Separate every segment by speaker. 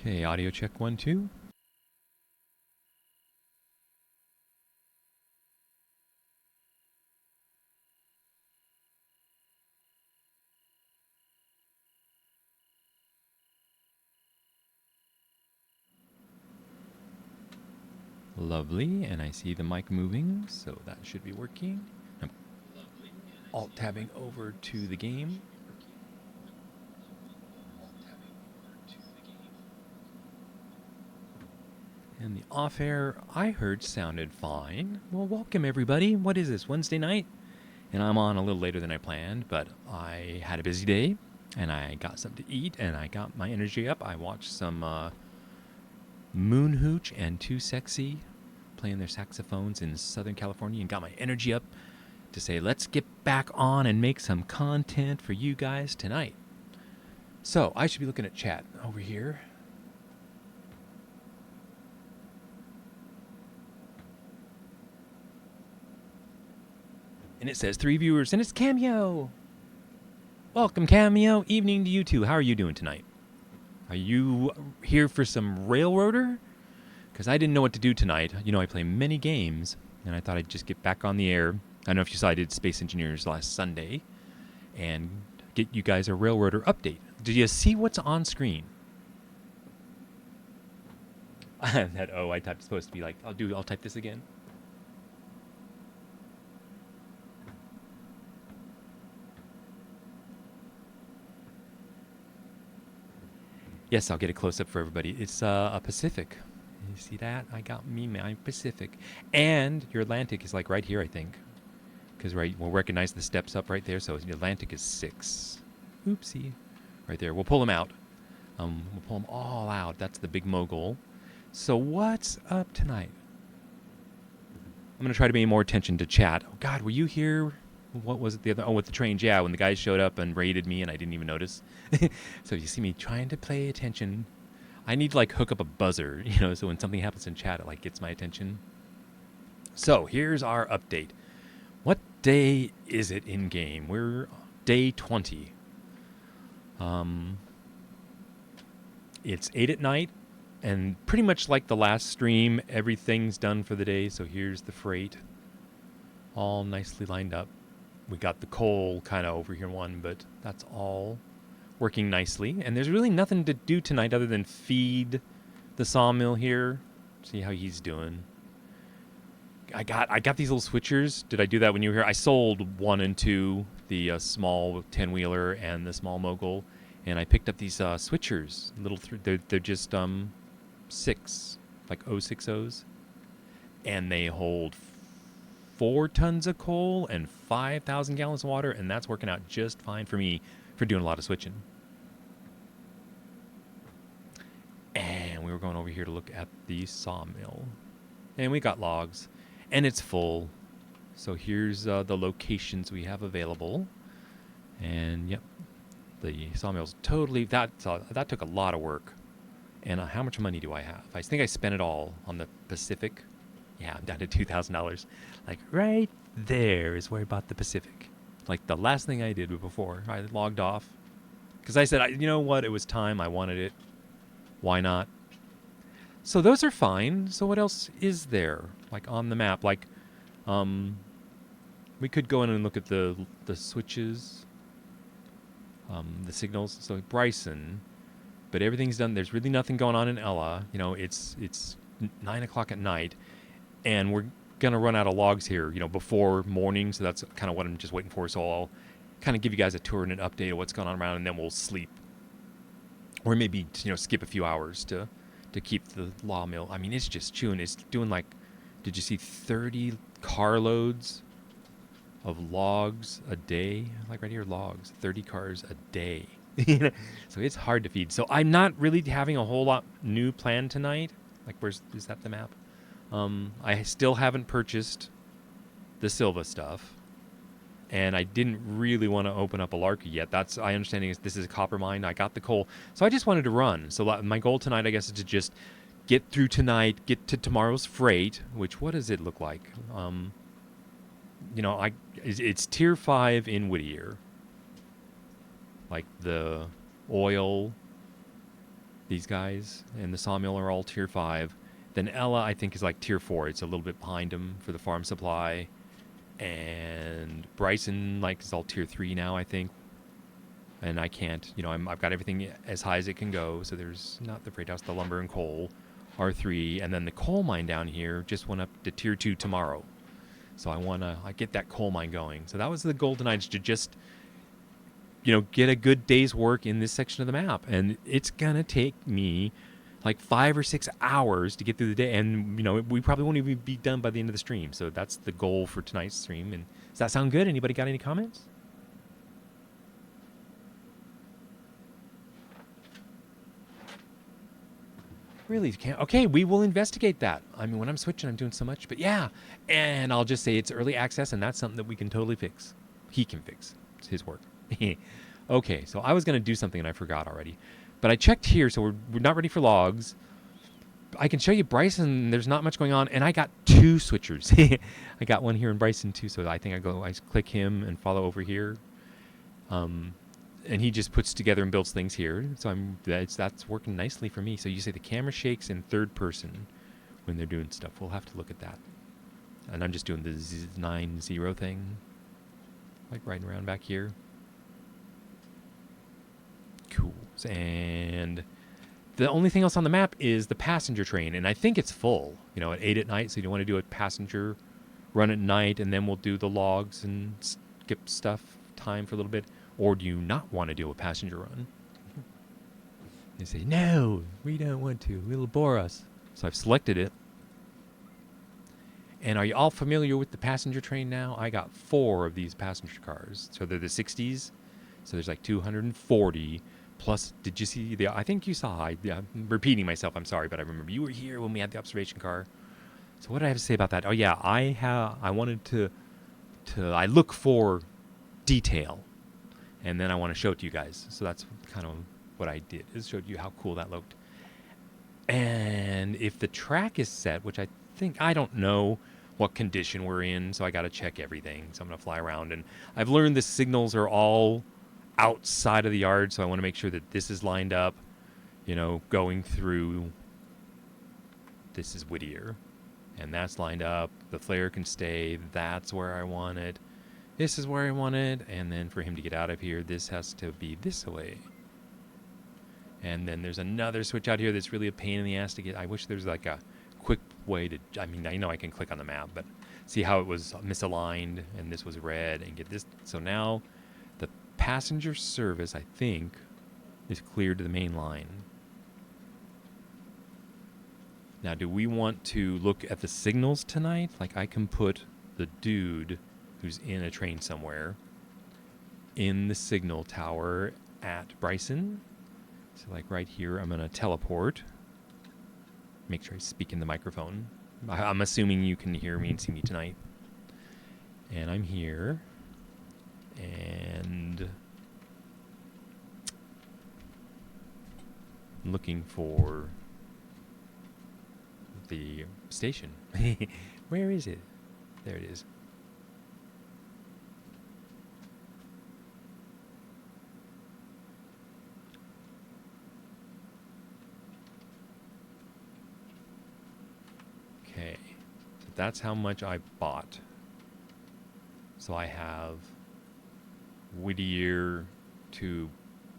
Speaker 1: Okay, audio check 1, 2. Lovely, and I see the mic moving, so that should be working. I'm alt-tabbing over to the game. And the off-air I heard sounded fine. Well, welcome everybody. What is this, Wednesday night? And I'm on a little later than I planned, but I had a busy day, and I got something to eat, and I got my energy up. I watched some Moon Hooch and Too Sexy playing their saxophones in Southern California and got my energy up to say, let's get back on and make some content for you guys tonight. So I should be looking at chat over here. And it says 3 viewers, and it's Cameo. Welcome, Cameo. Evening to you too. How are you doing tonight? Are you here for some Railroader? Because I didn't know what to do tonight. You know, I play many games, and I thought I'd just get back on the air. I don't know if you saw I did Space Engineers last Sunday, and get you guys a Railroader update. Did you see what's on screen? That I typed supposed to be like, I'll type this again. Yes, I'll get a close up for everybody. It's a Pacific. You see that? I got me my Pacific. And your Atlantic is like right here, I think. Because we'll recognize the steps up right there. So the Atlantic is 6. Oopsie. Right there. We'll pull them out. We'll pull them all out. That's the big mogul. So what's up tonight? I'm going to try to pay more attention to chat. Oh, God, were you here? What was it the other? Oh, with the trains. Yeah, when the guys showed up and raided me and I didn't even notice. So you see me trying to pay attention. I need to like hook up a buzzer, so when something happens in chat, it like gets my attention. So here's our update. What day is it in game? We're day 20. It's 8 at night, and pretty much like the last stream, everything's done for the day. So here's the freight, all nicely lined up. We got the coal kind of over here one, but that's all working nicely. And there's really nothing to do tonight other than feed the sawmill here. See how he's doing. I got these little switchers. Did I do that when you were here? I sold 1 and 2, the small 10-wheeler and the small mogul, and I picked up these switchers. They're just 6, like 060s, and they hold 4 tons of coal and 5,000 gallons of water, and that's working out just fine for me for doing a lot of switching. And we were going over here to look at the sawmill, and we got logs. And it's full. So here's the locations we have available. And yep, the sawmill's totally, that took a lot of work. And how much money do I have? I think I spent it all on the Pacific. Yeah, I'm down to $2,000. Like right there is where I bought the Pacific. Like the last thing I did before I logged off. Because I said, you know what, it was time, I wanted it. Why not? So those are fine. So what else is there, like on the map? Like, we could go in and look at the switches, the signals. So Bryson, but everything's done. There's really nothing going on in Ella. It's 9 o'clock at night, and we're gonna run out of logs here, before morning. So that's kind of what I'm just waiting for. So I'll kind of give you guys a tour and an update of what's going on around, and then we'll sleep, or maybe skip a few hours to keep the law mill. I mean, it's just chewing. It's doing like, did you see 30 carloads of logs a day? Like right here, logs, 30 cars a day. So it's hard to feed. So I'm not really having a whole lot new planned tonight. Like, is that the map? I still haven't purchased the Silva stuff. And I didn't really want to open up a Larky yet. That's, I understand this is a copper mine. I got the coal. So I just wanted to run. So my goal tonight, I guess, is to just get through tonight, get to tomorrow's freight, which, what does it look like? It's tier 5 in Whittier. Like the oil, These guys and the sawmill are all tier 5. Then Ella, I think, is like tier 4. It's a little bit behind him for the farm supply. And Bryson, like, is all tier 3 now, I think. And I can't, I've got everything as high as it can go. So there's not the freight house, the lumber and coal are 3. And then the coal mine down here just went up to tier 2 tomorrow. So I get that coal mine going. So that was the goal tonight, is to just, get a good day's work in this section of the map. And it's going to take me like 5 or 6 hours to get through the day. And, we probably won't even be done by the end of the stream. So that's the goal for tonight's stream. And does that sound good? Anybody got any comments? Really can't. Okay, we will investigate that. I mean, when I'm switching, I'm doing so much. But yeah, and I'll just say it's early access, and that's something that we can totally fix. He can fix. It's his work. Okay, so I was going to do something, and I forgot already. But I checked here, so we're not ready for logs. I can show you Bryson. There's not much going on, and I got 2 switchers. I got one here in Bryson, too, so I think I click him and follow over here. And he just puts together and builds things here. So that's working nicely for me. So you say the camera shakes in third person when they're doing stuff. We'll have to look at that. And I'm just doing the 9-0 thing, like riding around back here. Cool. And the only thing else on the map is the passenger train, and I think it's full. At 8 at night. So you want to do a passenger run at night, and then we'll do the logs and skip stuff time for a little bit. Or do you not want to do a passenger run? They say, no, we don't want to. It'll bore us. So I've selected it. And are you all familiar with the passenger train now? I got 4 of these passenger cars. So they're the 60s. So there's like 240. Plus, did you see I think you saw, I'm repeating myself, I'm sorry, but I remember you were here when we had the observation car. So what did I have to say about that? Oh yeah, I wanted to I look for detail. And then I want to show it to you guys. So that's kind of what I did, is showed you how cool that looked. And if the track is set, which I don't know what condition we're in, so I got to check everything. So I'm going to fly around. And I've learned the signals are all outside of the yard, so I want to make sure that this is lined up, going through. This is Whittier. And that's lined up. The flare can stay. That's where I want it. This is where I want it, and then for him to get out of here, this has to be this way. And then there's another switch out here that's really a pain in the ass to get. I wish there's like a quick way to, I know I can click on the map, but see how it was misaligned, and this was red, and get this. So now the passenger service, I think, is cleared to the main line. Now, do we want to look at the signals tonight? Like, I can put the dude who's in a train somewhere in the signal tower at Bryson. So like right here, I'm going to teleport. Make sure I speak in the microphone. I'm assuming you can hear me and see me tonight. And I'm here. And I'm looking for the station. Where is it? There it is. Okay, so that's how much I bought. So I have Whittier to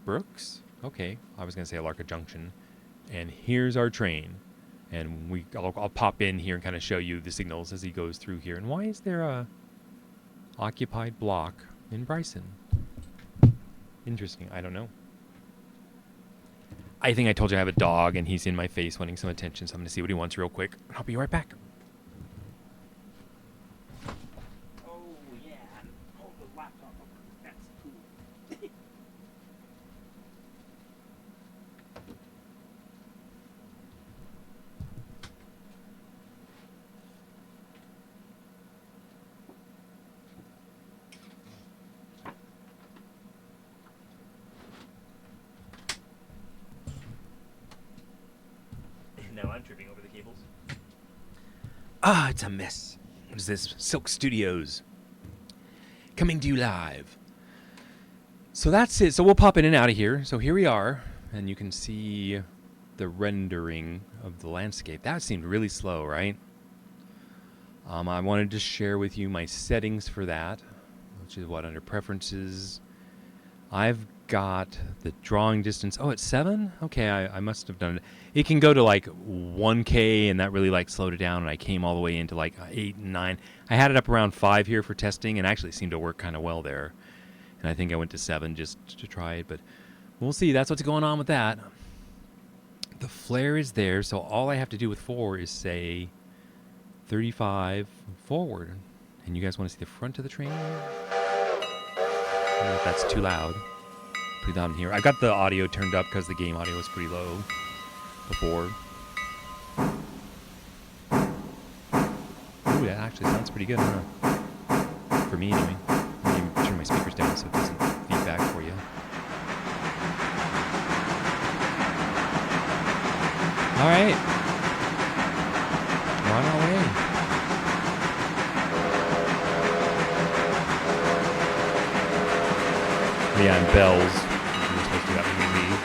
Speaker 1: Brooks. Okay, I was going to say Alarka Junction. And here's our train. And I'll pop in here and kind of show you the signals as he goes through here. And why is there a occupied block in Bryson? Interesting, I don't know. I think I told you I have a dog, and he's in my face wanting some attention, so I'm going to see what he wants real quick. I'll be right back.
Speaker 2: Oh, yeah. Hold the laptop over. That's cool. Now I'm tripping over the cables.
Speaker 1: Ah, it's a mess. What is this? Silk Studios. Coming to you live. So that's it. So we'll pop in and out of here. So here we are. And you can see the rendering of the landscape. That seemed really slow, right? I wanted to share with you my settings for that, which is what, under preferences. I've got the drawing distance. Oh, it's 7? Okay, I must have done it. It can go to like 1K, and that really like slowed it down, and I came all the way into like 8 and 9. I had it up around 5 here for testing, and actually seemed to work kind of well there. And I think I went to 7 just to try it, but we'll see. That's what's going on with that. The flare is there, so all I have to do with 4 is say 35 forward. And you guys want to see the front of the train? I don't know if that's too loud. Pretty loud in here. I got the audio turned up because the game audio was pretty low before. Ooh, that actually sounds pretty good, huh? For me, anyway. Let me turn my speakers down so it doesn't feedback for you. All right. We're on our way. Yeah, and bells. We're supposed to do that when we leave.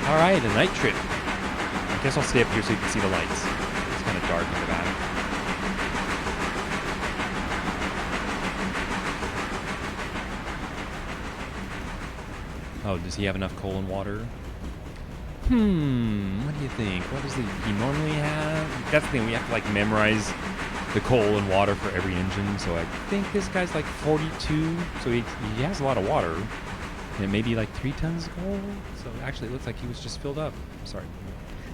Speaker 1: All right, a night trip. I guess I'll stay up here so you can see the lights. It's kind of dark in the back. Oh, does he have enough coal and water? What do you think? What does he normally have? That's the thing, we have to like memorize the coal and water for every engine. So I think this guy's like 42. So he has a lot of water. And maybe like 3 tons of coal. So actually it looks like he was just filled up. Sorry.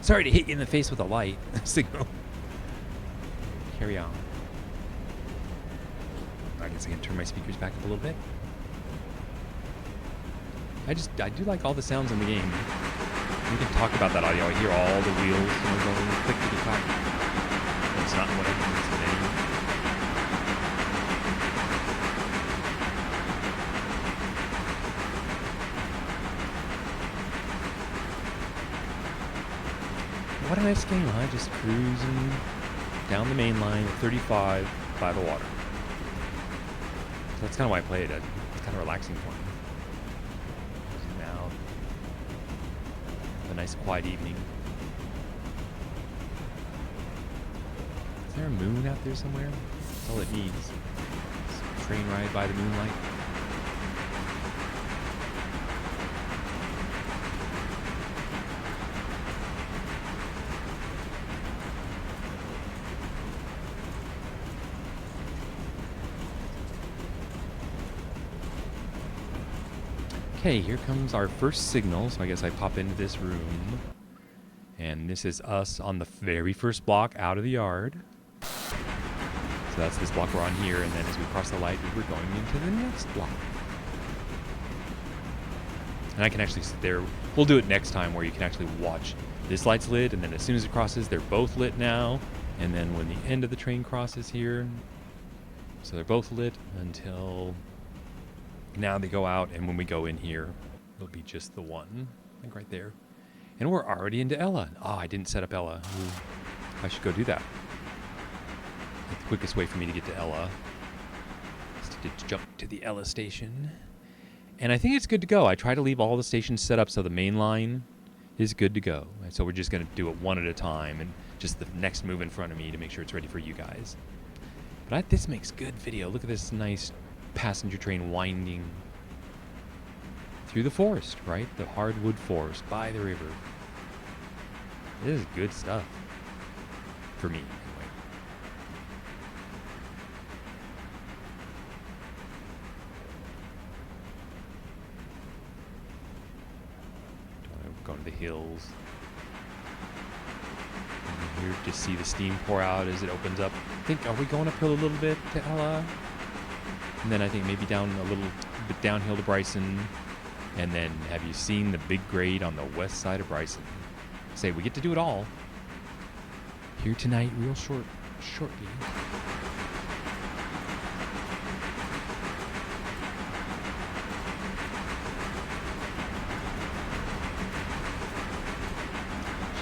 Speaker 1: Sorry to hit you in the face with a light signal. Carry on. I guess I can turn my speakers back up a little bit. I do like all the sounds in the game. We can talk about that audio. I hear all the wheels, going clickety-clack. That's not what I think it's today. What a nice game, huh? Just cruising down the main line at 35 by the water. So that's kind of why I play it. It's kind of relaxing for me. A nice quiet evening. Is there a moon out there somewhere? That's all it needs. Just a train ride by the moonlight. Okay, here comes our first signal, so I guess I pop into this room. And this is us on the very first block out of the yard. So that's this block we're on here, and then as we cross the light, we're going into the next block. And I can actually sit there. We'll do it next time where you can actually watch. This light's lit, and then as soon as it crosses, they're both lit now. And then when the end of the train crosses here, so they're both lit until... Now they go out, and when we go in here, it'll be just the one, like right there. And we're already into Ella. Oh, I didn't set up Ella. Ooh, I should go do that. Like the quickest way for me to get to Ella is to jump to the Ella station. And I think it's good to go. I try to leave all the stations set up so the main line is good to go. And so we're just going to do it one at a time, and just the next move in front of me to make sure it's ready for you guys. But this makes good video. Look at this nice passenger train winding through the forest, right? The hardwood forest by the river. This is good stuff. For me, anyway. Go to the hills. And here to see the steam pour out as it opens up. I think, are we going uphill a little bit to Ella? And then I think maybe down a little bit downhill to Bryson. And then have you seen the big grade on the west side of Bryson? Say, we get to do it all. Here tonight, real shortly. Should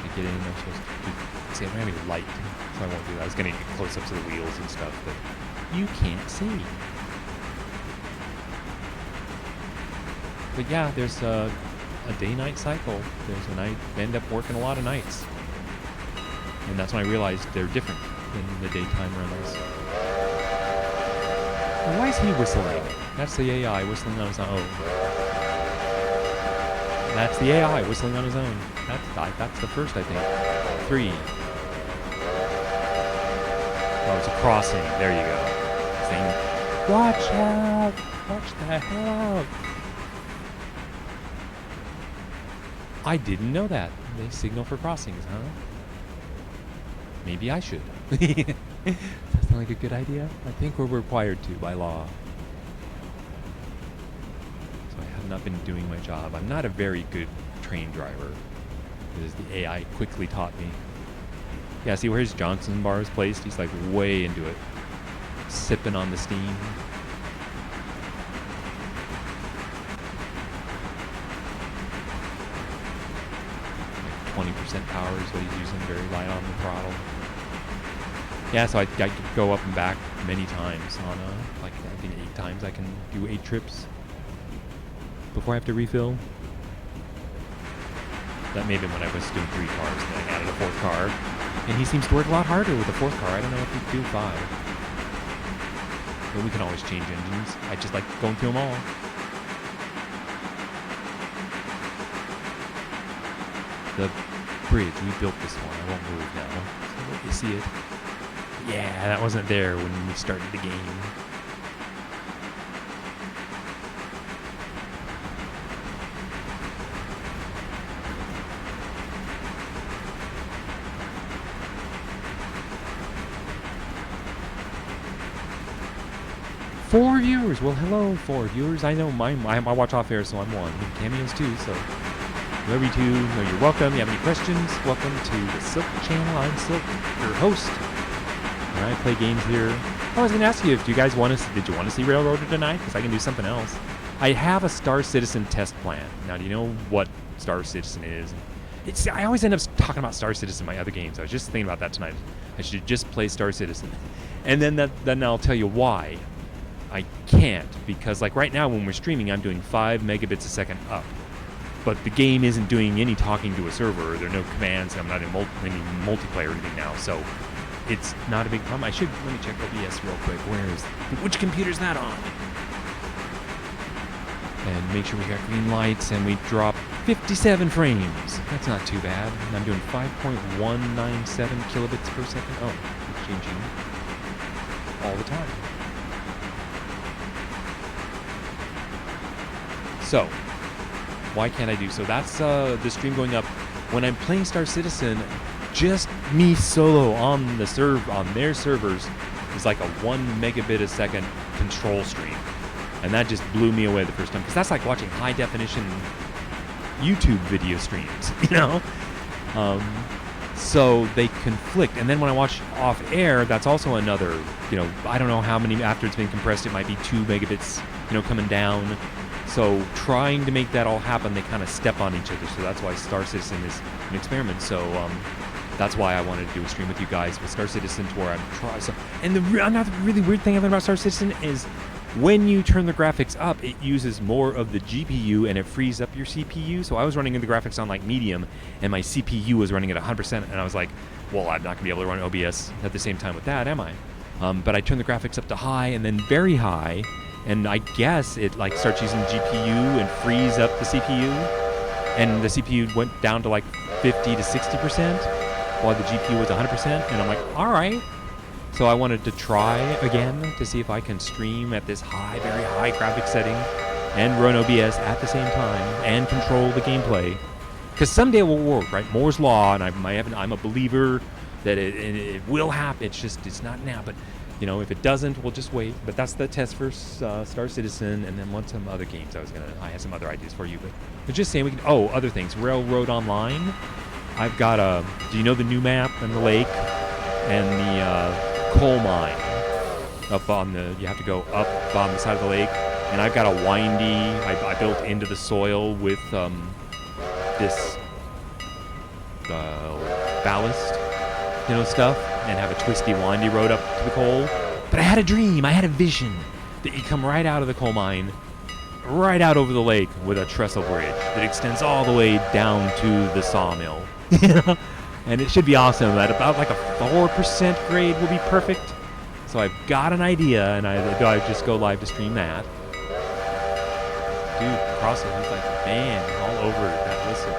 Speaker 1: I get in? I'm supposed to... See, I don't have any light, so I won't do that. I was going to get close-ups of the wheels and stuff, but you can't see. But yeah, there's a day-night cycle. I end up working a lot of nights. And that's when I realized they're different than the daytime runs. And why is he whistling? That's the AI whistling on his own. That's the AI whistling on his own. That's the first, I think. 3. Oh, it's a crossing. There you go. Saying, watch out! Watch the hell out! I didn't know that. They signal for crossings, huh? Maybe I should. Does that sound like a good idea? I think we're required to by law. So I have not been doing my job. I'm not a very good train driver, because the AI quickly taught me. Yeah, see where his Johnson bar is placed? He's like way into it. Sipping on the steam. Like 20% power is what he's using, very light on the throttle. Yeah, so I could go up and back many times on like I think 8 times. I can do 8 trips before I have to refill. That may have been when I was doing 3 cars, and then I added a 4th car. And he seems to work a lot harder with the 4th car. I don't know if he could do 5. But we can always change engines. I just like going through them all. The bridge, we built this one. I won't move now. So let you see it. Yeah, that wasn't there when we started the game. Four viewers. Well, hello, 4 viewers. I know I watch off air, so I'm 1. And cameos too, so whoever you two know, you're welcome. You have any questions? Welcome to the Silk channel. I'm Silk, your host. And I play games here. I was going to ask you if you guys did you want to see Railroader tonight? Because I can do something else. I have a Star Citizen test plan. Now, do you know what Star Citizen is? I always end up talking about Star Citizen in my other games. I was just thinking about that tonight. I should just play Star Citizen. And then I'll tell you why I can't. Because like right now when we're streaming, I'm doing 5 megabits a second up. But the game isn't doing any talking to a server. There are no commands. I'm not in any multiplayer or anything now. So it's not a big problem. Let me check OBS real quick. Which computer's that on? And make sure we got green lights and we drop 57 frames. That's not too bad. And I'm doing 5.197 kilobits per second. Oh, it's changing all the time. So, why can't I do so? That's the stream going up when I'm playing Star Citizen. Just me solo on their servers is like a 1 megabit a second control stream, and that just blew me away the first time because that's like watching high definition YouTube video streams, you know. So they conflict, and then when I watch off air, that's also another, I don't know how many after it's been compressed. It might be 2 megabits, coming down. So trying to make that all happen, they kind of step on each other. So that's why Star Citizen is an experiment. So that's why I wanted to do a stream with you guys with Star Citizen, to where I'm trying. And another really weird thing I've learned about Star Citizen is when you turn the graphics up, it uses more of the GPU and it frees up your CPU. So I was running the graphics on like medium, and my CPU was running at 100%, and I was like, well, I'm not gonna be able to run OBS at the same time with that, am I? But I turned the graphics up to high and then very high. And I guess it like starts using GPU and frees up the CPU, and the CPU went down to like 50 to 60%, while the GPU was 100%. And I'm like, all right. So I wanted to try again to see if I can stream at this high, very high graphic setting, and run OBS at the same time and control the gameplay. Because someday it will work, right? Moore's law, and I'm a believer that it will happen. It's not now, but. If it doesn't, we'll just wait. But that's the test for Star Citizen, and then once some other games, I have some other ideas for you. But just saying, other things. Railroad Online. I've got do you know the new map and the lake and the coal mine up on you have to go up on the side of the lake, and I've got a windy. I built into the soil with this ballast, stuff, and have a twisty, windy road up to the coal. But I had a dream, I had a vision that you come right out of the coal mine, right out over the lake with a trestle bridge that extends all the way down to the sawmill. And it should be awesome. At about like a 4% grade will be perfect. So I've got an idea, and I just go live to stream that. Dude, crossing, he's like, man, all over that whistle.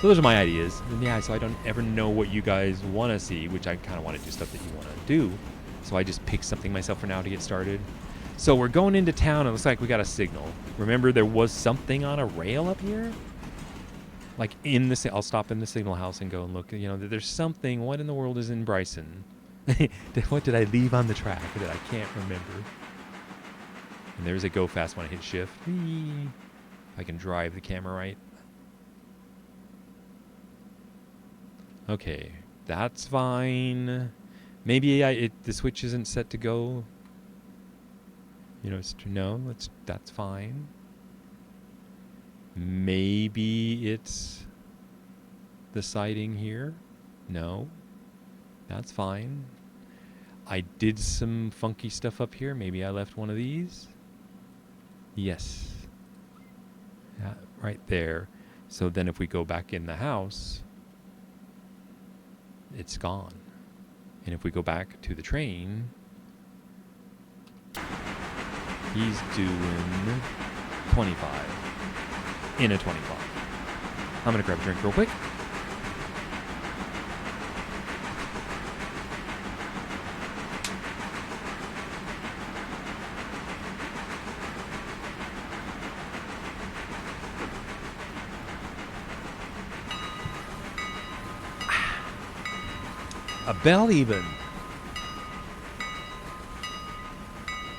Speaker 1: So those are my ideas. And yeah, so I don't ever know what you guys want to see, which I kind of want to do stuff that you want to do. So I just pick something myself for now to get started. So we're going into town. It looks like we got a signal. Remember, there was something on a rail up here? Like in the, I'll stop in the signal house and go and look. You know, there's something. What in the world is in Bryson? What did I leave on the track that I can't remember? And there's a go fast when I hit shift. Whee! I can drive the camera right. Okay, that's fine. Maybe the switch isn't set to go. You know, no, that's fine. Maybe it's the siding here. No, that's fine. I did some funky stuff up here. Maybe I left one of these. Yes. Yeah, right there. So then if we go back in the house, it's gone. And if we go back to the train, he's doing 25. In a 25. I'm going to grab a drink real quick. A bell even.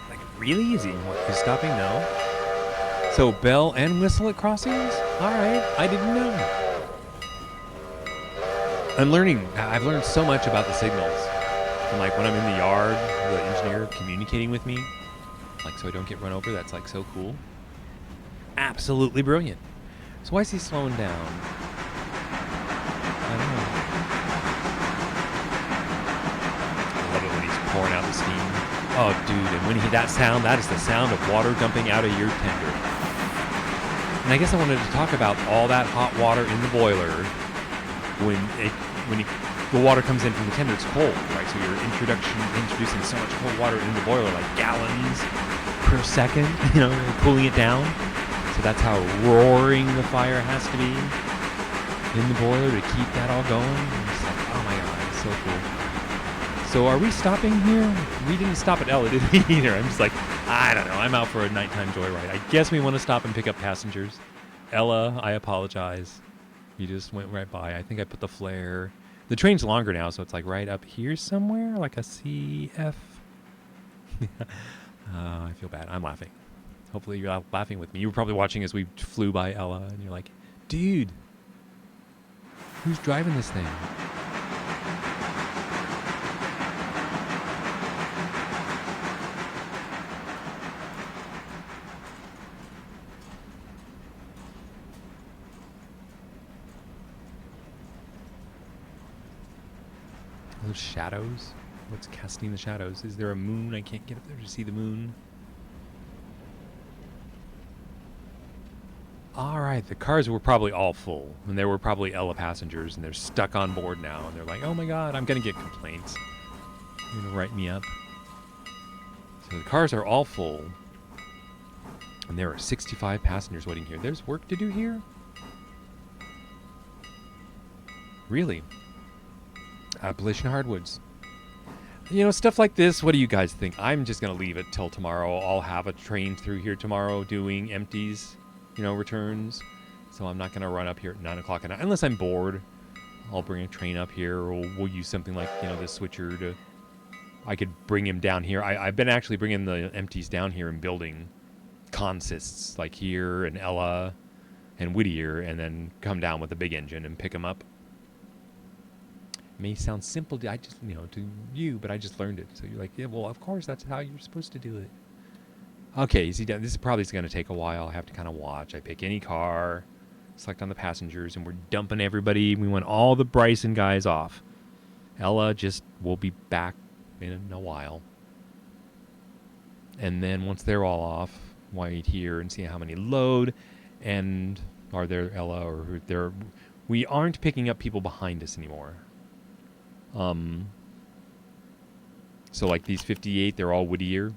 Speaker 1: Like, really? Is he stopping? No. So bell and whistle at crossings? Alright, I didn't know. I'm learning. I've learned so much about the signals. And like when I'm in the yard, the engineer communicating with me, like so I don't get run over, that's like so cool. Absolutely brilliant. So why is he slowing down? I don't know. I love it when he's pouring out the steam. Oh dude, and when he that sound, that is the sound of water dumping out of your tender. And I guess I wanted to talk about all that hot water in the boiler when the water comes in from the tender, it's cold, right? So you're introducing so much cold water into the boiler, like gallons per second, you know, cooling it down. So that's how roaring the fire has to be in the boiler to keep that all going. And it's like, oh my god, it's so cool. So are we stopping here? We didn't stop at Ella, did we either? I'm just like, I don't know. I'm out for a nighttime joyride. I guess we want to stop and pick up passengers. Ella, I apologize. You just went right by. I think I put the flare. The train's longer now, so it's like right up here somewhere, like a CF. I feel bad. I'm laughing. Hopefully you're laughing with me. You were probably watching as we flew by Ella, and you're like, dude, who's driving this thing? Those shadows? What's casting the shadows? Is there a moon? I can't get up there to see the moon. Alright, the cars were probably all full. And there were probably Ella passengers, and they're stuck on board now. And they're like, oh my god, I'm going to get complaints. You're going to write me up. So the cars are all full. And there are 65 passengers waiting here. There's work to do here? Really? Appalachian Hardwoods. You know, stuff like this, what do you guys think? I'm just going to leave it till tomorrow. I'll have a train through here tomorrow doing empties, you know, returns. So I'm not going to run up here at 9 o'clock at night. Unless I'm bored, I'll bring a train up here, or we'll use something like, you know, the switcher to... I could bring him down here. I've been actually bringing the empties down here and building consists, like here and Ella and Whittier, and then come down with a big engine and pick them up. May sound simple to, to you, but I just learned it. So you're like, yeah, well, of course, that's how you're supposed to do it. Okay, is he done? This is probably going to take a while. I have to kind of watch. I pick any car, select on the passengers, and we're dumping everybody. We want all the Bryson guys off. Ella just will be back in a while. And then once they're all off, wait here and see how many load, and are there Ella or who there? We aren't picking up people behind us anymore. So like these 58, they're all Whittier.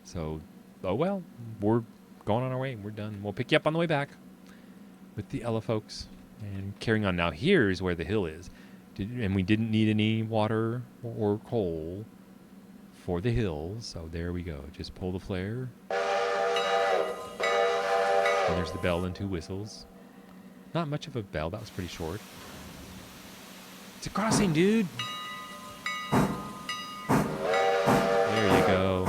Speaker 1: So, oh well, we're going on our way. We're done. We'll pick you up on the way back with the Ella folks and carrying on. Now here's where the hill is, and we didn't need any water or coal for the hill. So there we go. Just pull the flare, and there's the bell and 2 whistles. Not much of a bell. That was pretty short. It's a crossing, dude. There you go.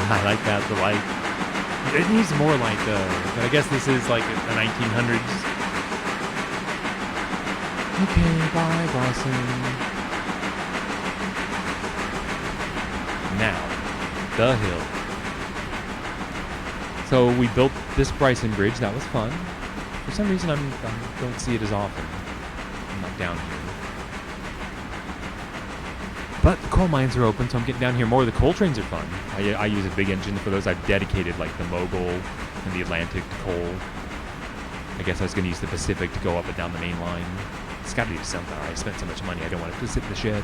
Speaker 1: I like that, the light. It needs more light though. But I guess this is like the 1900s. Okay, bye, Bryson. Now, the hill. So we built this Bryson Bridge. That was fun. For some reason, I don't see it as often. I'm not down here. But the coal mines are open, so I'm getting down here more. The coal trains are fun. I use a big engine for those. I've dedicated like the Mogul and the Atlantic to coal. I guess I was going to use the Pacific to go up and down the main line. It's got to do something. I spent so much money, I don't want it to sit in the shed.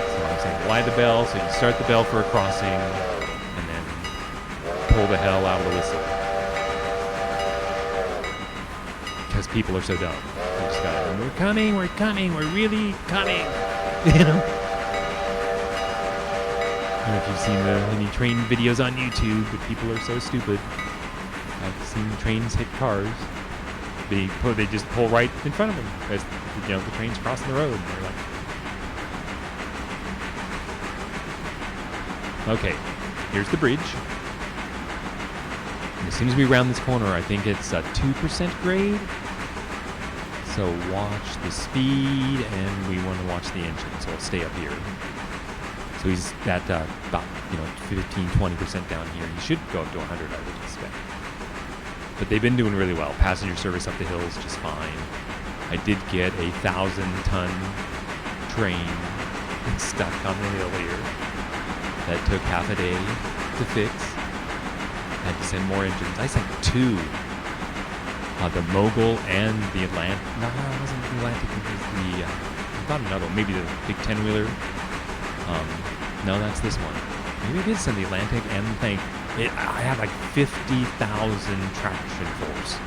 Speaker 1: So I'm saying, why the bell? So you start the bell for a crossing, and then pull the hell out of the whistle. Because people are so dumb. They just gotta, we're coming, we're really coming. You know? I don't know if you've seen any train videos on YouTube, but people are so stupid. I've seen trains hit cars. They just pull right in front of them as the train's crossing the road. And they're like, okay, here's the bridge. And as soon as we round this corner, I think it's a 2% grade. So watch the speed, and we want to watch the engine, so we'll stay up here. So he's at about 15-20% down here. He should go up to 100, I would expect. But they've been doing really well. Passenger service up the hill is just fine. I did get a 1,000-ton train stuck on the hill here. That took half a day to fix. Had to send more engines. I sent 2. The Mogul and the Atlantic. No, it wasn't the Atlantic. It was the. I thought another one. Maybe the big 10-wheeler. No, that's this one. Maybe I did send the Atlantic and the thing. I had like 50,000 traction force,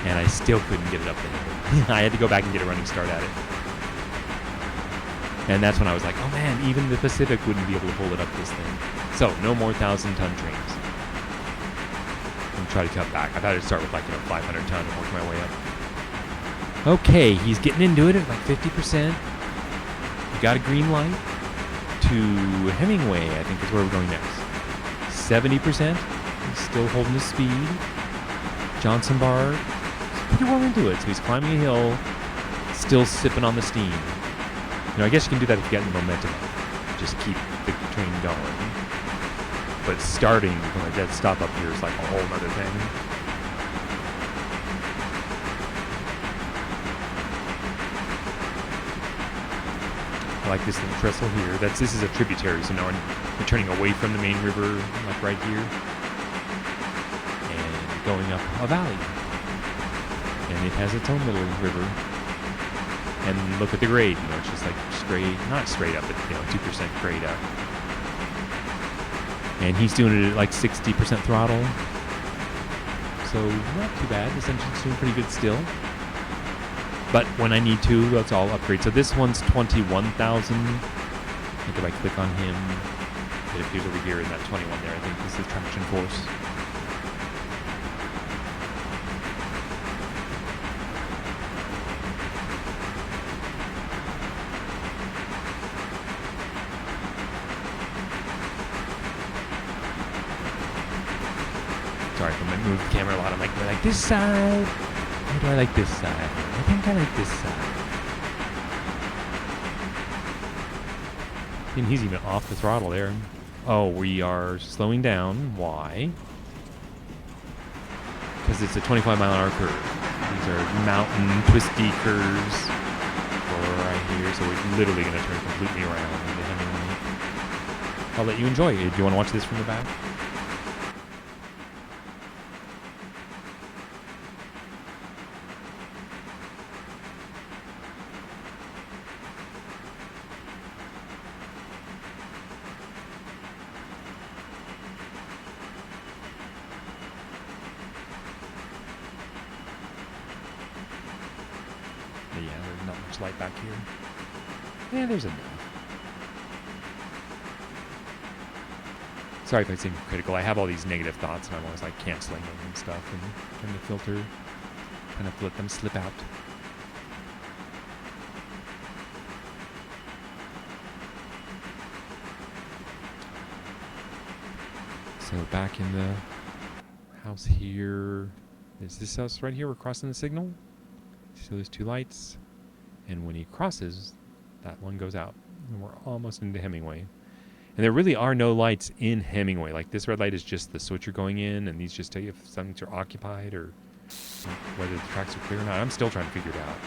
Speaker 1: and I still couldn't get it up the hill. I had to go back and get a running start at it. And that's when I was like, oh man, even the Pacific wouldn't be able to pull it up this thing. So no more 1,000-ton trains. And try to cut back. I thought I'd start with 500 ton and work my way up. Okay, he's getting into it at like 50%. We got a green light to Hemingway, I think is where we're going next. 70%. He's still holding his speed. Johnson Bar, he's pretty well into it. So he's climbing a hill, still sipping on the steam. I guess you can do that if you get the momentum up. Just keep the train going. But starting from a dead stop up here is like a whole other thing. I like this little trestle here. This is a tributary, so now we're turning away from the main river, like right here, and going up a valley. And it has its own little river. And look at the grade, it's just like straight, not straight up, but 2% grade up. And he's doing it at like 60% throttle. So not too bad. This engine's doing pretty good still. But when I need to, that's all upgrade. So this one's 21,000. I think if I click on him, it appears over here in that 21 there. I think this is traction force. move the camera a lot. I'm like, do I like this side? Or do I like this side? I think I like this side. And he's even off the throttle there. Oh, we are slowing down. Why? Because it's a 25-mile-an-hour curve. These are mountain twisty curves right here, so we're literally going to turn completely around into Hemingway. I'll let you enjoy it. Do you want to watch this from the back? Yeah, there's not much light back here. Yeah, there's enough. Sorry if I seem critical. I have all these negative thoughts and I'm always like canceling them and stuff and trying to filter, kind of let them slip out. So back in the house here, is this house right here? We're crossing the signal. So there's two lights, and when he crosses, that one goes out, and we're almost into Hemingway. And there really are no lights in Hemingway. Like this red light is just the switcher going in, and these just tell you if something's are occupied or whether the tracks are clear or not. I'm still trying to figure it out.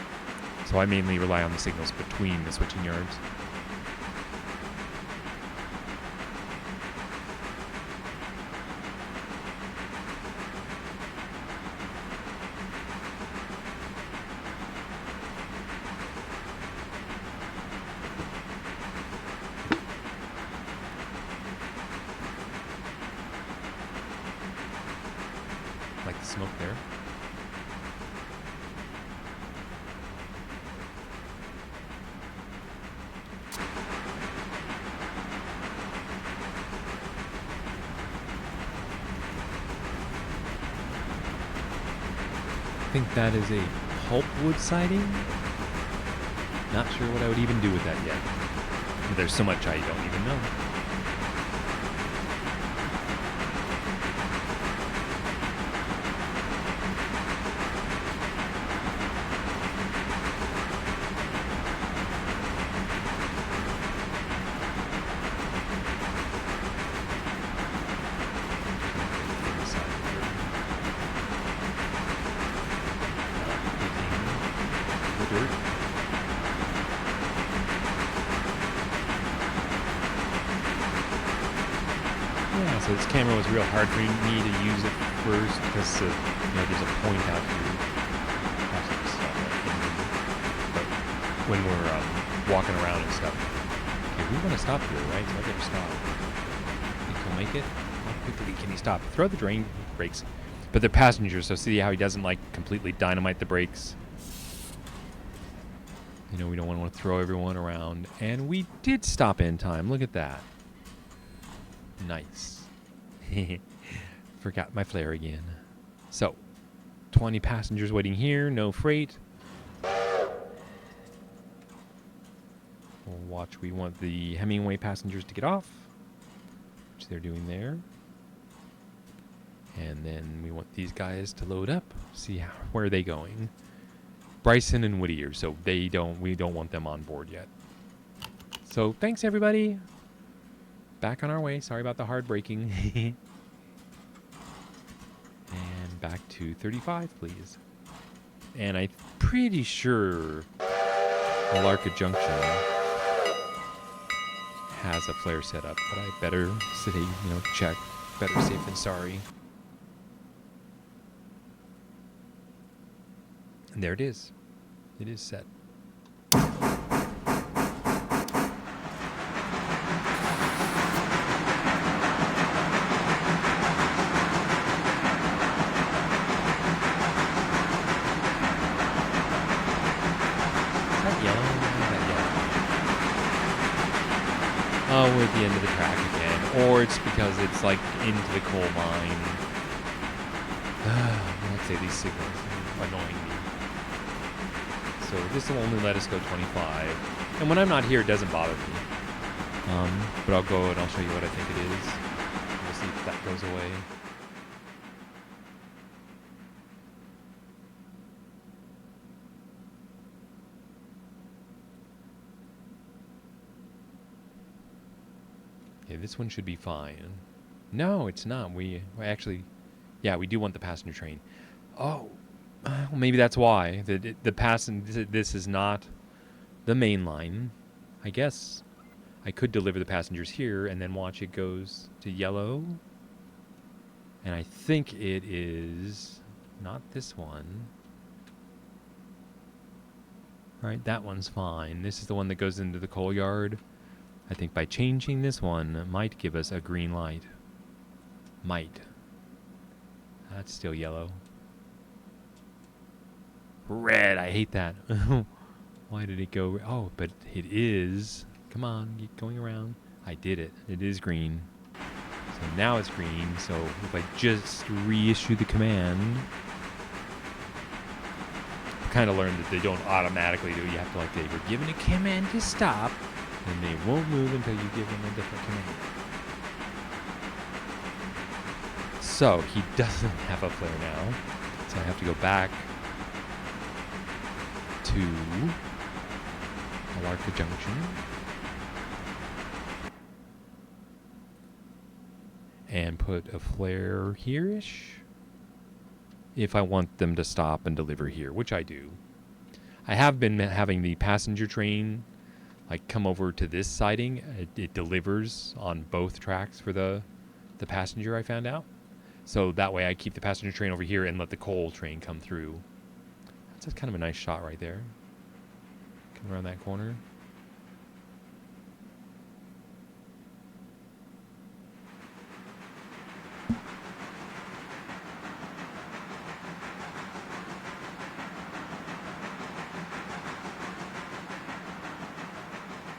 Speaker 1: So I mainly rely on the signals between the switching yards. Like the smoke there. I think that is a pulpwood siding. Not sure what I would even do with that yet. There's so much I don't even know. Yeah, so this camera was real hard for me to use at first because there's a point out here. But when we're walking around and stuff, okay, we want to stop here, right? So I better stop. Think he'll make it? How quickly can he stop? Throw the drain brakes. But they're passengers, so see how he doesn't like completely dynamite the brakes. We don't want to throw everyone around. And we did stop in time. Look at that. Nice. Forgot my flare again. So, 20 passengers waiting here. No freight. We'll watch. We want the Hemingway passengers to get off, which they're doing there. And then we want these guys to load up. See where are they going. Bryson and Whittier. So we don't want them on board yet. So thanks everybody. Back on our way. Sorry about the hard braking. And back to 35, please. And I'm pretty sure Malarca Junction has a flare set up, but I better say, check. Better safe than sorry. And there it is. It is set. Oh, we're at the end of the track again. Or it's because it's like into the coal mine. Let's say these signals are annoying me. So this will only let us go 25. And when I'm not here, it doesn't bother me. But I'll go and I'll show you what I think it is. We'll see if that goes away. Okay, this one should be fine. No, it's not. We actually, yeah, we do want the passenger train. Oh, well, maybe that's why the passenger. This is not the main line. I guess I could deliver the passengers here and then watch it goes to yellow. And I think it is not this one. Right, that one's fine. This is the one that goes into the coal yard. I think by changing this one, it might give us a green light. Might. That's still yellow. Red, I hate that. Why did it go? Oh, but it is. Come on, get going around. I did it. It is green. So now it's green. So if I just reissue the command, I kind of learned that they don't automatically do. You have to, like, they were given a command to stop, and they won't move until you give them a different command. So he doesn't have a flare now. So I have to go back to Alarka Junction. And put a flare here-ish. If I want them to stop and deliver here, which I do. I have been having the passenger train like come over to this siding. It delivers on both tracks for the passenger, I found out. So that way I keep the passenger train over here and let the coal train come through. That's kind of a nice shot right there. Come around that corner.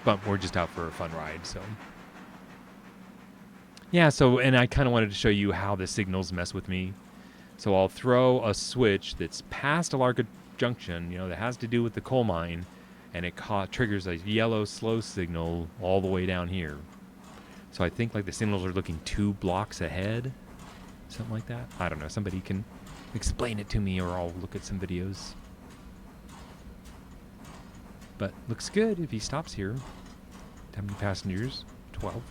Speaker 1: But we're just out for a fun ride, so. Yeah, so, and I kind of wanted to show you how the signals mess with me. So I'll throw a switch that's past Alarka Junction, you know, that has to do with the coal mine, and it triggers a yellow slow signal all the way down here. So I think like the signals are looking 2 blocks ahead, something like that. I don't know, somebody can explain it to me, or I'll look at some videos. But looks good if he stops here. How many passengers? 12.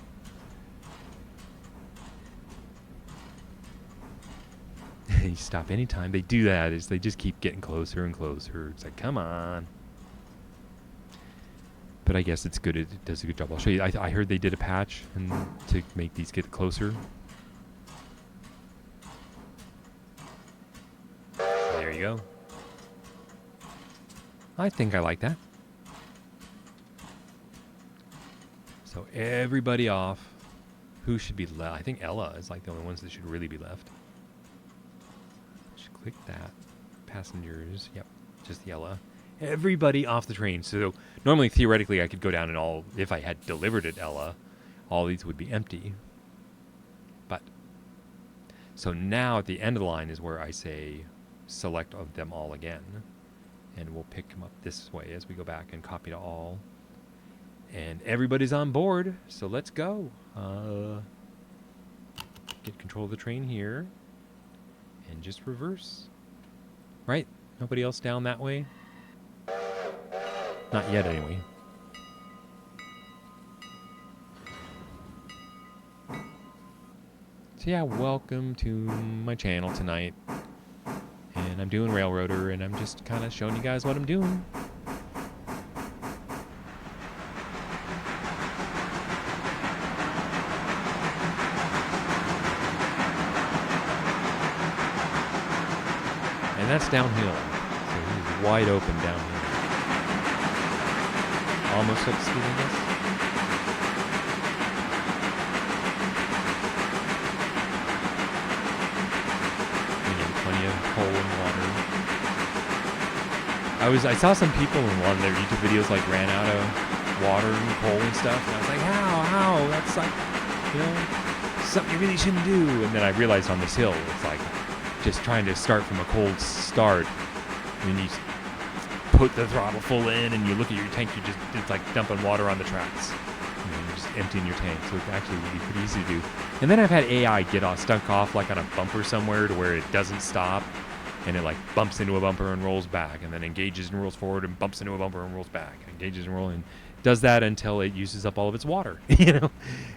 Speaker 1: You stop anytime. They do that. Is they just keep getting closer and closer. It's like, come on. But I guess it's good. It does a good job. I'll show you. I heard they did a patch and to make these get closer. There you go. I think I like that. So everybody off. Who should be left? I think Ella is like the only ones that should really be left. Just click that. Passengers. Yep. Just Ella. Everybody off the train. So normally, theoretically, I could go down and all, if I had delivered it, Ella, all these would be empty. But, so now at the end of the line is where I say select of them all again. And we'll pick them up this way as we go back and copy to all. And everybody's on board, so let's go. Get control of the train here. And just reverse. Right? Nobody else down that way? Not yet, anyway. So yeah, welcome to my channel tonight. And I'm doing Railroader, and I'm just kind of showing you guys what I'm doing. And that's downhill. So he's wide open downhill. Almost up to speed, I guess. Plenty of coal and water. I saw some people in one of their YouTube videos like ran out of water and coal and stuff, and I was like, how? That's like, you know, something you really shouldn't do. And then I realized on this hill, it's like just trying to start from a cold start. And you put the throttle full in, and you look at your tank, it's like dumping water on the tracks. You know, you're just emptying your tank, so it actually would be pretty easy to do. And then I've had AI get stuck off like on a bumper somewhere to where it doesn't stop, and it like bumps into a bumper and rolls back, and then engages and rolls forward and bumps into a bumper and rolls back, engages and rolls, and does that until it uses up all of its water, you know,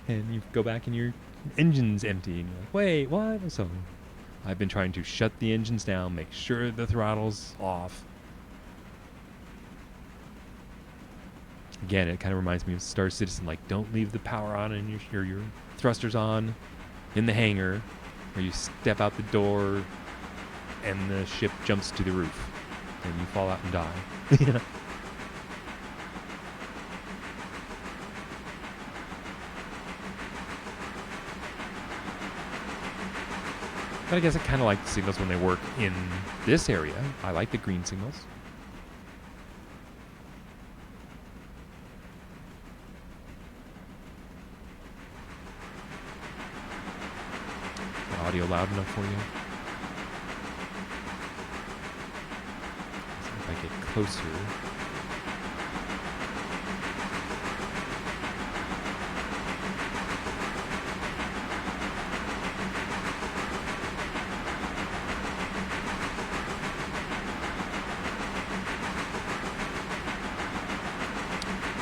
Speaker 1: and you go back and your engine's empty, and you're like, wait, what? So I've been trying to shut the engines down, make sure the throttle's off. Again, it kind of reminds me of Star Citizen, like don't leave the power on and your thrusters on in the hangar, or you step out the door and the ship jumps to the roof and you fall out and die. You know? But I guess I kind of like the signals when they work in this area. I like the green signals. Is the audio loud enough for you? So if I get closer.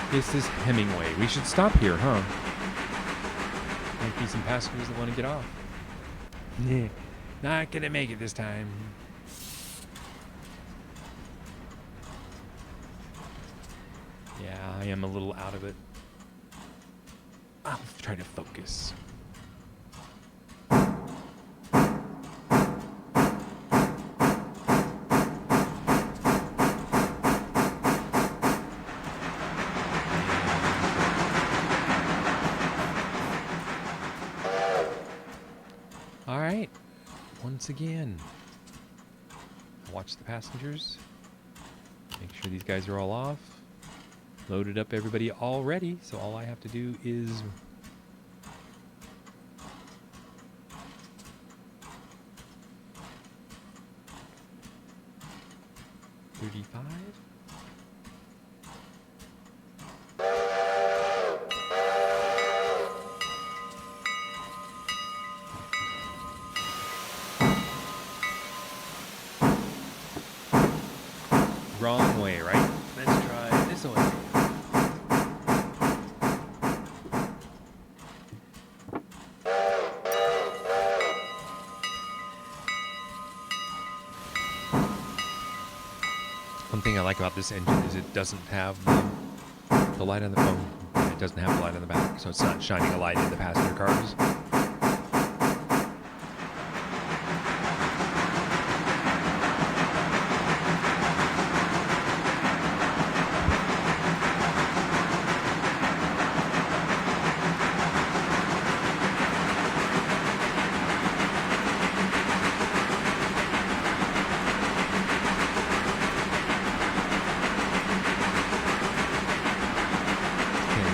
Speaker 1: This is Hemingway. We should stop here, huh? Might be some passengers that want to get off. Yeah, not gonna make it this time. Yeah, I am a little out of it. I'll try to focus. All right, once again, watch the passengers, make sure these guys are all off, loaded up everybody already, so all I have to do is $35. Wrong way, right? Let's try this way. One thing I like about this engine is it doesn't have the light on the phone. It doesn't have the light on the back, so it's not shining a light in the passenger cars.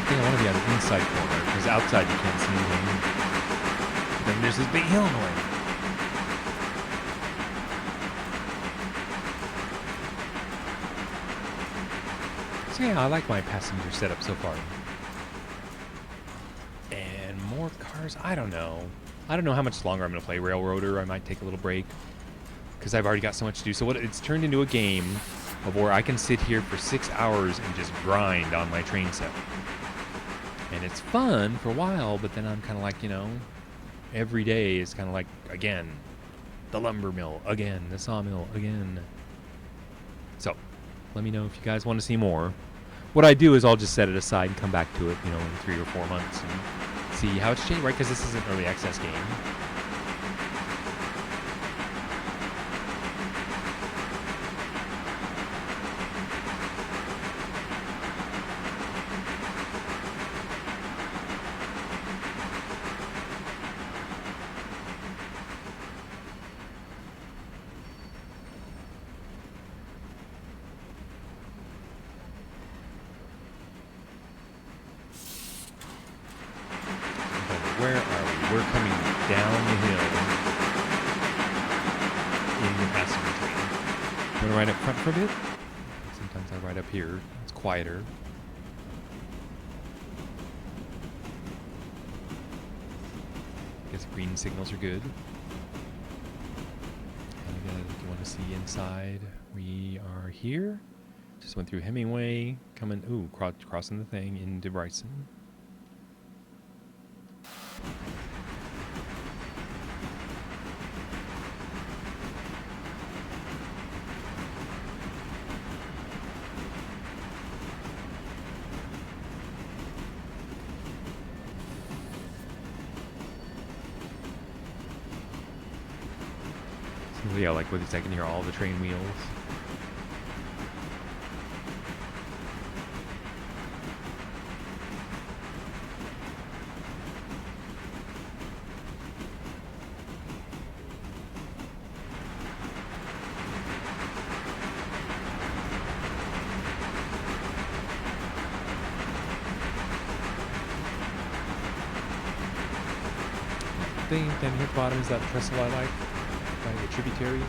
Speaker 1: I want to be on the inside corner, because outside you can't see anything. Then there's this big hill in the way. So yeah, I like my passenger setup so far. And more cars, I don't know. I don't know how much longer I'm going to play Railroader. I might take a little break, because I've already got so much to do. So what it's turned into a game of where I can sit here for 6 hours and just grind on my train set. And it's fun for a while, but then I'm kind of like, you know, every day is kind of like, again, the lumber mill, again, the sawmill, again. So, let me know if you guys want to see more. What I do is I'll just set it aside and come back to it, you know, in 3 or 4 months and see how it's changed, right? Because this is an early access game. Where are we? We're coming down the hill in the passenger train. You want to ride up front for a bit? Sometimes I ride up here. It's quieter. Guess green signals are good. And again, if you want to see inside, we are here. Just went through Hemingway, coming, crossing the thing into Bryson. So yeah, like with this, I can hear all the train wheels. Thing down here at the bottom is that trestle I like, by the tributary.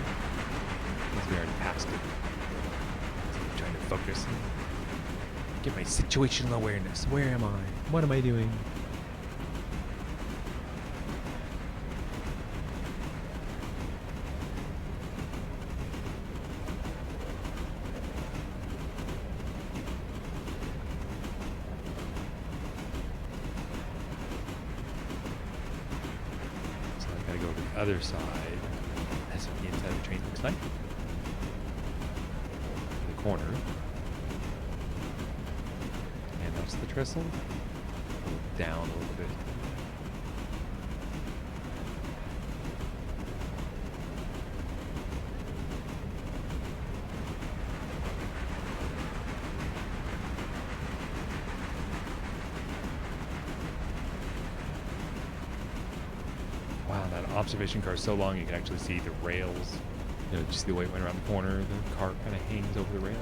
Speaker 1: Because we already passed it. So I'm trying to focus and get my situational awareness. Where am I? What am I doing? Other side. That's what the inside of the train looks like. The corner. And that's the trestle. Go down a little bit. Wow, that observation car is so long you can actually see the rails. You know, just the way it went around the corner, the car kind of hangs over the rail.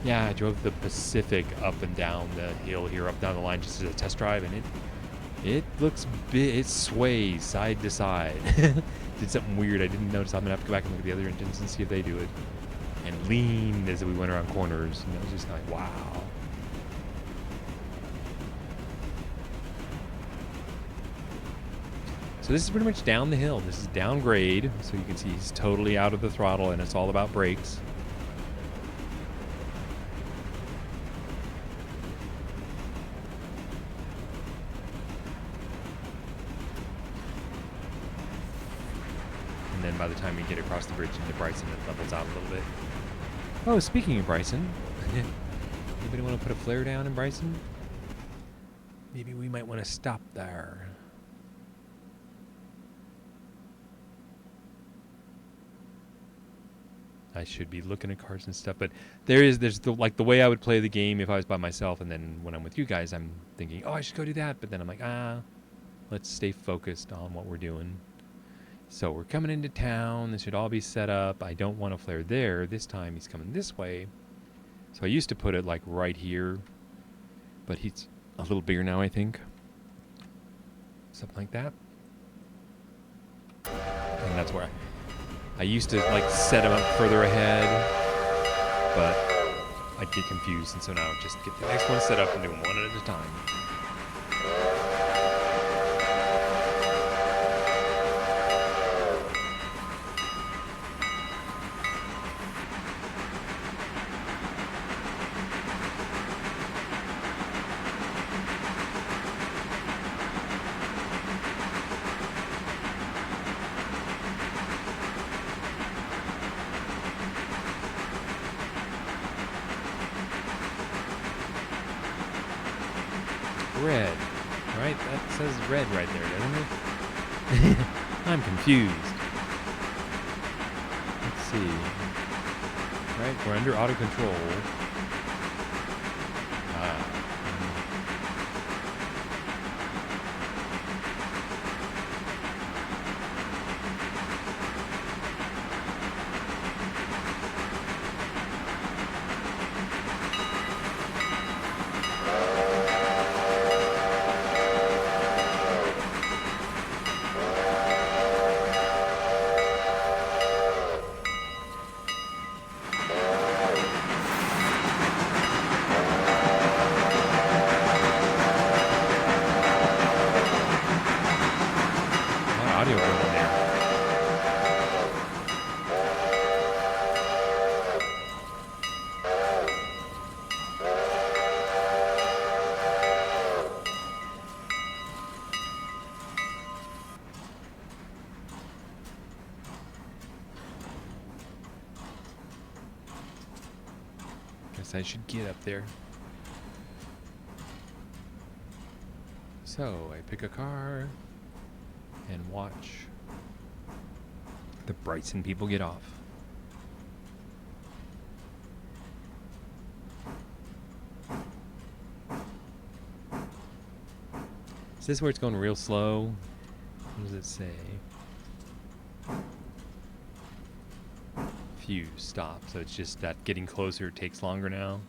Speaker 1: Yeah, I drove the Pacific up and down the hill here, up down the line just as a test drive, and it looks big. It sways side to side. Did something weird I didn't notice. I'm gonna have to go back and look at the other engines and see if they do it. And leaned as we went around corners, and it was just like, wow. So this is pretty much down the hill. This is downgrade, so you can see he's totally out of the throttle, and it's all about brakes. And then by the time you get across the bridge into Bryson, it levels out a little bit. Oh, speaking of Bryson, anybody want to put a flare down in Bryson? Maybe we might want to stop there. I should be looking at cards and stuff, but there's the way I would play the game if I was by myself, and then when I'm with you guys, I'm thinking, oh, I should go do that, but then I'm like, let's stay focused on what we're doing. So we're coming into town. This should all be set up. I don't want to flare there. This time he's coming this way. So I used to put it like right here, but he's a little bigger now, I think. Something like that. And that's where I used to like set him up further ahead, but I'd get confused, and so now just get the next one set up and do them one at a time. Red, right? That says red right there, doesn't it? I'm confused. Let's see. Right, we're under auto control. I should get up there. So I pick a car and watch the Bryson people get off. Is this where it's going real slow? What does it say? Few stop. So it's just that getting closer takes longer now.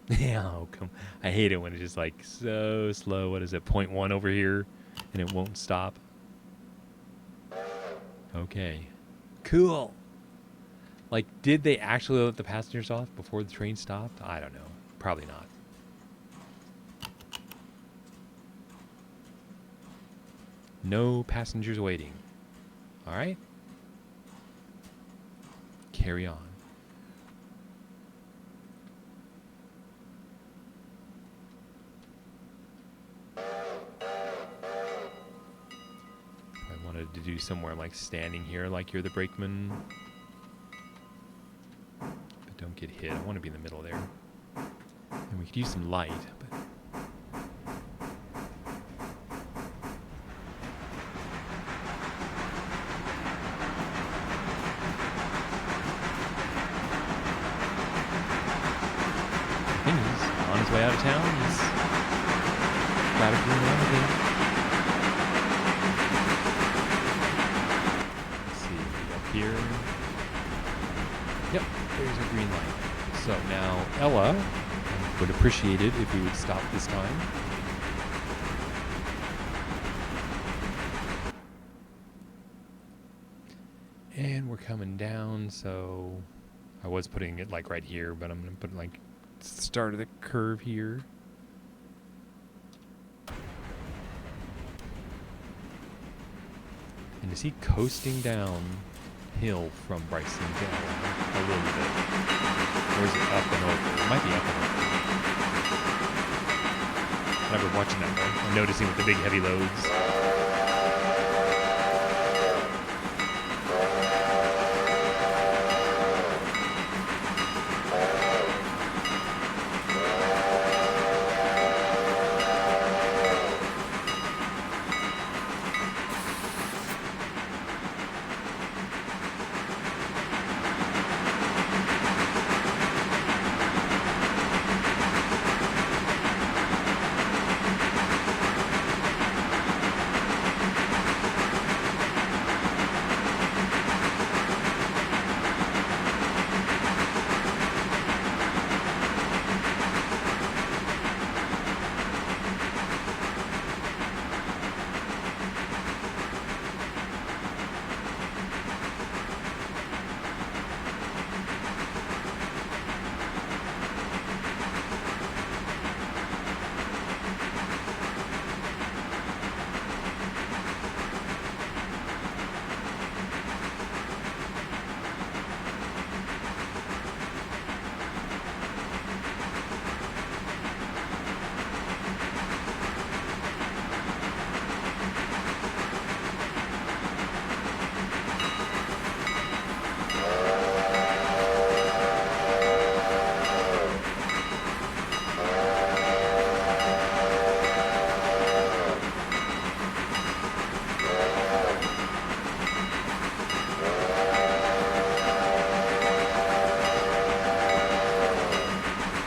Speaker 1: Yeah, oh, come. I hate it when it's just like so slow. What is it? 0.1 over here and it won't stop. Okay. Cool. Like, did they actually let the passengers off before the train stopped? I don't know. Probably not. No passengers waiting. All right. Carry on. I wanted to do somewhere like standing here like you're the brakeman. But don't get hit. I want to be in the middle there. And we could use some light, but I think he's on his way out of town. He's got a green light, I think. Let's see, up here. Yep, there's a green light. So now Ella would appreciate it if we would stop this time. And we're coming down, so I was putting it like right here, but I'm gonna put it like start of the curve here. And is he coasting down hill from Bryson to Ella a little bit? Or is it up and over? It might be up and over. I've been watching that one. I'm noticing with the big heavy loads.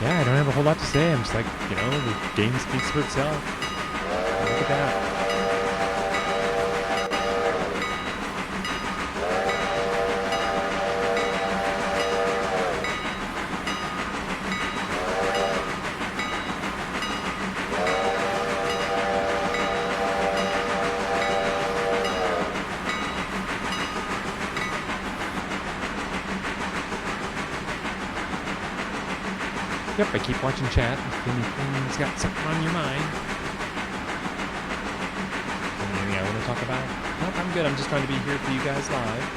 Speaker 1: Yeah, I don't have a whole lot to say. I'm just like, you know, the game speaks for itself. Look at that. Yep, I keep watching chat. If anything's got something on your mind. Anything I want to talk about? Nope, I'm good. I'm just trying to be here for you guys live.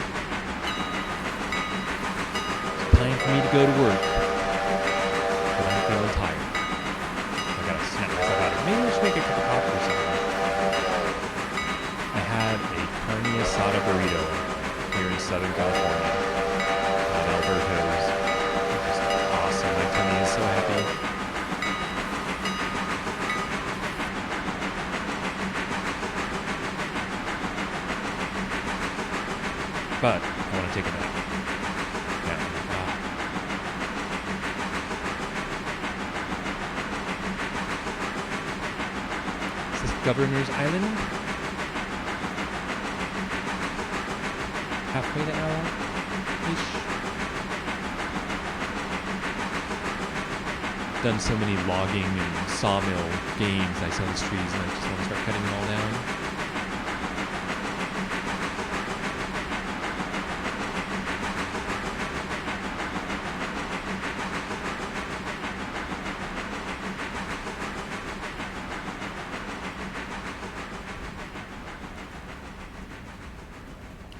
Speaker 1: It's time for me to go to work. But I'm feeling tired. I gotta snap myself out of it. Maybe I should make a cup of coffee or something. I had a carne asada burrito here in Southern California at Alberto's. Just awesome. but I want to take a nap. Now. Is this Governor's Island? Halfway to Ella-ish? Done so many logging and sawmill games. I saw these trees and I just want to start cutting them all down.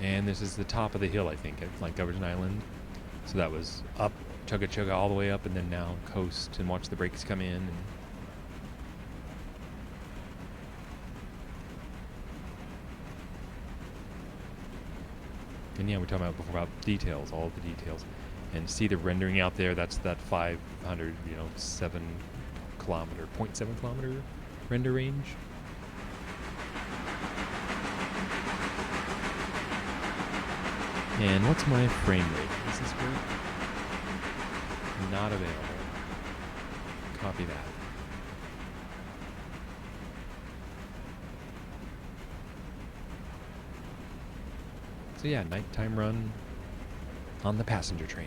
Speaker 1: And this is the top of the hill, I think, at like Governor's Island. So that was up, chugga chugga all the way up, and then now coast and watch the breaks come in. And yeah, we were talking about before about details, all of the details. And see the rendering out there, that's that 500, 7 kilometer, 0.7 kilometer render range. And what's my frame rate? Does this work? Not available. Copy that. So yeah, nighttime run on the passenger train.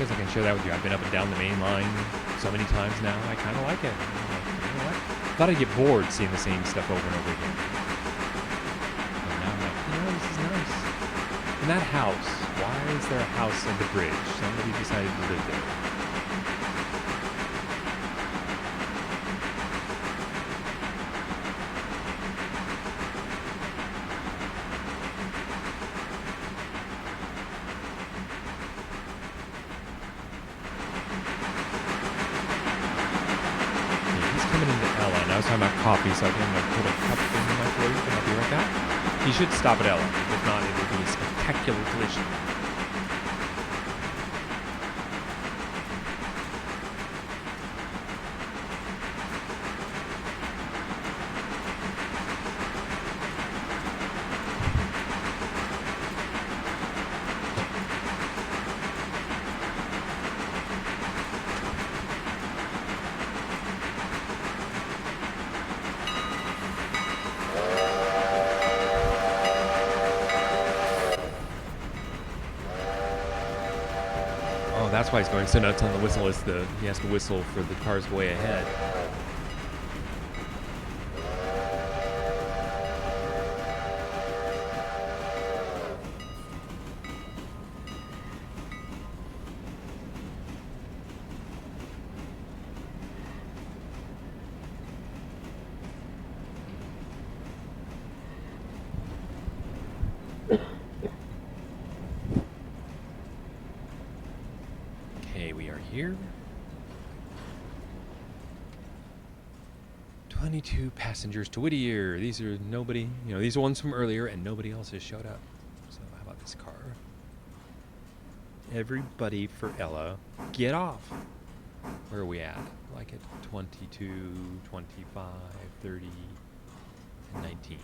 Speaker 1: I can share that with you. I've been up and down the main line so many times now. I kind of like it. I'm like, you know what? Thought I'd get bored seeing the same stuff over and over again. But now I'm like, this is nice. And that house, why is there a house at the bridge? Somebody decided to live there. Talking about coffee, so I'm going to put a cup in the microwave and I'll be right back. He should stop at Ella. If not, it will be a spectacular collision. That's why he's going so nuts on the whistle. He has to whistle for the cars way ahead. Here. 22 passengers to Whittier. These are nobody, these are ones from earlier and nobody else has showed up. So how about this car? Everybody for Ella, get off. Where are we at? Like at 22, 25, 30, and 19.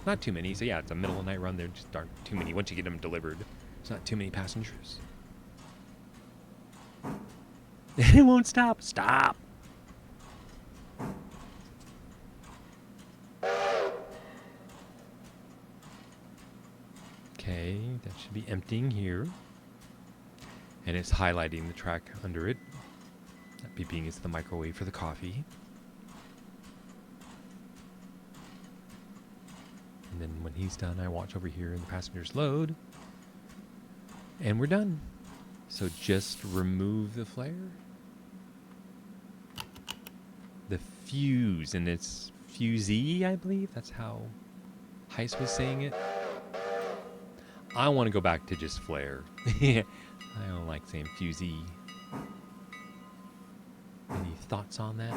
Speaker 1: Not too many. So yeah, it's a middle of the night run. There just aren't too many. Once you get them delivered, it's not too many passengers. It won't stop. Stop. Okay, that should be emptying here. And it's highlighting the track under it. That beeping is the microwave for the coffee. And then when he's done, I watch over here and the passengers load. And we're done. So just remove the flare. The fuse, and it's Fusee, I believe. That's how Heist was saying it. I want to go back to just Flare. I don't like saying Fusee. Any thoughts on that?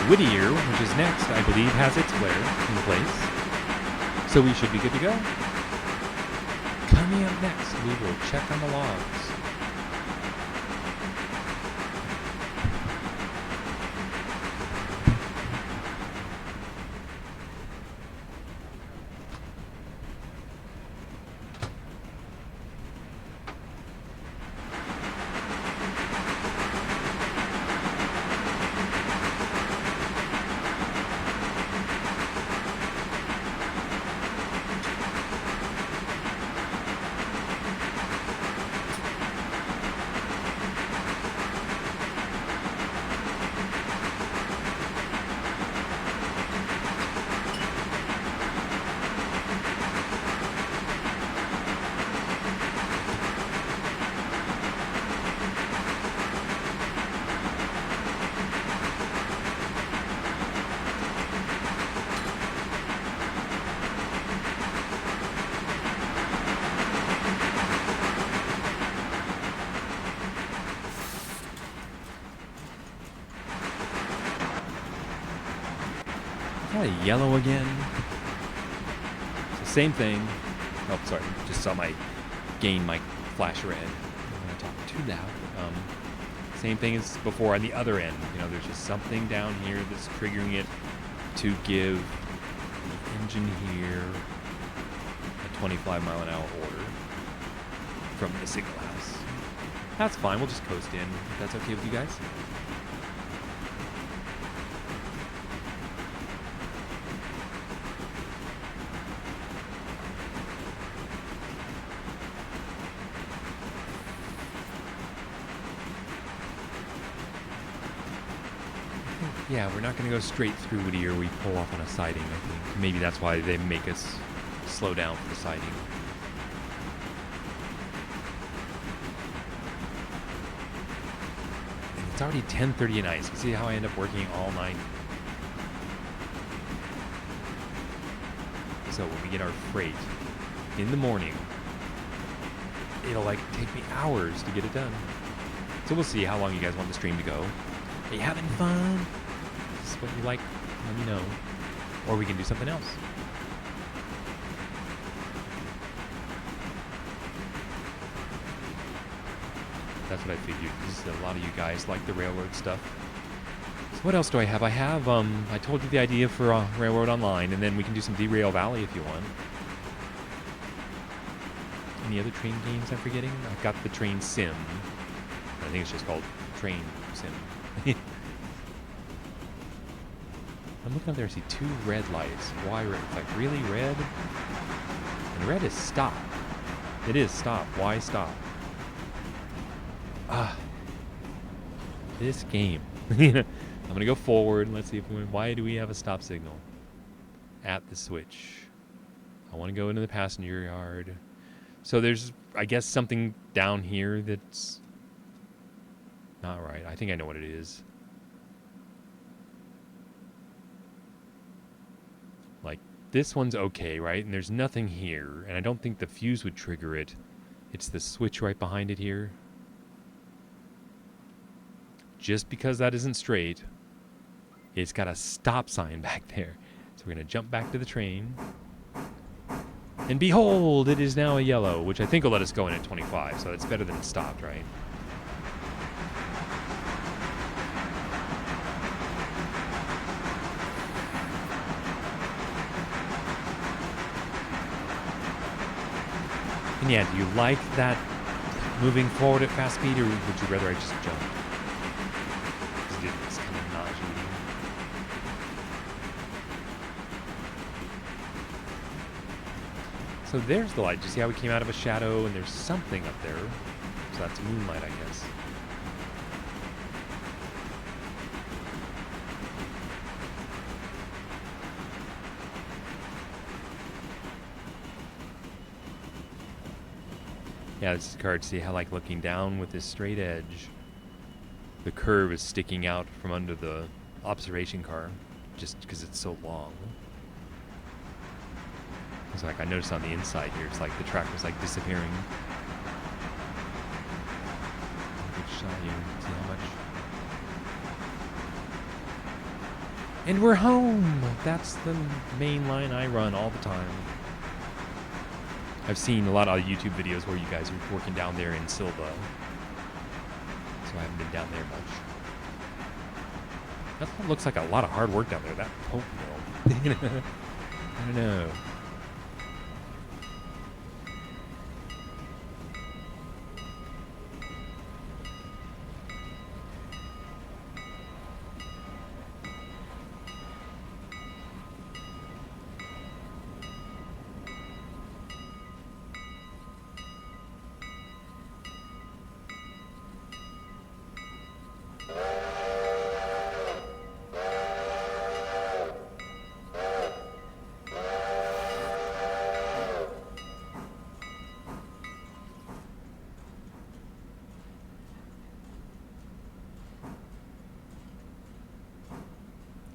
Speaker 1: Whittier, which is next, I believe, has its flare in place. So we should be good to go. Coming up next, we will check on the logs. Yellow again. So same thing. Oh, sorry. Just saw my gain mic flash red. I'm going to talk too loud. Same thing as before on the other end. You know, there's just something down here that's triggering it to give the engine here a 25-mile-an-hour order from the signal house. That's fine. We'll just coast in if that's okay with you guys. Yeah, we're not going to go straight through Whittier. We pull off on a siding, I think. Maybe that's why they make us slow down for the siding. And it's already 10:30 at night. So you see how I end up working all night? So when we get our freight in the morning, it'll like take me hours to get it done. So we'll see how long you guys want the stream to go. Are you having fun? Is this what you like? Let me know. Or we can do something else. That's what I figured. Because a lot of you guys like the railroad stuff. So what else do I have? I have, I told you the idea for Railroad Online, and then we can do some Derail Valley if you want. Any other train games I'm forgetting? I've got the Train Sim. I think it's just called Train Sim. I'm looking up there, I see 2 red lights. Why red? It's like, really red? And red is stop. It is stop. Why stop? This game. I'm going to go forward. Let's see if we, why do we have a stop signal at the switch? I want to go into the passenger yard. So there's, I guess, something down here that's not right. I think I know what it is. Like, this one's okay, right? And there's nothing here. And I don't think the fuse would trigger it. It's the switch right behind it here. Just because that isn't straight, it's got a stop sign back there. So we're going to jump back to the train. And behold, it is now a yellow, which I think will let us go in at 25. So it's better than it stopped, right? Yeah, do you like that moving forward at fast speed, or would you rather I just jump? It's kind of nauseating. So there's the light. Do you see how we came out of a shadow and there's something up there? So that's moonlight, I guess. Yeah, this is the card. See how, like, looking down with this straight edge, the curve is sticking out from under the observation car just because it's so long. It's like I noticed on the inside here, it's like the track was like disappearing. Good shot here. See how much. And we're home. That's the main line I run all the time. I've seen a lot of YouTube videos where you guys are working down there in Silva, so I haven't been down there much. That looks like a lot of hard work down there. That pulp mill. I don't know.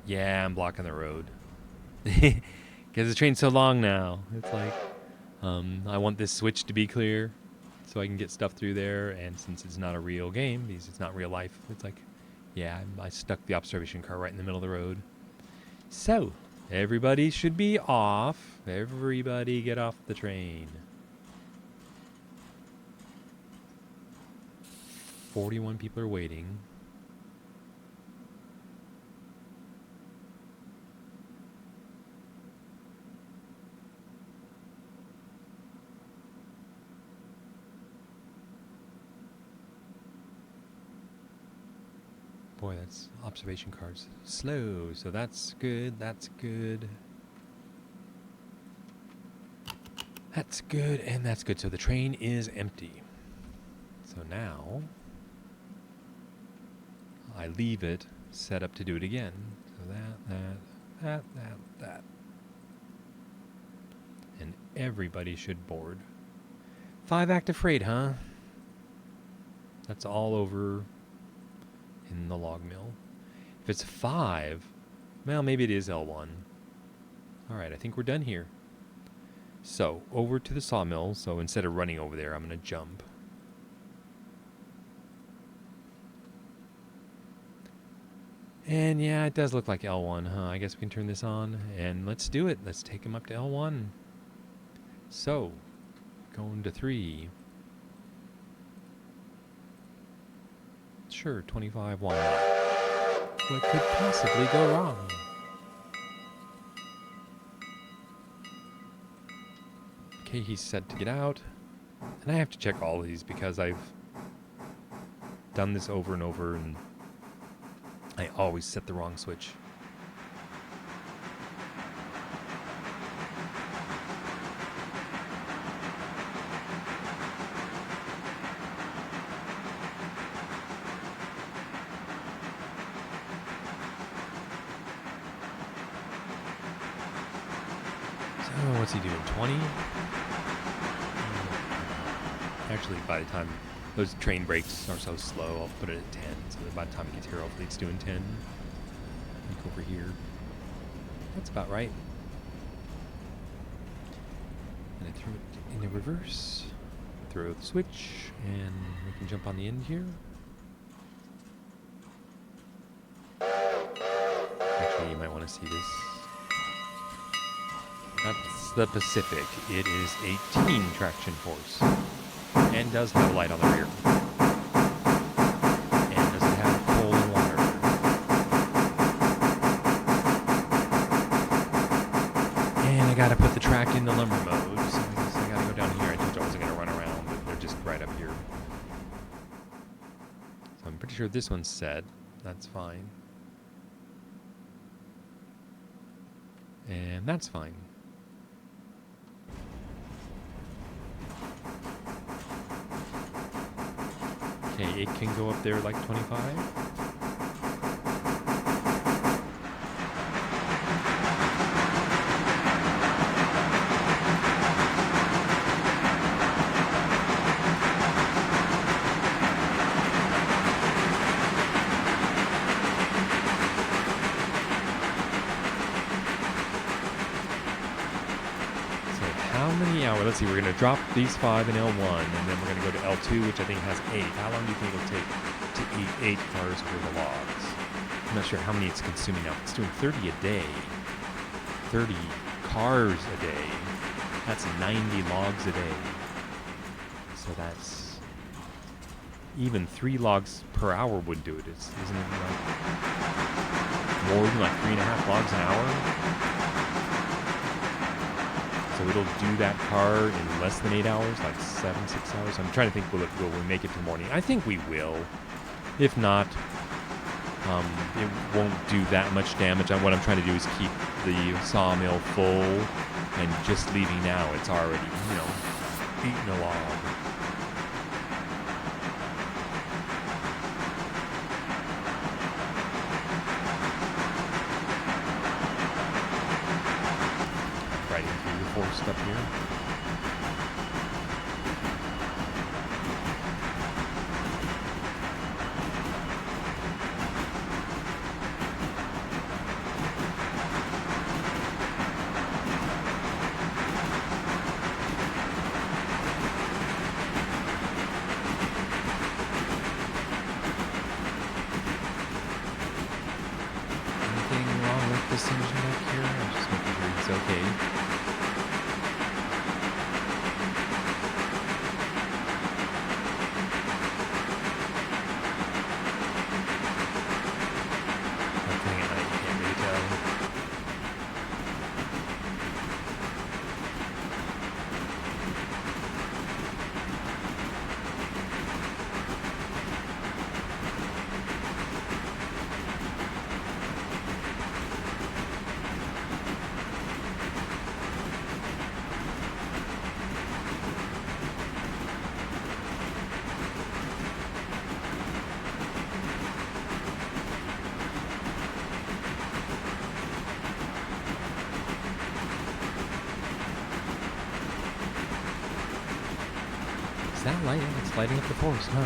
Speaker 1: Yeah, I'm blocking the road. Because the train's so long now. It's like, I want this switch to be clear so I can get stuff through there. And since it's not a real game, because it's not real life, it's like, yeah, I stuck the observation car right in the middle of the road. So, everybody should be off. Everybody get off the train. 41 people are waiting. Boy, that's observation cars. Slow, so that's good, that's good. That's good, and that's good. So the train is empty. So now, I leave it set up to do it again. So that. And everybody should board. 5 active freight, huh? That's all over in the log mill. If it's 5, well, maybe it is L1. All right, I think we're done here. So, over to the sawmill. So instead of running over there, I'm going to jump. And yeah, it does look like L1, huh? I guess we can turn this on. And let's do it. Let's take him up to L1. So, going to 3. Sure, 25, why not? What could possibly go wrong? Okay, he's set to get out. And I have to check all of these because I've done this over and over and I always set the wrong switch. So, what's he doing? 20? Actually, by the time those train brakes are so slow, I'll put it at 10. So that by the time it gets here, hopefully it's doing 10. Look over here. That's about right. And I threw it in the reverse. Throw the switch, and we can jump on the end here. Actually, you might want to see this. That's the Pacific. It is 18 traction force. And does have a light on the rear. And does it have coal and water? And I gotta put the track in the lumber mode, so I guess I gotta go down here. I told you I wasn't gonna run Pretty sure this one's set. That's fine. And that's fine. Okay, it can go up there like 25. Let's see, we're going to drop these 5 in L1, and then we're going to go to L2, which I think has 8. How long do you think it'll take to eat 8 cars worth of logs? I'm not sure how many it's consuming now. It's doing 30 a day. 30 cars a day. That's 90 logs a day. So that's... Even 3 logs per hour would do it. Isn't it like... more than like 3.5 logs an hour? So it'll do that car in less than 8 hours, like 6 hours. I'm trying to think, will we make it to morning? I think we will. If not, it won't do that much damage. What I'm trying to do is keep the sawmill full, and just leaving now, it's already, eating a log. Forced up here. Anything wrong with this engine back here? I'm just making sure it's okay. Is that light? It's lighting up the forest, huh?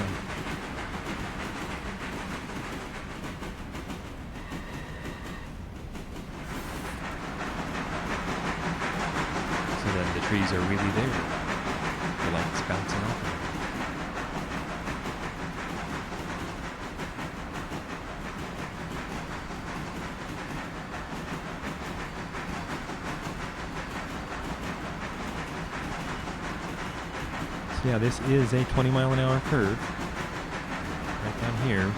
Speaker 1: So then the trees are really there. The light's bouncing off of them. Yeah, this is a 20-mile-an-hour curve right down here.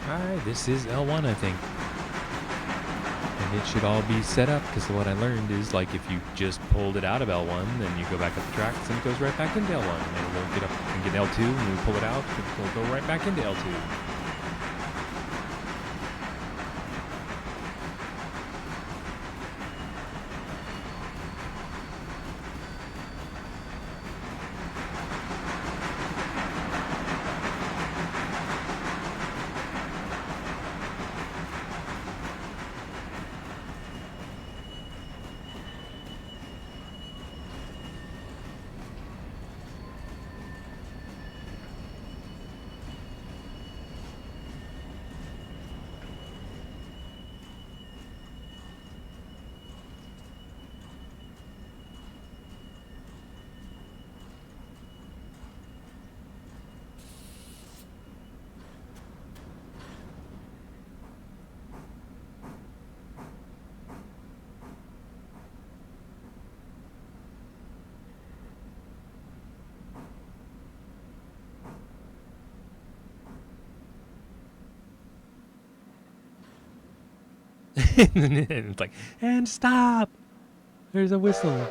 Speaker 1: Alright, this is L1, I think. And it should all be set up, because what I learned is, like, if you just pulled it out of L1, then you go back up the tracks, and it goes right back into L1. And then we'll get up and get L2, and when we pull it out, it'll go right back into L2. And it's like, and stop. There's a whistle.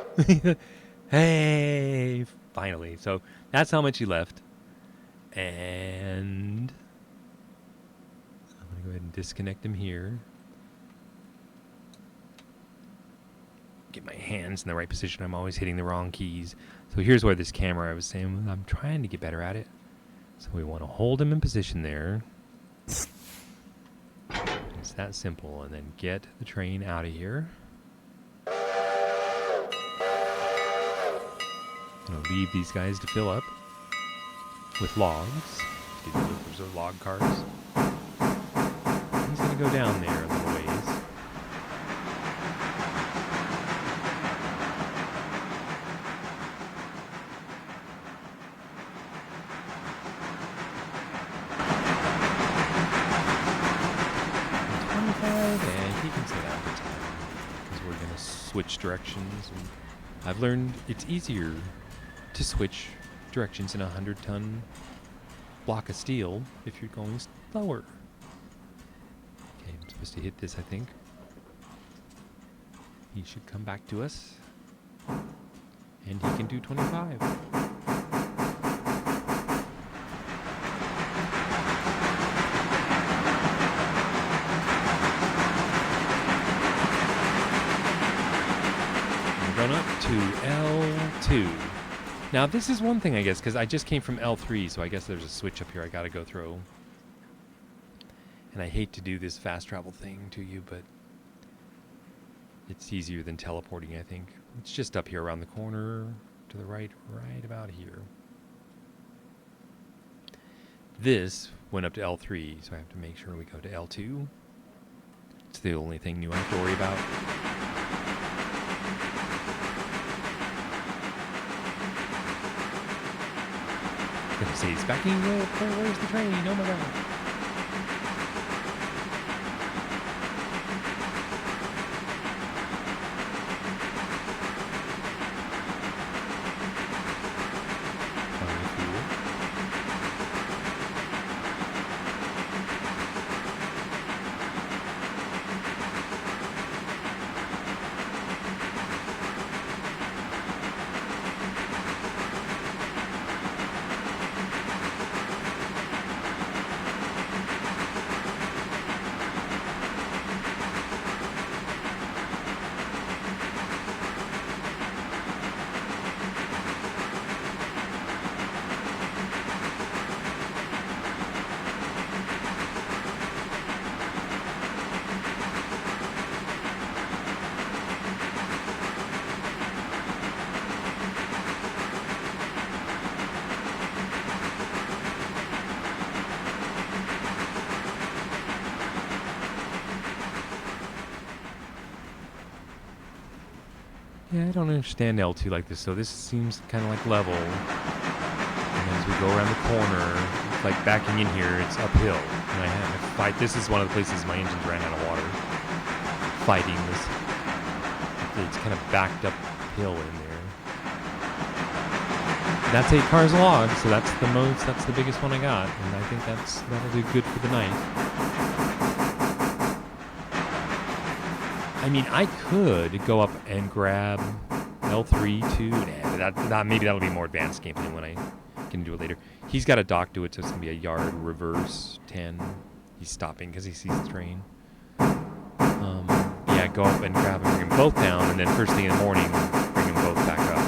Speaker 1: Hey, finally. So that's how much he left. And I'm going to go ahead and disconnect him here. Get my hands in the right position. I'm always hitting the wrong keys. So here's where this camera, I was saying, I'm trying to get better at it. So we want to hold him in position there. It's that simple. And then get the train out of here. I'm going to leave these guys to fill up with logs. Those are log cars. He's going to go down there a little ways. And he can sit down for 10 because we're going to switch directions. And I've learned it's easier to switch directions in a 100-ton block of steel if you're going slower. Okay, I'm supposed to hit this, I think. He should come back to us. And he can do 25. Run up to L2. Now this is one thing, I guess, because I just came from L3, so I guess there's a switch up here I gotta go through. And I hate to do this fast travel thing to you, but it's easier than teleporting, I think. It's just up here around the corner, to the right about here. This went up to L3, so I have to make sure we go to L2. It's the only thing new I have to worry about. Gonna say he's backing up. Where's the train? Oh my god. Yeah, I don't understand L2 like this, so this seems kind of like level. And as we go around the corner, it's like backing in here, it's uphill. And I have to fight. This is one of the places my engines ran out of water. Fighting this. It's kind of backed uphill in there. That's 8 cars log, so that's the biggest one I got. And I think that'll do good for the night. I mean, I could go up and grab L3 too. Maybe that'll be more advanced gameplay when I can do it later. He's got a dock to it, so it's going to be a yard reverse 10. He's stopping because he sees the train. Yeah, go up and grab and bring them both down, and then first thing in the morning, bring them both back up.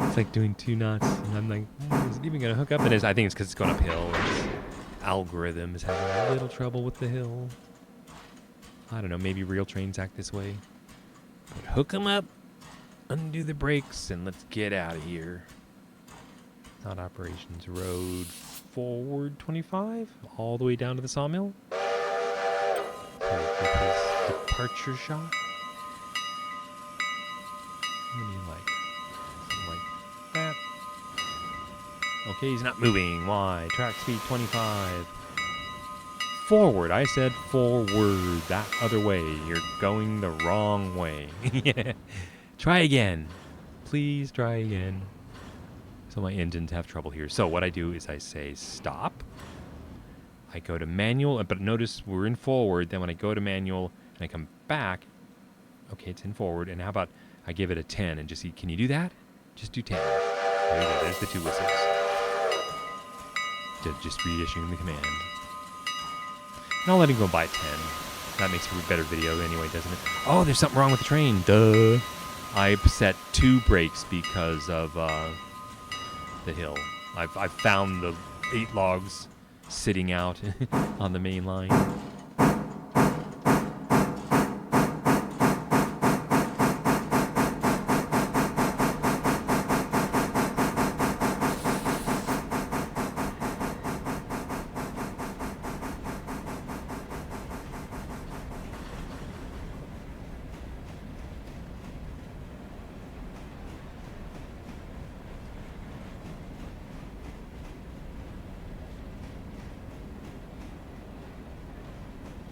Speaker 1: It's like doing 2 knots, and I'm like, is it even going to hook up? And I think it's because it's going uphill. Its algorithm is having a little trouble with the hill. I don't know, maybe real trains act this way. But hook them up, undo the brakes, and let's get out of here. Not operations. Road forward 25, all the way down to the sawmill. So with his departure shot. Okay, he's not moving. Why? Track speed 25. Forward. I said forward. That other way. You're going the wrong way. Yeah. Try again. Please try again. So my engines have trouble here. So what I do is I say stop. I go to manual, but notice we're in forward. Then when I go to manual and I come back, okay, it's in forward. And how about I give it a 10 and just see, can you do that? Just do 10. There you go. There's the 2 whistles. Just reissuing the command. And I'll let him go by 10. That makes for a better video anyway, doesn't it? Oh, there's something wrong with the train. Duh. I set 2 brakes because of the hill. I've found the 8 logs sitting out on the main line.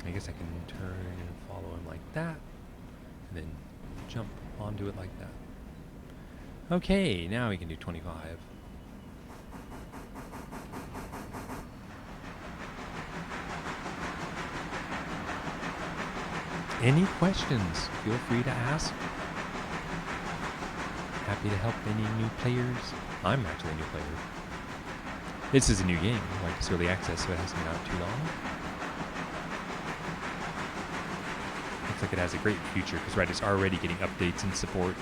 Speaker 1: I guess I can turn and follow him like that, and then jump onto it like that. Okay, now we can do 25. Any questions? Feel free to ask. Happy to help any new players. I'm actually a new player. This is a new game, like it's early access, so it hasn't been out too long. Looks like it has a great future because right, it's already getting updates and support.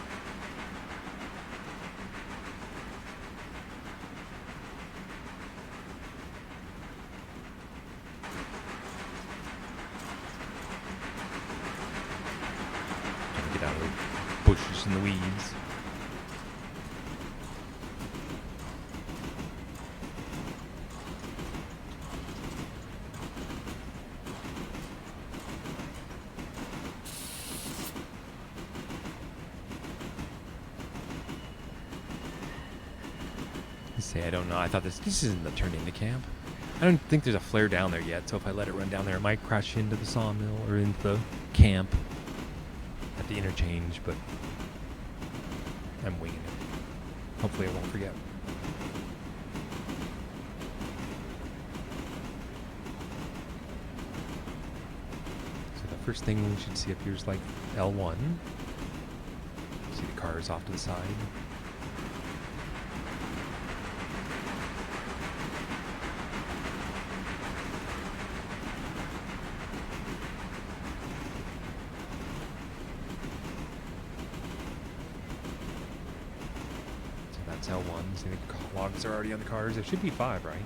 Speaker 1: Trying to get out of the bushes and the weeds. Say I don't know. I thought this isn't the turn into camp. I don't think there's a flare down there yet, so if I let it run down there, it might crash into the sawmill or into the camp at the interchange, but I'm winging it. Hopefully I won't forget. So the first thing we should see up here is like L1. See the cars off to the side. L1. So the logs are already on the cars. There should be 5, right?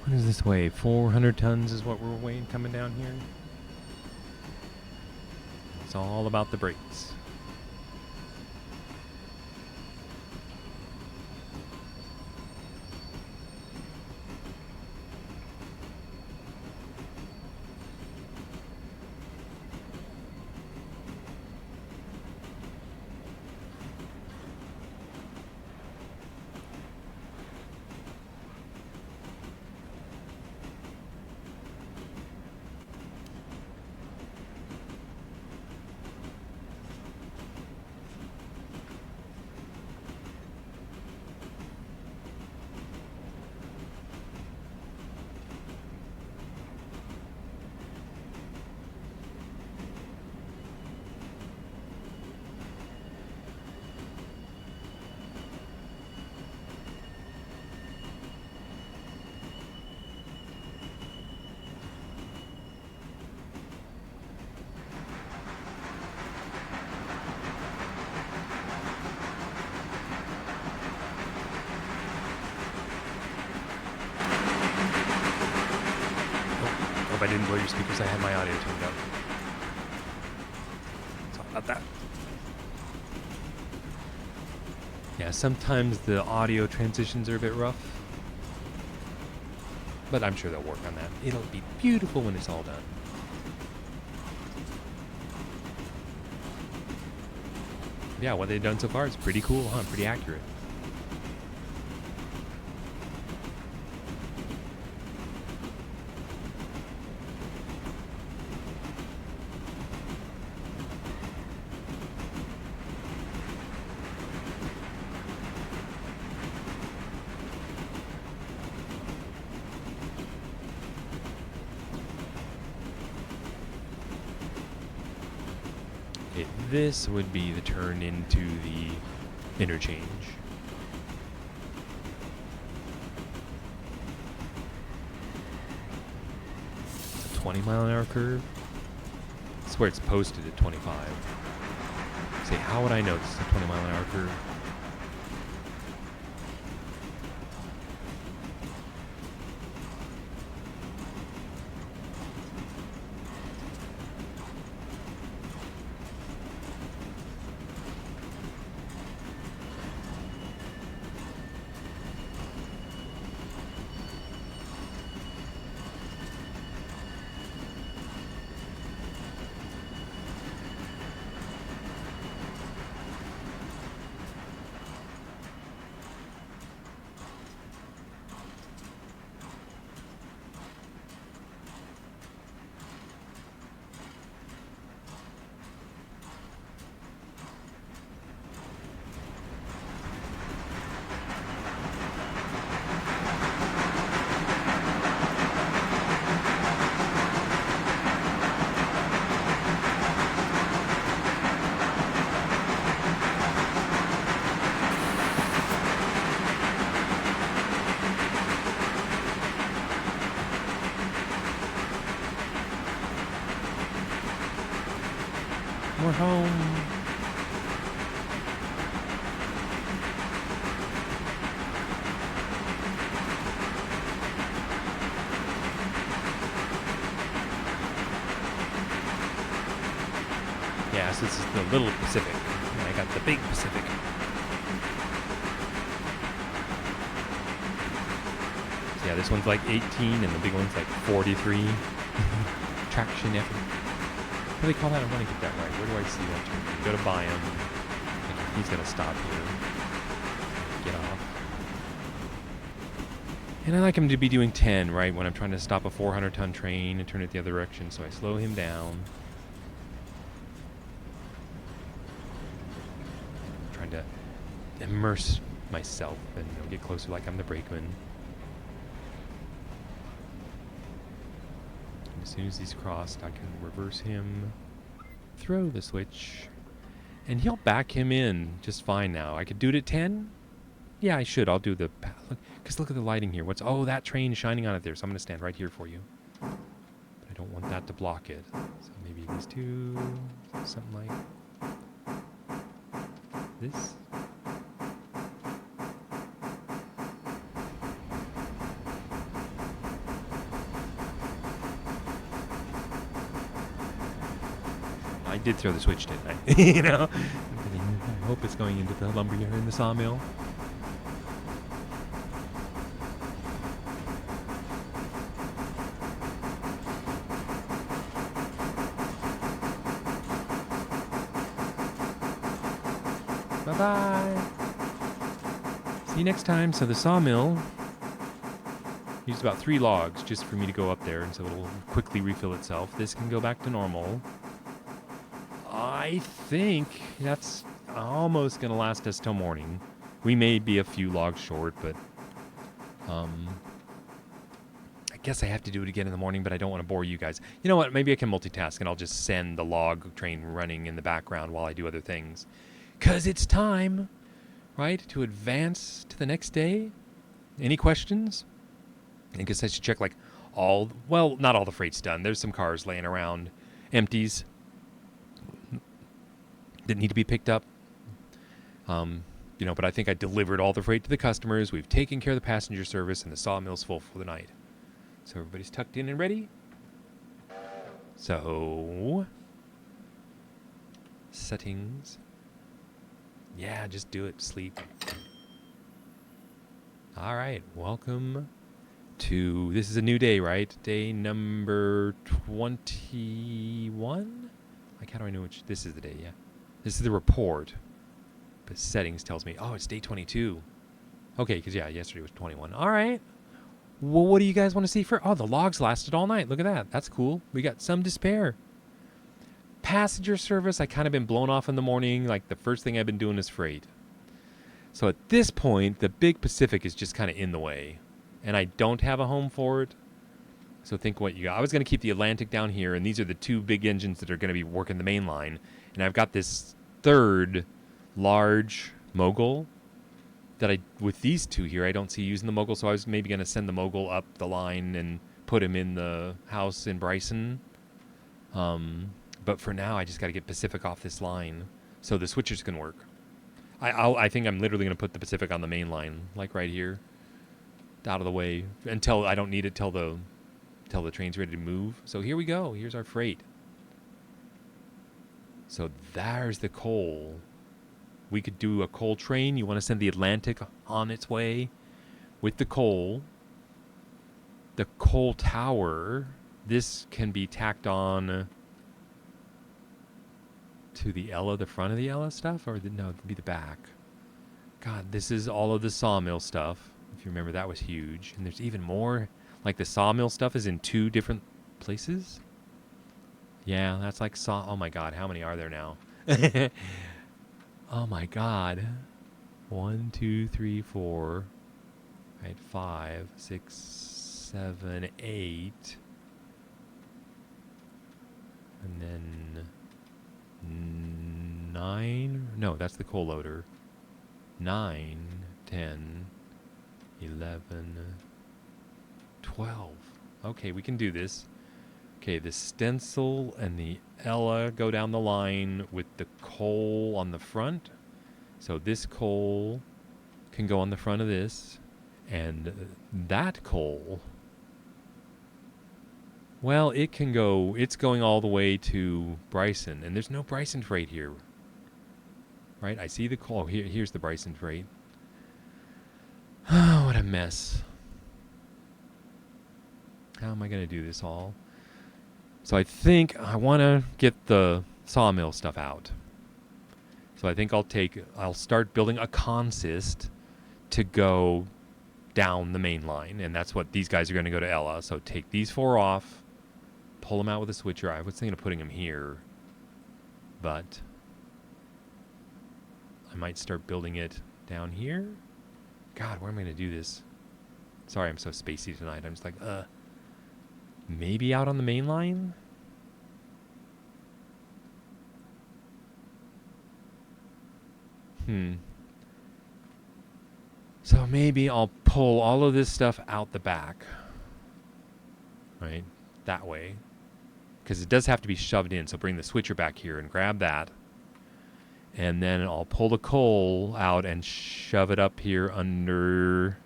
Speaker 1: What is this weigh? 400 tons is what we're weighing coming down here. It's all about the brakes. I didn't blow your speakers. I had my audio turned up. Sorry about that. Yeah, sometimes the audio transitions are a bit rough. But I'm sure they'll work on that. It'll be beautiful when it's all done. Yeah, what they've done so far is pretty cool, huh? Pretty accurate. Okay, this would be the turn into the interchange. It's a 20-mile-an-hour curve. I swear it's posted at 25. Say, how would I know this is a 20-mile-an-hour curve? We're home. Yeah, so this is the little Pacific. And I got the big Pacific. So yeah, this one's like 18 and the big one's like 43. Traction effort. What do they call that? I want to get that right. Where do I see that turn? Go to Biome. He's going to stop here. Get off. And I like him to be doing 10, right? When I'm trying to stop a 400-ton train and turn it the other direction. So I slow him down. Trying to immerse myself and get closer like I'm the brakeman. As soon as he's crossed, I can reverse him, throw the switch, and he'll back him in just fine now. I could do it at 10? Yeah, I should. I'll do the... Because look at the lighting here. Oh, that train shining on it there, so I'm going to stand right here for you. But I don't want that to block it. So maybe these two, something like this. I did throw the switch, didn't I? You know? I hope it's going into the lumberyard in the sawmill. Bye-bye. See you next time. So the sawmill used about 3 logs just for me to go up there, and so it'll quickly refill itself. This can go back to normal. I think that's almost going to last us till morning. We may be a few logs short, but I guess I have to do it again in the morning, but I don't want to bore you guys. You know what? Maybe I can multitask, and I'll just send the log train running in the background while I do other things. 'Cause it's time, right, to advance to the next day. Any questions? I guess I should check, like, well, not all the freight's done. There's some cars laying around, empties, that need to be picked up. But I think I delivered all the freight to the customers. We've taken care of the passenger service, and the sawmill's full for the night. So everybody's tucked in and ready. So, settings. Yeah, just do it. Sleep. All right. Welcome to, this is a new day, right? Day number 21? Like, how do I know which? This is the day, yeah. This is the report. But settings tells me, oh, it's day 22. Okay, because, yeah, yesterday was 21. All right. Well, what do you guys want to see for? Oh, the logs lasted all night. Look at that. That's cool. We got some to spare. Passenger service, I kind of been blown off in the morning. Like, the first thing I've been doing is freight. So at this point, the big Pacific is just kind of in the way. And I don't have a home for it. So think what you got. I was going to keep the Atlantic down here, and these are the two big engines that are going to be working the main line. And I've got this third large Mogul that with these two here, I don't see using the Mogul. So I was maybe going to send the Mogul up the line and put him in the house in Bryson. But for now, I just got to get Pacific off this line so the switchers can work. I think I'm literally going to put the Pacific on the main line, like right here, out of the way until I don't need it till the train's ready to move. So here we go. Here's our freight. So there's the coal. We could do a coal train. You want to send the Atlantic on its way with the coal. The coal tower. This can be tacked on to the Ella, the front of the Ella stuff, or no, it'd be the back. God, this is all of the sawmill stuff. If you remember, that was huge. And there's even more. Like the sawmill stuff is in 2 different places. Yeah, that's like oh my God, how many are there now? Oh my God. 1, 2, 3, 4. Right, 5, 6, 7, 8. And then 9. No, that's the coal loader. 9, 10, 11, 12. Okay, we can do this. Okay, the stencil and the Ella go down the line with the coal on the front. So this coal can go on the front of this. And that coal, well, it can go, it's going all the way to Bryson. And there's no Bryson freight here. Right? I see the coal. Oh, here's the Bryson freight. Oh, what a mess. How am I going to do this all? So I think I want to get the sawmill stuff out. So I think I'll start building a consist to go down the main line. And that's what these guys are going to go to Ella. So take these 4 off, pull them out with a switcher. I was thinking of putting them here, but I might start building it down here. God, where am I going to do this? Sorry, I'm so spacey tonight. I'm just like, maybe out on the main line? So maybe I'll pull all of this stuff out the back. Right? That way. Because it does have to be shoved in. So bring the switcher back here and grab that. And then I'll pull the coal out and shove it up here under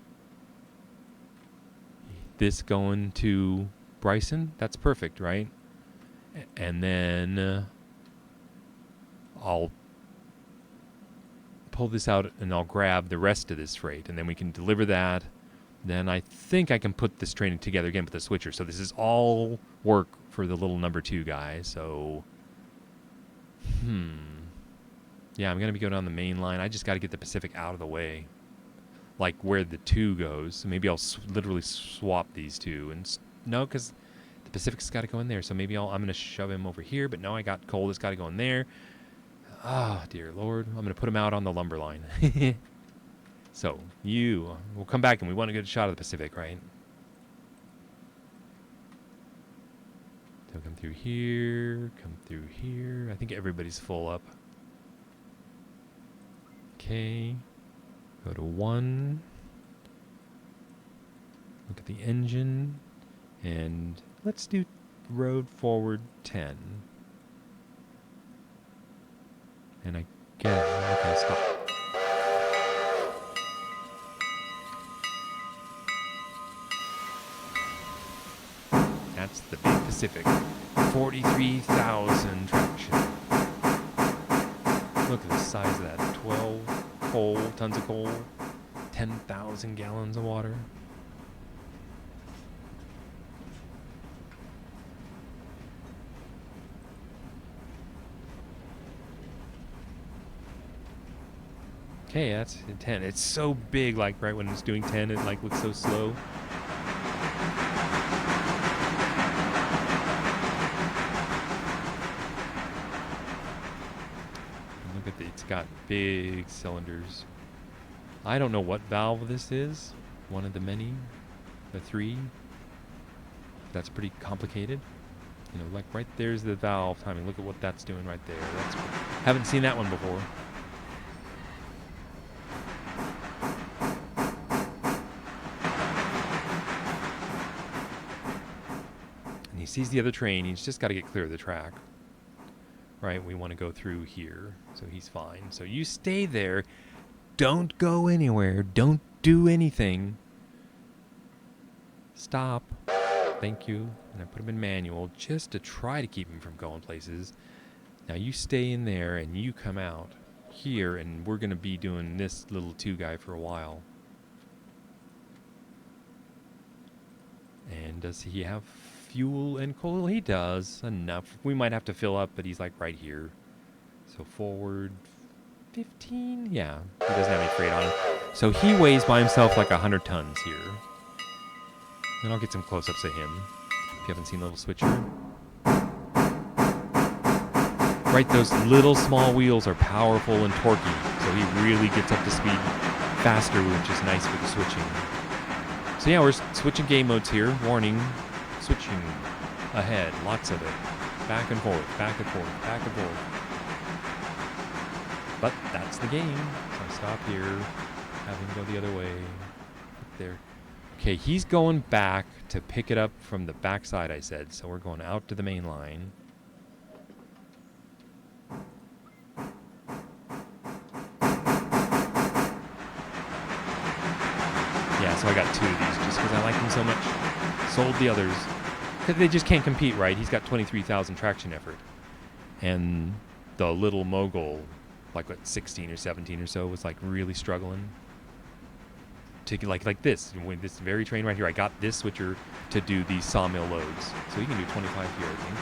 Speaker 1: this going to Bryson. That's perfect, right? And then I'll pull this out and I'll grab the rest of this freight. And then we can deliver that. Then I think I can put this train together again with the switcher. So this is all work for the little number 2 guy. So, yeah, I'm going to be going down the main line. I just got to get the Pacific out of the way. Like where the 2 goes. So maybe I'll literally swap these 2. And no, because the Pacific's got to go in there. So maybe I'm going to shove him over here. But no, I got coal that's got to go in there. Oh, dear Lord. I'm going to put him out on the lumber line. So, we'll come back and we want to get a shot of the Pacific, right? So come through here. Come through here. I think everybody's full up. Okay. Go to 1. Look at the engine. And let's do road forward 10. And I get it. Okay, stop. That's the big Pacific. 43,000 traction. Look at the size of that. 12 tons of coal, 10,000 gallons of water. Okay, that's 10. It's so big, like right when it's doing 10, it like looks so slow. Look at it's got big cylinders. I don't know what valve this is. One of the many, the 3. That's pretty complicated. You know, like right there's the valve timing. Look at what that's doing right there. Haven't seen that one before. And he sees the other train. He's just got to get clear of the track. Right, we want to go through here, so he's fine. So you stay there. Don't go anywhere. Don't do anything. Stop. Thank you. And I put him in manual just to try to keep him from going places. Now you stay in there and you come out here, and we're going to be doing this little 2 guy for a while. And does he have fuel and coal? He does. Enough. We might have to fill up, but he's like right here. So forward 15? Yeah. He doesn't have any freight on him. So he weighs by himself like 100 tons here. And I'll get some close-ups of him, if you haven't seen Little Switcher. Right, those little small wheels are powerful and torquey, so he really gets up to speed faster, which is nice for the switching. So yeah, we're switching game modes here. Warning, switching ahead, lots of it. Back and forth, back and forth, back and forth. But that's the game. So I stop here, have him go the other way. Up there. Okay, he's going back to pick it up from the backside, I said. So we're going out to the main line. Yeah, so I got 2 of these just because I like them so much. Sold the others. Because they just can't compete, right? He's got 23,000 traction effort. And the little mogul, like what, 16 or 17 or so, was like really struggling. To like this, with this very train right here, I got this switcher to do these sawmill loads. So you can do 25 here, I think.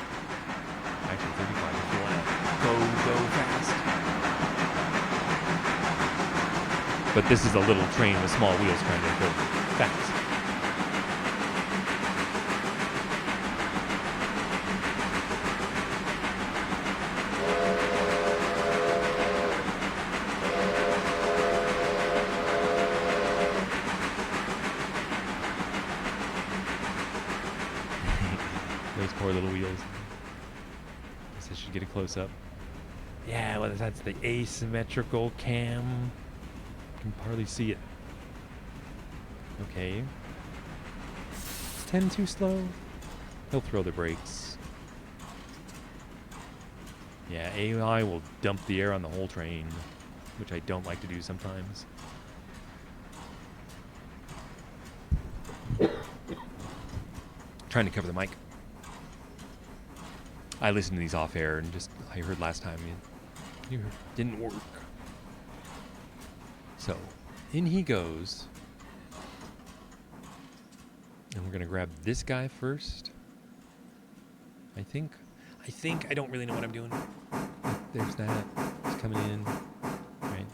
Speaker 1: Actually, 35 if you want to go fast. But this is a little train with small wheels trying to go fast. Those poor little wheels. Guess I should get a close up. Yeah, well, that's the asymmetrical cam. Can hardly see it. Okay. Is 10 too slow? He'll throw the brakes. Yeah, AI will dump the air on the whole train, which I don't like to do sometimes. Trying to cover the mic. I listened to these off air and I heard last time it didn't work. So, in he goes. And we're going to grab this guy first. I think. I don't really know what I'm doing. There's that. It's coming in. Right.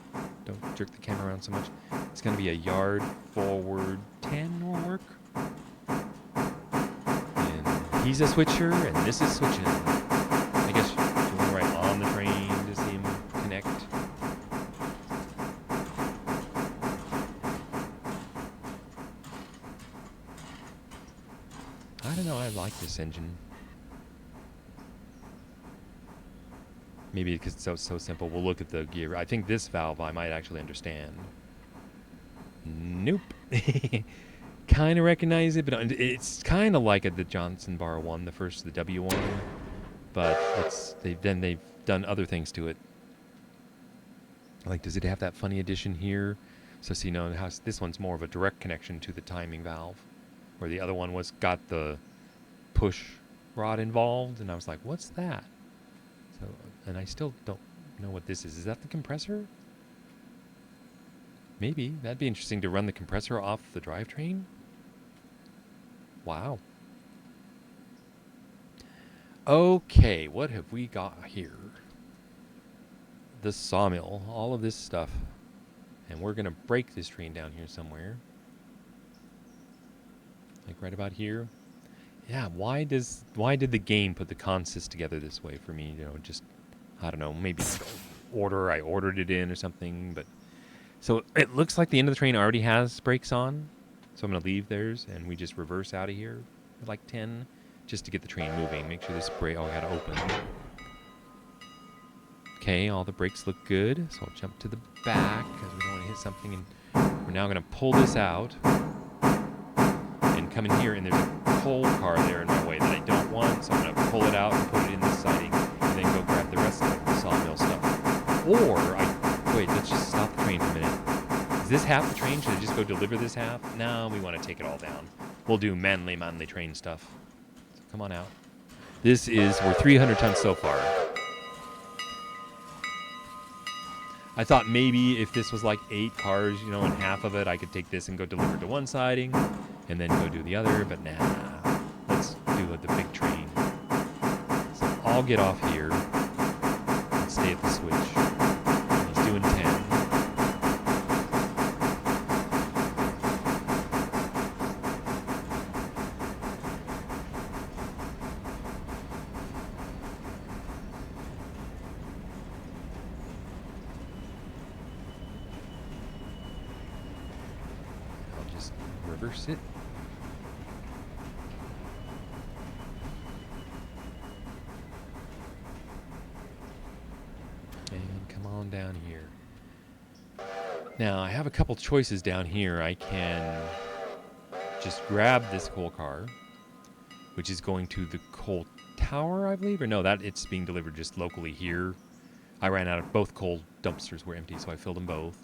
Speaker 1: Don't jerk the camera around so much. It's going to be a yard forward 10 will work. And he's a switcher, and this is switching. I guess you're right on the train to see him connect. I don't know, I like this engine. Maybe because it's so simple. We'll look at the gear. I think this valve I might actually understand. Nope. Kind of recognize it, but it's kind of like the Johnson Bar 1, the W1. But they've done other things to it. Like, does it have that funny addition here? So you know, this one's more of a direct connection to the timing valve, where the other one got the push rod involved, and I was like, what's that? So, and I still don't know what this is. Is that the compressor? Maybe. That'd be interesting to run the compressor off the drivetrain. Wow. Okay, what have we got here? The sawmill, all of this stuff. And we're going to break this train down here somewhere. Like right about here. Yeah, why did the game put the consist together this way for me? You know, just, I don't know, maybe I ordered it in or something, but. So it looks like the end of the train already has brakes on. So I'm going to leave theirs and we just reverse out of here at like 10 just to get the train moving. Make sure this brake, oh, I got to open. Okay, all the brakes look good. So I'll jump to the back because we don't want to hit something. And we're now going to pull this out and come in here. And there's a coal car there in my way that I don't want. So I'm going to pull it out and put it in this siding and then go grab the rest of the sawmill stuff. Or wait, let's just stop the train for a minute. Is this half the train? Should I just go deliver this half? No, we want to take it all down. We'll do manly train stuff. So come on out. We're 300 tons so far. I thought maybe if this was like 8 cars, you know, and half of it, I could take this and go deliver to one siding and then go do the other, but nah. Let's do the big train. So I'll get off here and stay at the switch. He's doing 10. Reverse it. And come on down here. Now, I have a couple choices down here. I can just grab this coal car, which is going to the coal tower, I believe. Or no, it's being delivered just locally here. I ran out of both coal dumpsters were empty, so I filled them both.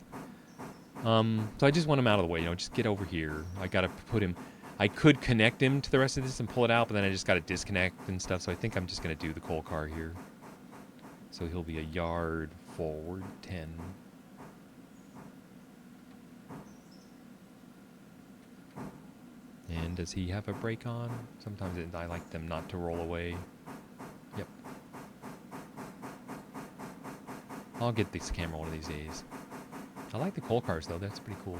Speaker 1: So I just want him out of the way, you know, just get over here. I got to put him, I could connect him to the rest of this and pull it out, but then I just got to disconnect and stuff. So I think I'm just going to do the coal car here. So he'll be a yard forward, 10. And does he have a brake on? Sometimes I like them not to roll away. Yep. I'll get this camera one of these days. I like the coal cars, though. That's pretty cool.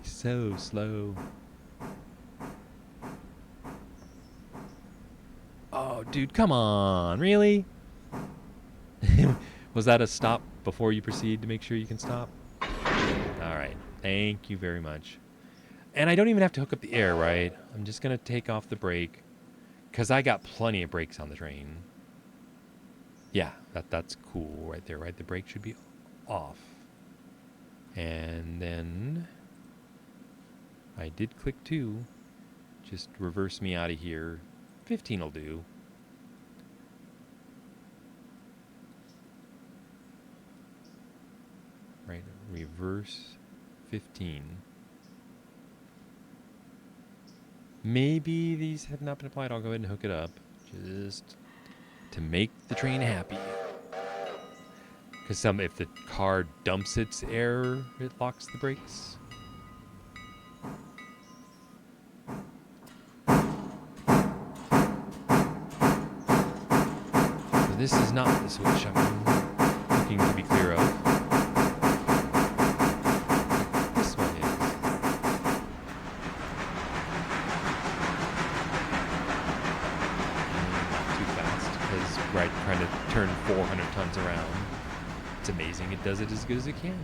Speaker 1: So slow. Oh, dude, come on. Really? Was that a stop before you proceed to make sure you can stop? All right. Thank you very much. And I don't even have to hook up the air, right? I'm just going to take off the brake because I got plenty of brakes on the train. Yeah, that's cool right there, right? The brake should be off. And then I did click 2. Just reverse me out of here. 15 will do. Right, reverse 15. Maybe these have not been applied. I'll go ahead and hook it up just to make the train happy. Because if the car dumps its air, it locks the brakes. So this is not the switch I'm looking to be clear of. Right, trying to turn 400 tons around. It's amazing. It does it as good as it can.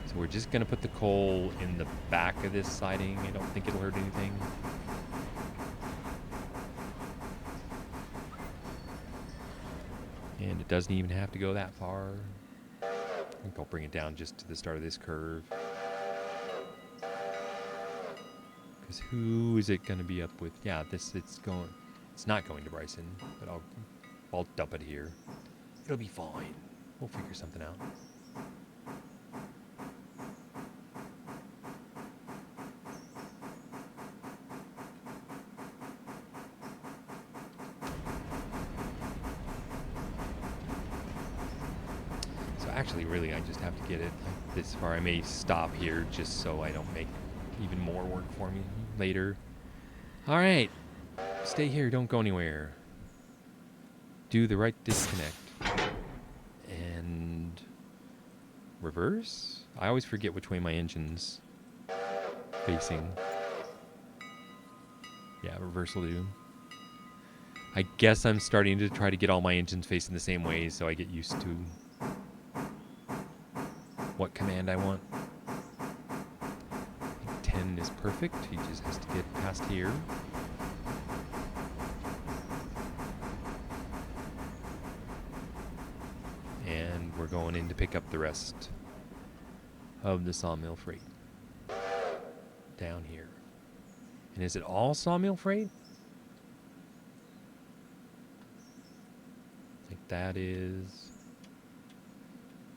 Speaker 1: So we're just going to put the coal in the back of this siding. I don't think it'll hurt anything. And it doesn't even have to go that far. I think I'll bring it down just to the start of this curve. Because who is it going to be up with? Yeah, it's not going to Bryson, but I'll dump it here. It'll be fine. We'll figure something out. So actually, really, I just have to get it like this far. I may stop here just so I don't make even more work for me later. All right. Stay here. Don't go anywhere. Do the right disconnect. And reverse? I always forget which way my engine's facing. Yeah, reverse will do. I guess I'm starting to try to get all my engines facing the same way so I get used to what command I want. I think 10 is perfect. He just has to get past here. And we're going in to pick up the rest of the sawmill freight. Down here. And is it all sawmill freight? I think that is...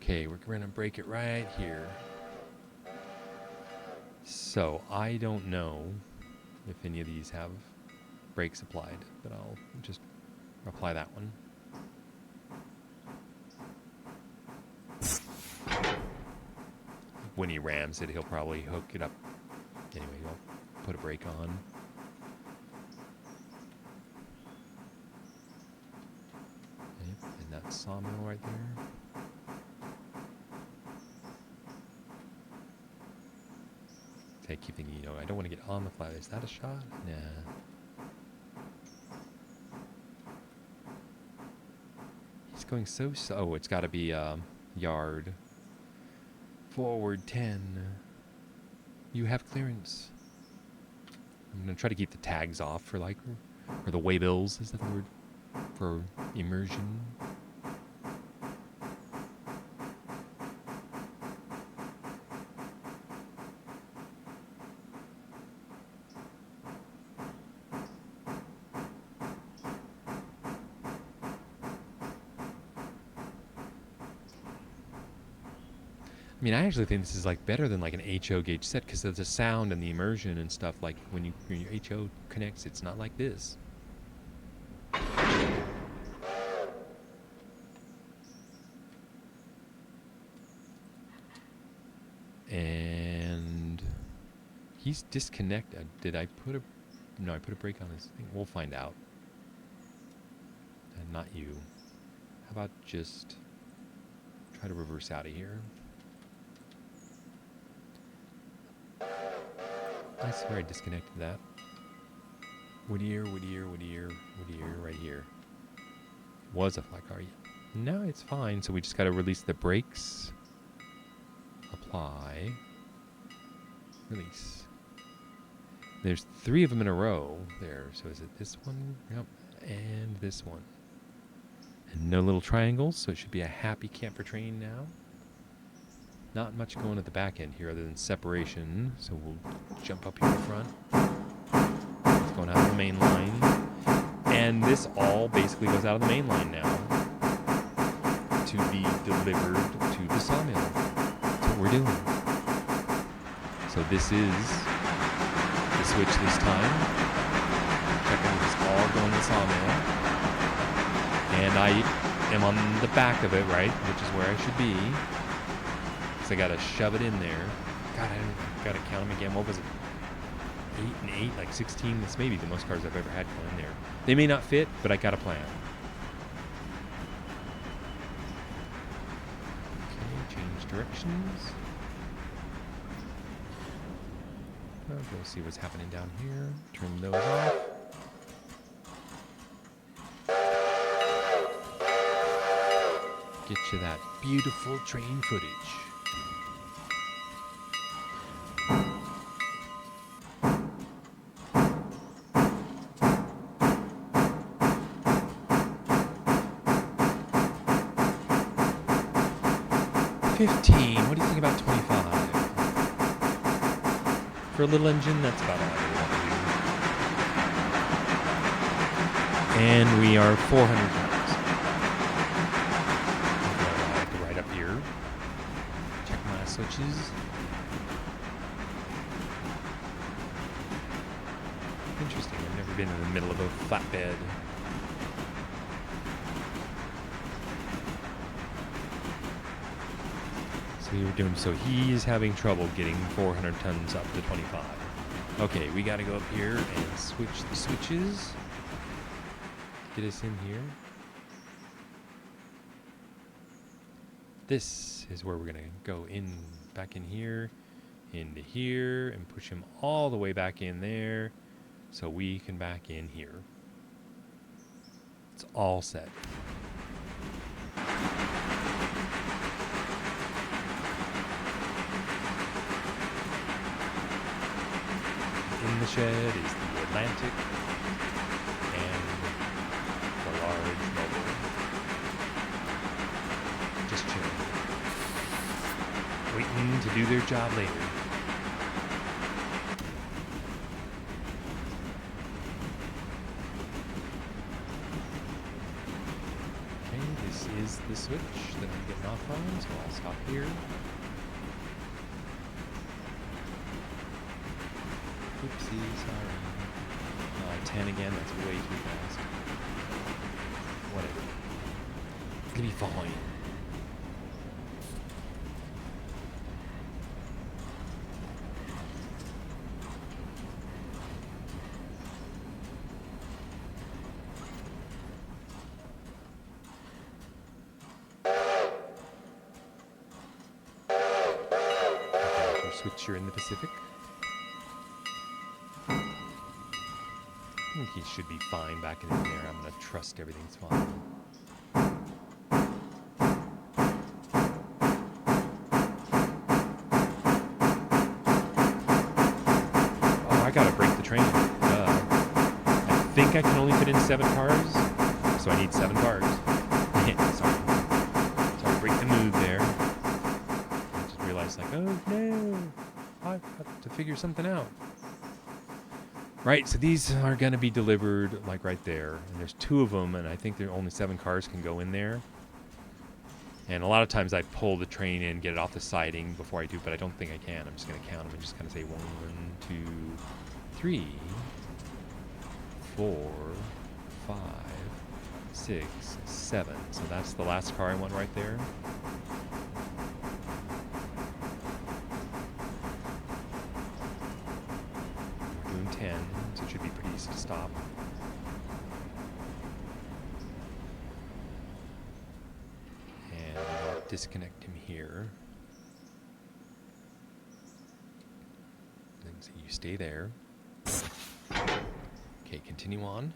Speaker 1: Okay, we're going to break it right here. So, I don't know if any of these have brakes applied, but I'll just apply that one. When he rams it, he'll probably hook it up. Anyway, he'll put a brake on. Yep, and that sawmill right there. I keep thinking, I don't want to get on the fly. Is that a shot? Nah. He's going so slow. Oh, it's got to be yard. Forward 10. You have clearance. I'm going to try to keep the tags off for or the waybills, is that the word? For immersion. I mean, I actually think this is better than an HO gauge set because of the sound and the immersion and stuff. Like when your HO connects, it's not like this. And he's disconnected. Did I put a... No, I put a brake on this thing. We'll find out. And not you. How about just try to reverse out of here? I swear I disconnected that. Whittier, right here. Was a flat car. No, it's fine. So we just got to release the brakes. Apply. Release. There's 3 of them in a row there. So is it this one? Yep. And this one. And no little triangles, so it should be a happy camper train now. Not much going at the back end here other than separation. So we'll jump up here in front. It's going out of the main line. And this all basically goes out of the main line now to be delivered to the sawmill. That's what we're doing. So this is the switch this time. Checking this all going to the sawmill. And I am on the back of it, right? Which is where I should be. So I gotta shove it in there. God, I gotta count them again. What was it? 8 and 8, 16. This may be the most cars I've ever had go in there. They may not fit, but I got a plan. Okay, change directions. We'll go see what's happening down here. Turn those off. Get you that beautiful train footage. $15. What do you think about $25? For a little engine, that's about all I want. And we are 400 pounds. I have to ride up here. Check my switches. Interesting. I've never been in the middle of a flatbed. So he is having trouble getting 400 tons up to 25. Okay, we got to go up here and switch the switches. Get us in here. This is where we're going to go in, back in here, into here, and push him all the way back in there so we can back in here. It's all set. In the shed is the Atlantic and the large mobile. Just chilling. Waiting to do their job later. Okay, this is the switch that I'm getting off on, so I'll stop here. Oopsie, sorry. 10 again, that's way too fast. Whatever. It's gonna be fine. Okay, switcher in the Pacific. I think he should be fine back in there. I'm going to trust everything's fine. Oh, I got to break the train. I think I can only fit in 7 cars, so I need 7 cars. Sorry to break the mood there. I just realized, like, oh no, I have to figure something out. Right, so these are going to be delivered like right there. And there's 2 of them, and I think there only 7 cars can go in there. And a lot of times I pull the train in, get it off the siding before I do, but I don't think I can. I'm just going to count them and just kind of say 1, 2, 3, 4, 5, 6, 7. So that's the last car I want right there. We're doing 10, so it should be pretty easy to stop. And I'll disconnect him here. And so you stay there. Okay, continue on.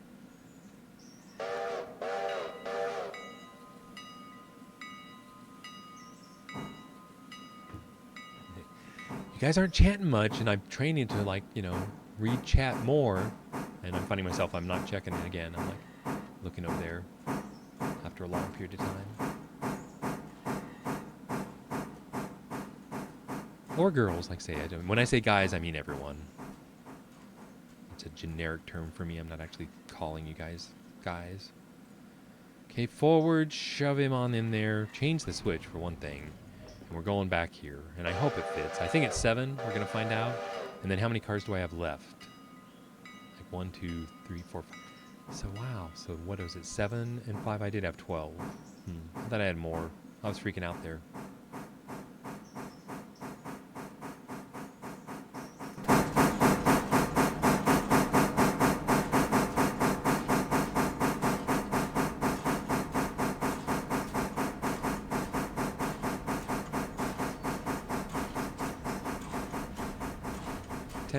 Speaker 1: You guys aren't chatting much, and I'm training to, like, you know, read chat more, and I'm finding myself, I'm not checking it again. I'm like looking over there after a long period of time. Or girls, like say. When I say guys, I mean everyone. It's a generic term for me. I'm not actually calling you guys guys. Okay, forward, shove him on in there. Change the switch for one thing. And we're going back here, and I hope it fits. I think it's 7. We're gonna find out. And then how many cars do I have left? Like 1, 2, 3, 4, 5. So wow. So what was it? 7 and 5. I did have 12. I thought I had more. I was freaking out there.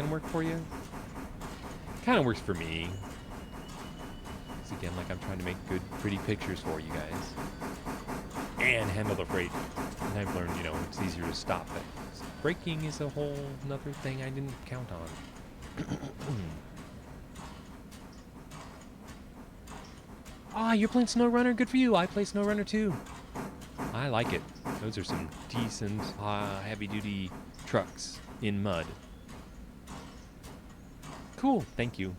Speaker 1: Work for you? Kind of works for me. It's again like I'm trying to make good, pretty pictures for you guys and handle the freight. And I've learned, you know, it's easier to stop it. Braking is a whole another thing I didn't count on. Ah, you're playing SnowRunner. Good for you. I play SnowRunner too. I like it. Those are some decent, heavy-duty trucks in mud. Cool, thank you.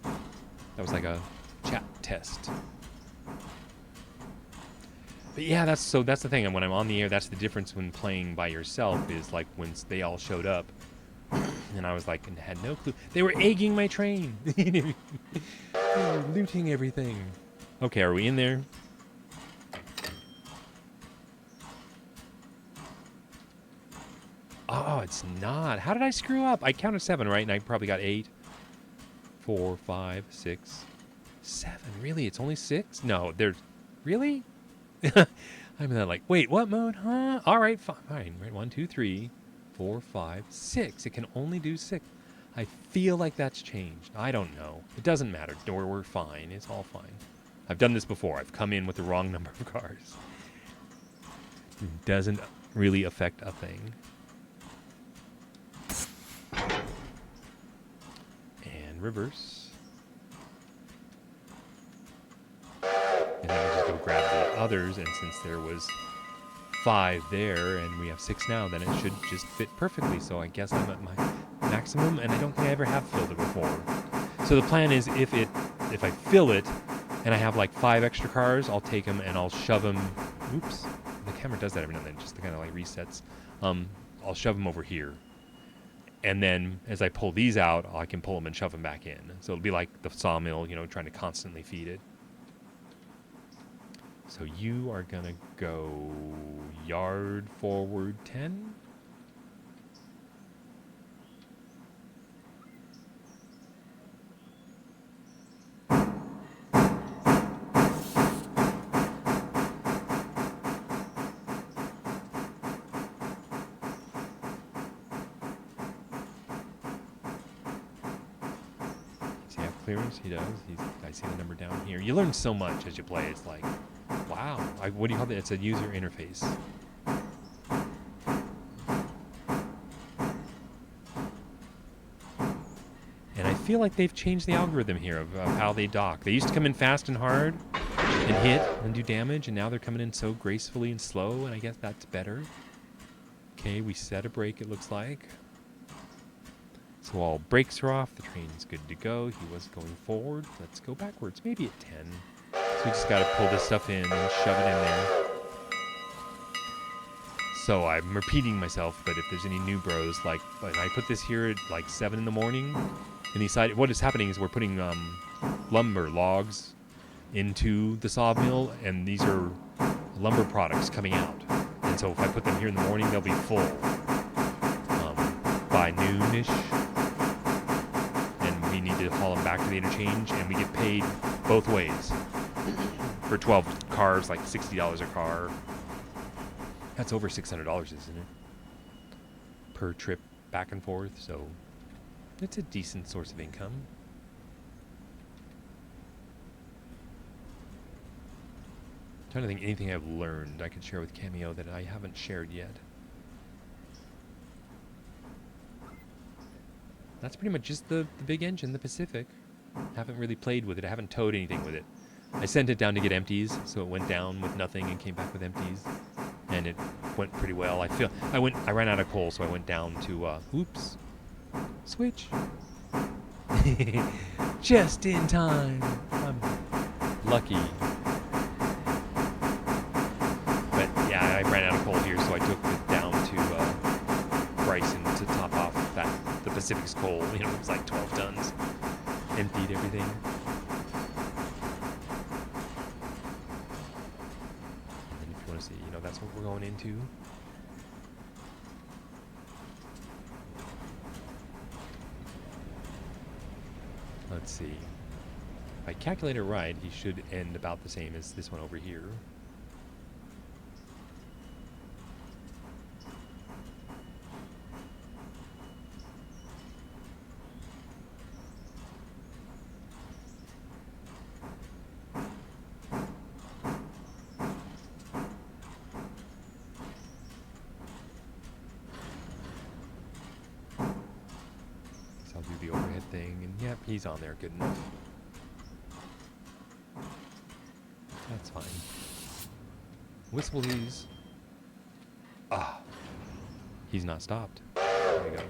Speaker 1: That was like a chat test. But yeah, that's the thing. And when I'm on the air, that's the difference when playing by yourself. Is like when they all showed up, and I was like, and had no clue. They were egging my train. They were looting everything. Okay, are we in there? Oh, it's not. How did I screw up? I counted 7, right? And I probably got 8. 4, 5, 6, 7. Really? It's only 6? No, there's... Really? I'm then like, wait, what mode? Huh? All right, fine. Right, 1, 2, 3, 4, 5, 6. It can only do 6. I feel like that's changed. I don't know. It doesn't matter. We're fine. It's all fine. I've done this before. I've come in with the wrong number of cars. It doesn't really affect a thing. And reverse. And then I just go grab the others, and since there was 5 there and we have 6 now, then it should just fit perfectly. So I guess I'm at my maximum, and I don't think I ever have filled it before. So the plan is if I fill it and I have like 5 extra cars, I'll take them and I'll shove them. Oops, the camera does that every now and then, just to kind of like resets. I'll shove them over here. And then as I pull these out, I can pull them and shove them back in. So it'll be like the sawmill, you know, trying to constantly feed it. So you are going to go yard forward 10. Clearance, he does. I see the number down here. You learn so much as you play. It's like, wow. What do you call it? It's a user interface. And I feel like they've changed the algorithm here of how they dock. They used to come in fast and hard and hit and do damage, and now they're coming in so gracefully and slow, and I guess that's better. Okay, we set a brake, it looks like. So all brakes are off. The train's good to go. He was going forward. Let's go backwards. Maybe at 10. So we just got to pull this stuff in and shove it in there. So I'm repeating myself, but if there's any new bros, like, and I put this here at like 7 in the morning, and what is happening is we're putting lumber logs into the sawmill, and these are lumber products coming out. And so if I put them here in the morning, they'll be full by noonish. We need to haul them back to the interchange, and we get paid both ways. For 12 cars, like $60 a car. That's over $600, isn't it? Per trip back and forth, so it's a decent source of income. I'm trying to think anything I've learned I could share with Cameo that I haven't shared yet. That's pretty much just the big engine, the Pacific. Haven't really played with it. I haven't towed anything with it. I sent it down to get empties, so it went down with nothing and came back with empties, and it went pretty well. I ran out of coal, so I went down to oops, switch. Just in time. I'm lucky. But yeah, I ran out of coal here, so I took it down to Bryson to top off the Pacific's coal. You know, it was like 12 tons. Emptied everything. And if you want to see, you know, that's what we're going into. Let's see. If I calculate it right, he should end about the same as this one over here. He's on there, good enough. That's fine. Whistle these. Ah, he's not stopped. There we go.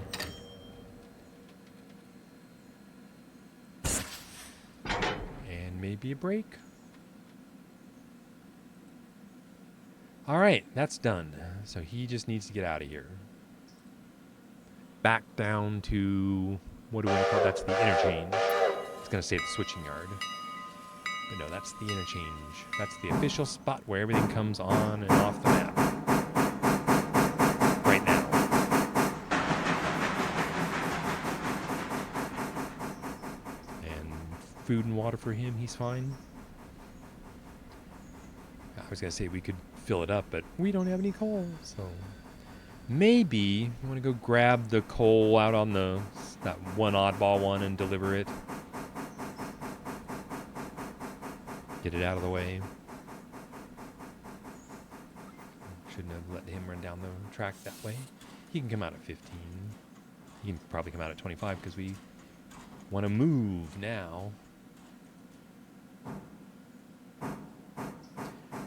Speaker 1: And Maybe a break. All right, that's done. So he just needs to get out of here. Back down to, what do we call, that's the interchange. It's going to say the switching yard. But no, that's the interchange. That's the official spot where everything comes on and off the map. Right now. And food and water for him, he's fine. I was going to say we could fill it up, but we don't have any coal, so maybe you want to go grab the coal out on that one oddball one and deliver it. Get it out of the way. Shouldn't have let him run down the track that way. He can come out at 15. He can probably come out at 25 because we want to move now.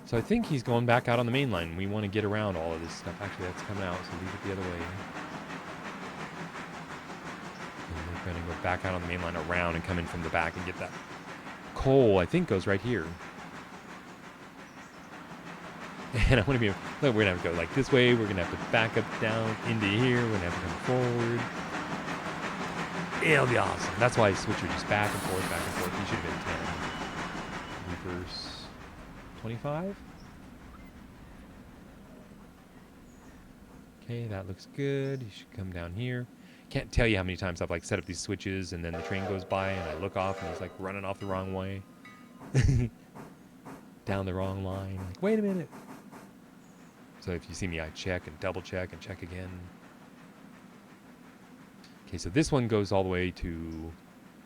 Speaker 1: So I think he's going back out on the main line. We want to get around all of this stuff. Actually, that's coming out, so leave it the other way. And we're going to go back out on the main line around and come in from the back and get that coal, I think, goes right here. And I want to be, look, we're going to have to go like this way. We're going to have to back up down into here. We're going to have to come forward. It'll be awesome. That's why switcher just back and forth, back and forth. He should have been 10. Reverse 25. Okay, that looks good. You should come down here. Can't tell you how many times I've like set up these switches and then the train goes by and I look off and he's like running off the wrong way. Down the wrong line. Like, wait a minute. So if you see me, I check and double check and check again. Okay, so this one goes all the way to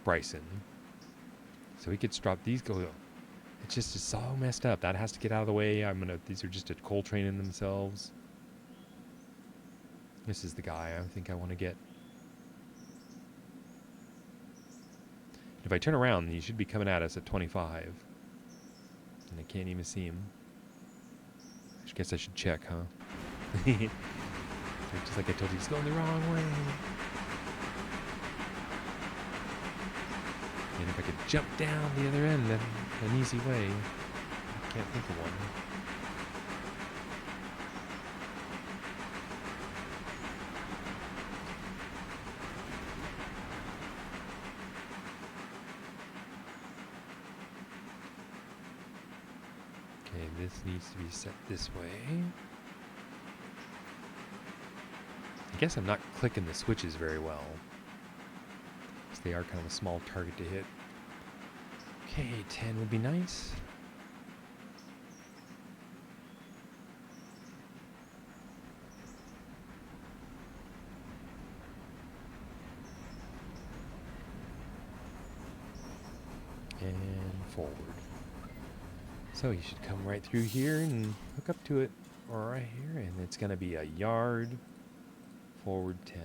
Speaker 1: Bryson. So we could drop these go. It's just so messed up. That has to get out of the way. These are just a coal train in themselves. This is the guy I think I want to get. If I turn around, he should be coming at us at 25. And I can't even see him. I guess I should check, huh? Just like I told you, he's going the wrong way. And if I could jump down the other end, then an easy way. I can't think of one. Okay, this needs to be set this way. I guess I'm not clicking the switches very well. Because they are kind of a small target to hit. Okay, 10 would be nice. And forward. So you should come right through here and hook up to it right here. And it's going to be a yard, forward 10.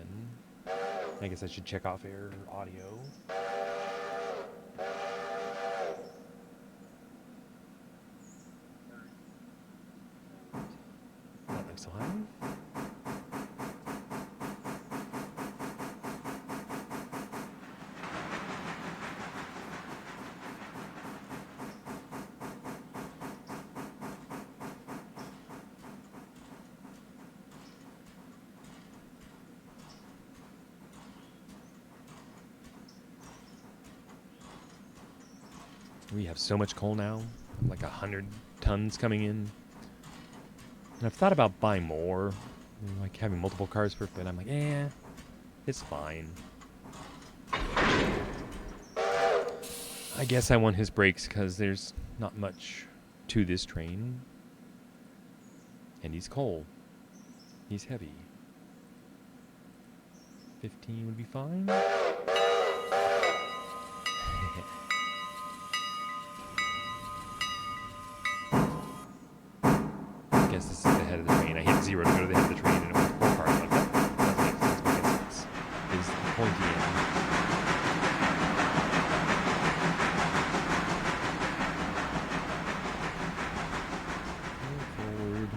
Speaker 1: I guess I should check off air audio. That looks fine. We have so much coal now, like 100 tons coming in. And I've thought about buying more, like having multiple cars for it, but I'm like, it's fine. I guess I want his brakes because there's not much to this train. And he's coal. He's heavy. 15 would be fine. I guess this is the head of the train. I hit 0 to go to the head of the train and it went 4 cars. Like, that doesn't make sense because it's the pointy end. Forward.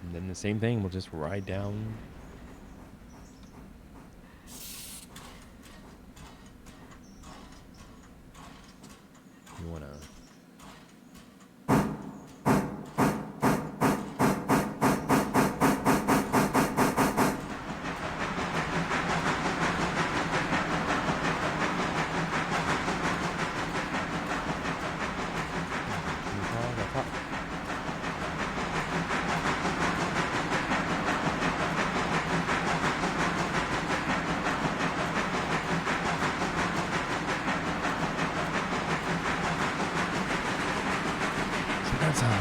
Speaker 1: And then the same thing, we'll just ride down.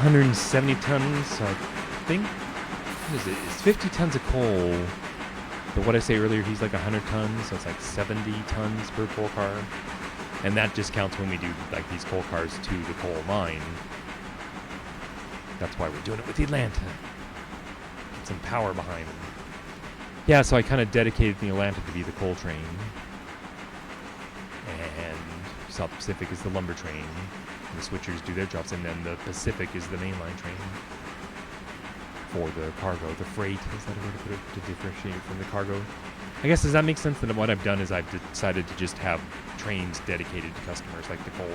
Speaker 1: 170 tons, so I think, what is it? It's 50 tons of coal. But what I say earlier, he's like 100 tons, so it's like 70 tons per coal car. And that just counts when we do like these coal cars to the coal mine. That's why we're doing it with the Atlanta. Get some power behind them. Yeah, so I kind of dedicated the Atlanta to be the coal train. And South Pacific is the lumber train. And the switchers do their jobs, and then the Pacific is the mainline train for the cargo. The freight, is that a way to put it, to differentiate from the cargo? I guess, does that make sense? That what I've done is I've decided to just have trains dedicated to customers, like the coal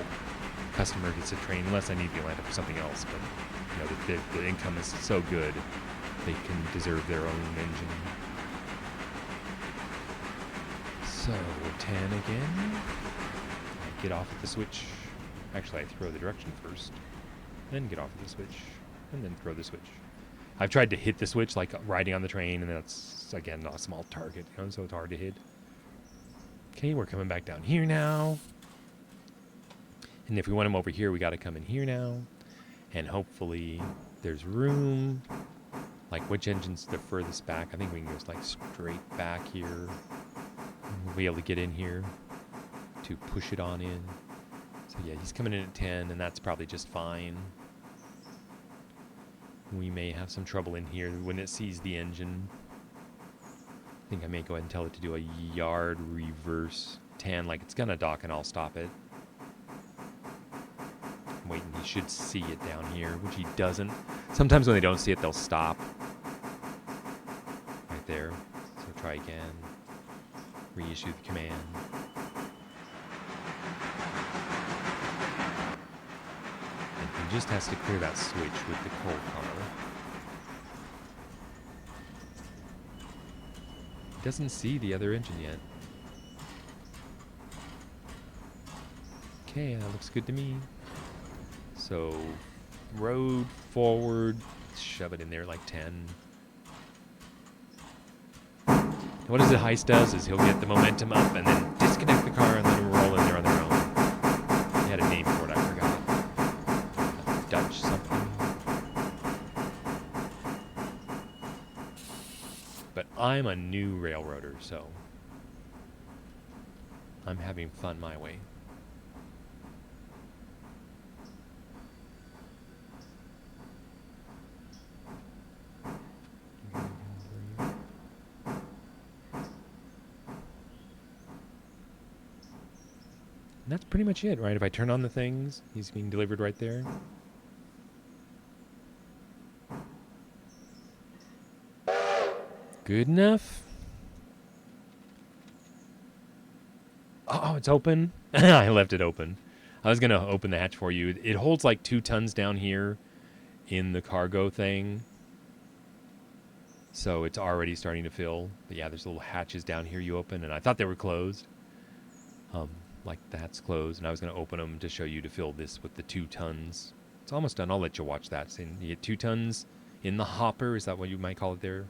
Speaker 1: customer gets a train, unless I need the Atlanta for something else. But you know, the income is so good, they can deserve their own engine. So 10 again. I get off at the switch. Actually, I throw the direction first, then get off at the switch, and then throw the switch. I've tried to hit the switch like riding on the train, and that's, again, not a small target, you know, so it's hard to hit. Okay, we're coming back down here now. And if we want them over here, we got to come in here now. And hopefully there's room. Like, which engine's the furthest back? I think we can go like straight back here. We'll be able to get in here to push it on in. So yeah, he's coming in at 10, and that's probably just fine. We may have some trouble in here when it sees the engine. I think I may go ahead and tell it to do a yard reverse 10, like it's gonna dock and I'll stop it. I'm waiting, he should see it down here, which he doesn't. Sometimes when they don't see it, they'll stop. Right there. So try again. Reissue the command. And he just has to clear that switch with the coal car. Doesn't see the other engine yet. Okay, that looks good to me. So, road forward, shove it in there like 10. And what does the heist does is he'll get the momentum up and then disconnect the car and let them roll in there on their own. He had a name for it, I forgot. Dutch something. But I'm a new railroader, so I'm having fun my way. And that's pretty much it, right? If I turn on the things, he's being delivered right there. Good enough. Oh, it's open. I left it open. I was going to open the hatch for you. It holds like 2 tons down here in the cargo thing. So it's already starting to fill. But yeah, there's little hatches down here you open, and I thought they were closed. Like that's closed, and I was going to open them to show you to fill this with the 2 tons. It's almost done. I'll let you watch that. So you get 2 tons in the hopper. Is that what you might call it there?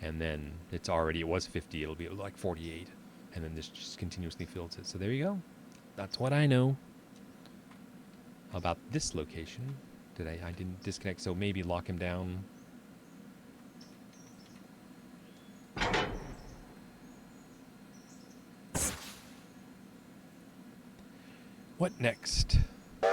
Speaker 1: And then it's already, it was 50. It'll be like 48. And then this just continuously fills it. So there you go. That's what I know about this location. I didn't disconnect, so maybe lock him down. What next? I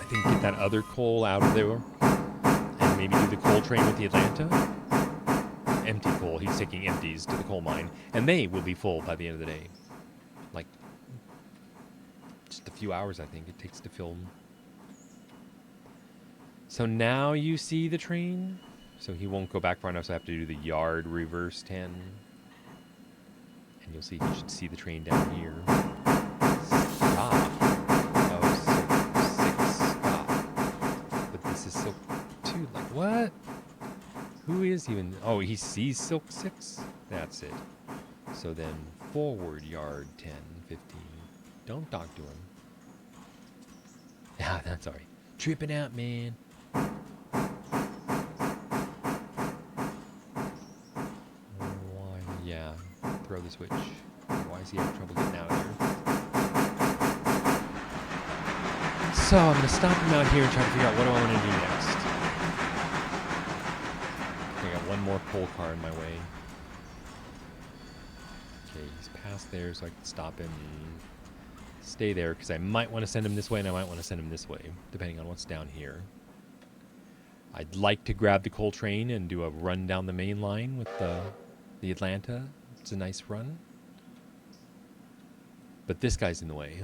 Speaker 1: think get that other coal out of there and maybe do the coal train with the Atlanta. Empty coal. He's taking empties to the coal mine, and they will be full by the end of the day. Like just a few hours, I think it takes to fill them. So now you see the train. So he won't go back far enough, so I have to do the yard reverse 10. And you'll see, you should see the train down here. Stop. Oh, Silk 6, stop. But this is Silk 2, like what? Who is even, oh, he sees Silk 6? That's it. So then forward yard 10, 15. Don't talk to him. Ah, that's alright. Tripping out, man. Why? Yeah. Throw the switch. Why is he having trouble getting out of there? So I'm going to stop him out here and try to figure out what do I want to do next. I got one more coal car in my way. Okay, he's past there, so I can stop him and stay there, because I might want to send him this way and I might want to send him this way, depending on what's down here. I'd like to grab the coal train and do a run down the main line with the Atlanta. It's a nice run. But this guy's in the way.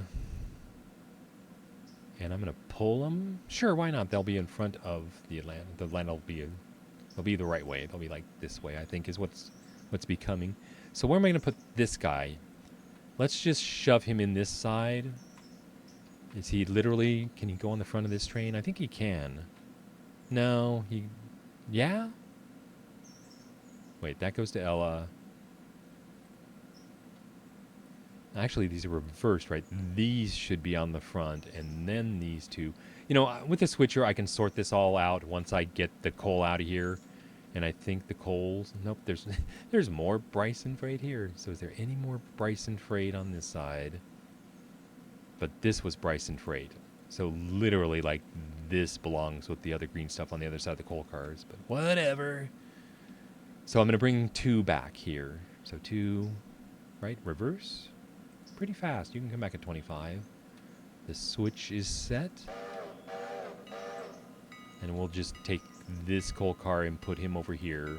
Speaker 1: And I'm going to pull them. Sure, why not? They'll be in front of the Atlanta. The Atlanta will be they'll be the right way. They'll be like this way, I think, is what's becoming. So where am I going to put this guy? Let's just shove him in this side. Is he literally... Can he go on the front of this train? I think he can. No, he... Yeah? Wait, that goes to Ella. Actually, these are reversed, right? These should be on the front, and then these two. You know, with the switcher, I can sort this all out once I get the coal out of here. And I think the coals... Nope, there's more Bryson freight here. So is there any more Bryson freight on this side? But this was Bryson freight. So literally, like, this belongs with the other green stuff on the other side of the coal cars. But whatever. So I'm going to bring 2 back here. So 2, right? Reverse. Pretty fast. You can come back at 25. The switch is set. And we'll just take this coal car and put him over here.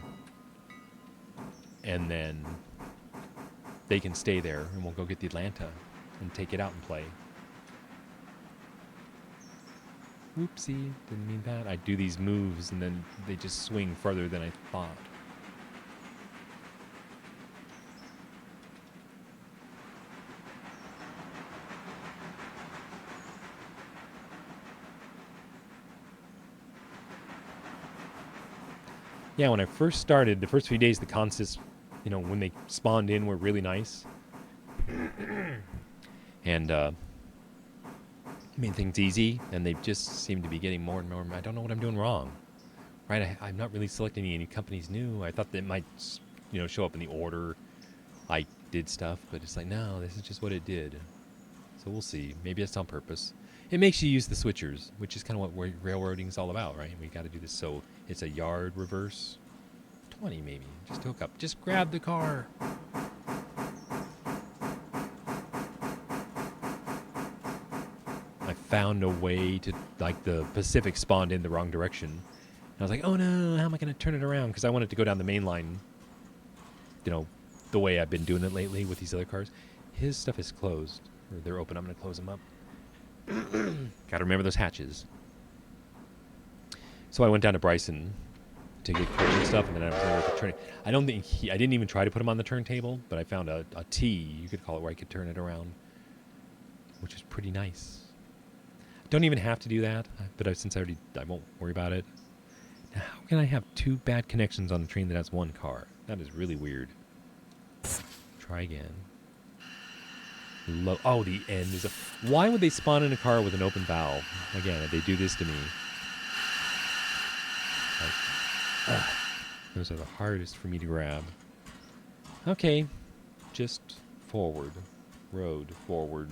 Speaker 1: And then they can stay there. And we'll go get the Atlanta and take it out and play. Whoopsie. Didn't mean that. I do these moves and then they just swing further than I thought. Yeah, when I first started, the first few days, the consists, you know, when they spawned in were really nice. And made things easy, and they just seem to be getting more and more. I don't know what I'm doing wrong. Right? I'm not really selecting any companies new. I thought they might, you know, show up in the order I did stuff, but it's like, no, this is just what it did. So we'll see. Maybe it's on purpose. It makes you use the switchers, which is kind of what railroading is all about, right? We got to do this. So it's a yard reverse. 20 maybe. Just hook up. Just grab the car. I found a way to, like, the Pacific spawned in the wrong direction. And I was like, oh no, how am I going to turn it around? Because I wanted to go down the main line, you know, the way I've been doing it lately with these other cars. His stuff is closed. Or they're open. I'm going to close them up. Got to remember those hatches. So I went down to Bryson to get coal and stuff, and then I was able to turn it. I don't think I didn't even try to put him on the turntable, but I found a T, you could call it, where I could turn it around, which is pretty nice. Don't even have to do that, but since I won't worry about it. Now, how can I have 2 bad connections on a train that has 1 car? That is really weird. Try again. Oh, the end is why would they spawn in a car with an open valve? Again, they do this to me. Like, those are the hardest for me to grab. Okay, just forward. Road, forward.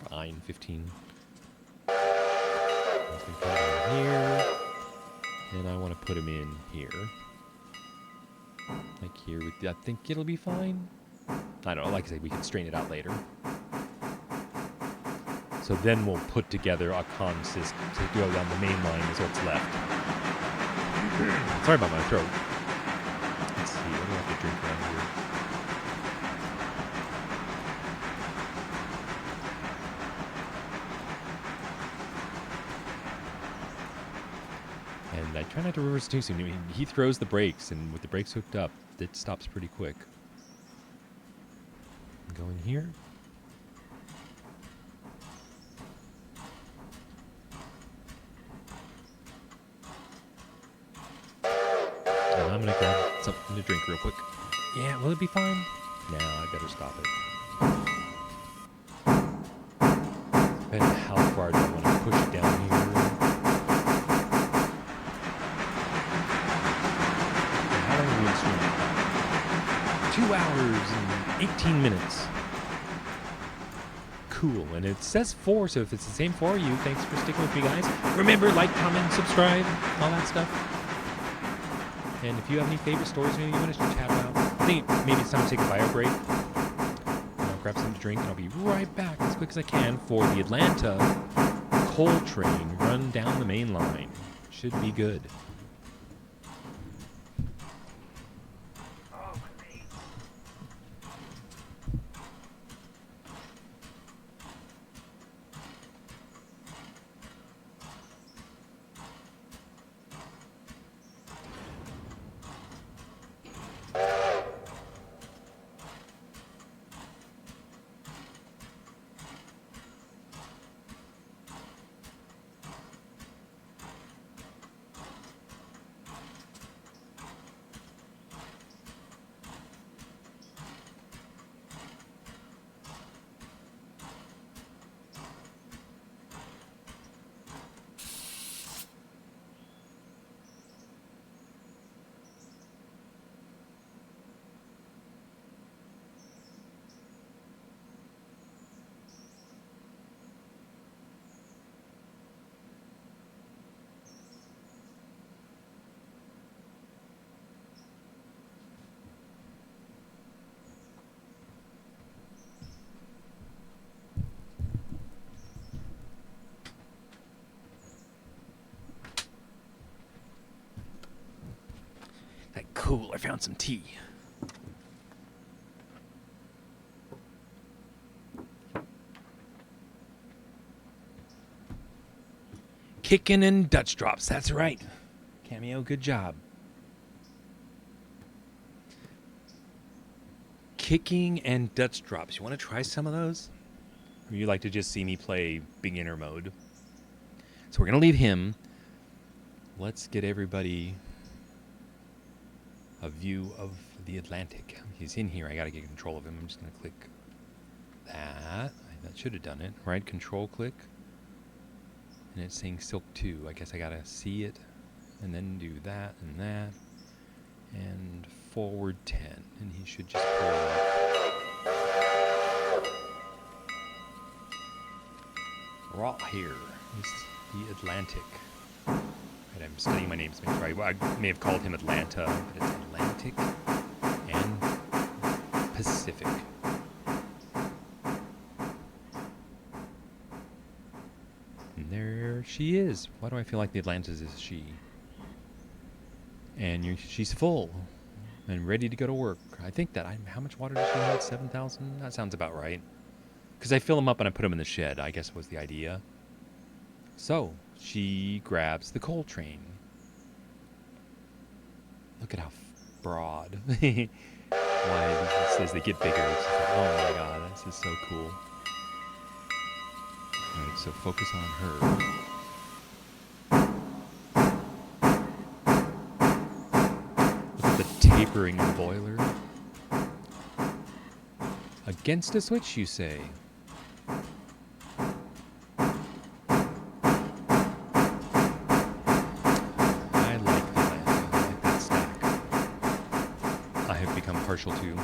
Speaker 1: Fine, 15. Let's put him in here. And I want to put him in here. Like here, I think it'll be fine. I don't know, like I said, we can straighten it out later. So then we'll put together a consist to go down the main line is what's left. Sorry about my throat. Let's see, what do I have to drink around here? And I try not to reverse too soon. I mean, he throws the brakes, and with the brakes hooked up, it stops pretty quick. Go in here. And I'm going to grab something to drink real quick. Yeah, will it be fine? No, I better stop it. Depending on how far do I want to push it down here. How long are we streaming? 2 hours and 18 minutes. cool. And it says 4, so if it's the same for you, thanks for sticking with me, guys. Remember, like, comment, subscribe, all that stuff. And if you have any favorite stories maybe you want to chat about, I think maybe it's time to take a bio break. I'll grab something to drink, and I'll be right back as quick as I can for the Atlanta coal train run down the main line. Should be good.
Speaker 2: Oh, my face.
Speaker 1: That cool, I found some tea. Kicking and Dutch drops, that's right. Cameo, good job. Kicking and Dutch drops. You want to try some of those? Or you like to just see me play beginner mode? So we're going to leave him. Let's get everybody a view of the Atlantic. He's in here. I got to get control of him. I'm just going to click that. That should have done it, right? Control click. And it's saying Silk 2. I guess I got to see it and then do that and that. And forward 10. And he should just pull up. Right here is the Atlantic. Right, I'm studying my names. Make sure I may have called him Atlanta, but it's Atlantic and Pacific. And there she is. Why do I feel like the Atlantis is she? And she's full and ready to go to work. I think that how much water does she have? 7,000? That sounds about right. Because I fill them up and I put them in the shed, I guess was the idea. So, she grabs the coal train. Look at how broad. Why, as they get bigger, it's just like, oh my god, this is so cool. Alright, so focus on her. Look at the tapering boiler. Against a switch, you say? Partial to.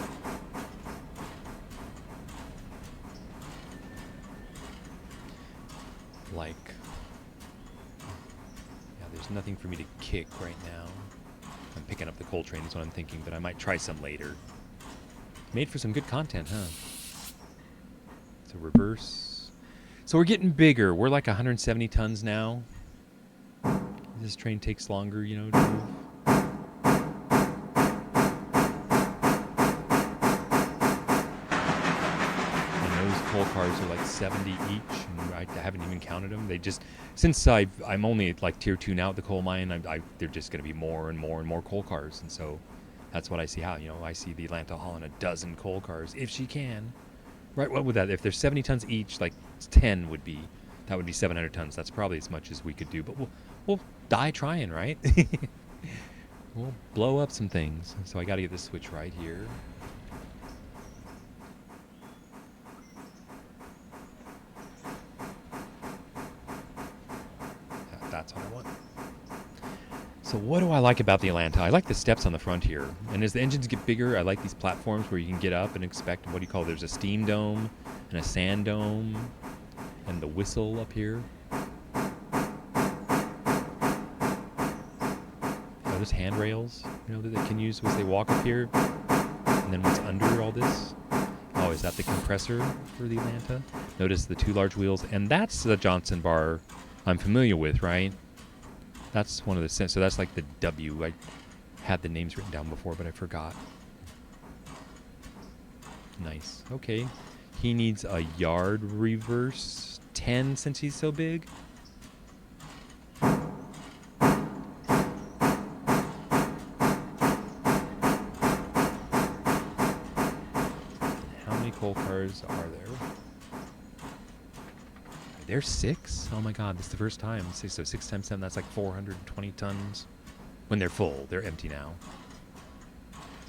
Speaker 1: Like, yeah, there's nothing for me to kick right now. I'm picking up the coal train is what I'm thinking, but I might try some later. Made for some good content, huh? So reverse. So we're getting bigger. We're like 170 tons now. This train takes longer, you know, to move. Coal cars are like 70 each, and I haven't even counted them. They just, since I'm only like tier 2 now at the coal mine, they're just going to be more and more and more coal cars, and so that's what I see. How, you know, I see the Atlanta hauling a dozen coal cars if she can. Right? What would that? If there's 70 tons each, like 10 would be, that would be 700 tons. That's probably as much as we could do, but we'll die trying, right? We'll blow up some things. So I got to get this switch right here. That's what I want. So what do I like about the Atlanta? I like the steps on the front here. And as the engines get bigger, I like these platforms where you can get up and expect, what do you call it? There's a steam dome and a sand dome and the whistle up here. There's handrails, that they can use as they walk up here. And then what's under all this? Oh, is that the compressor for the Atlanta? Notice the 2 large wheels, and that's the Johnson bar I'm familiar with, right? That's one of the, so that's like the W. I had the names written down before, but I forgot. Nice. Okay. He needs a yard reverse 10 since he's so big. How many coal cars are there? There's 6? Oh my god, this is the first time. So 6 times 7, that's like 420 tons. When they're full, they're empty now.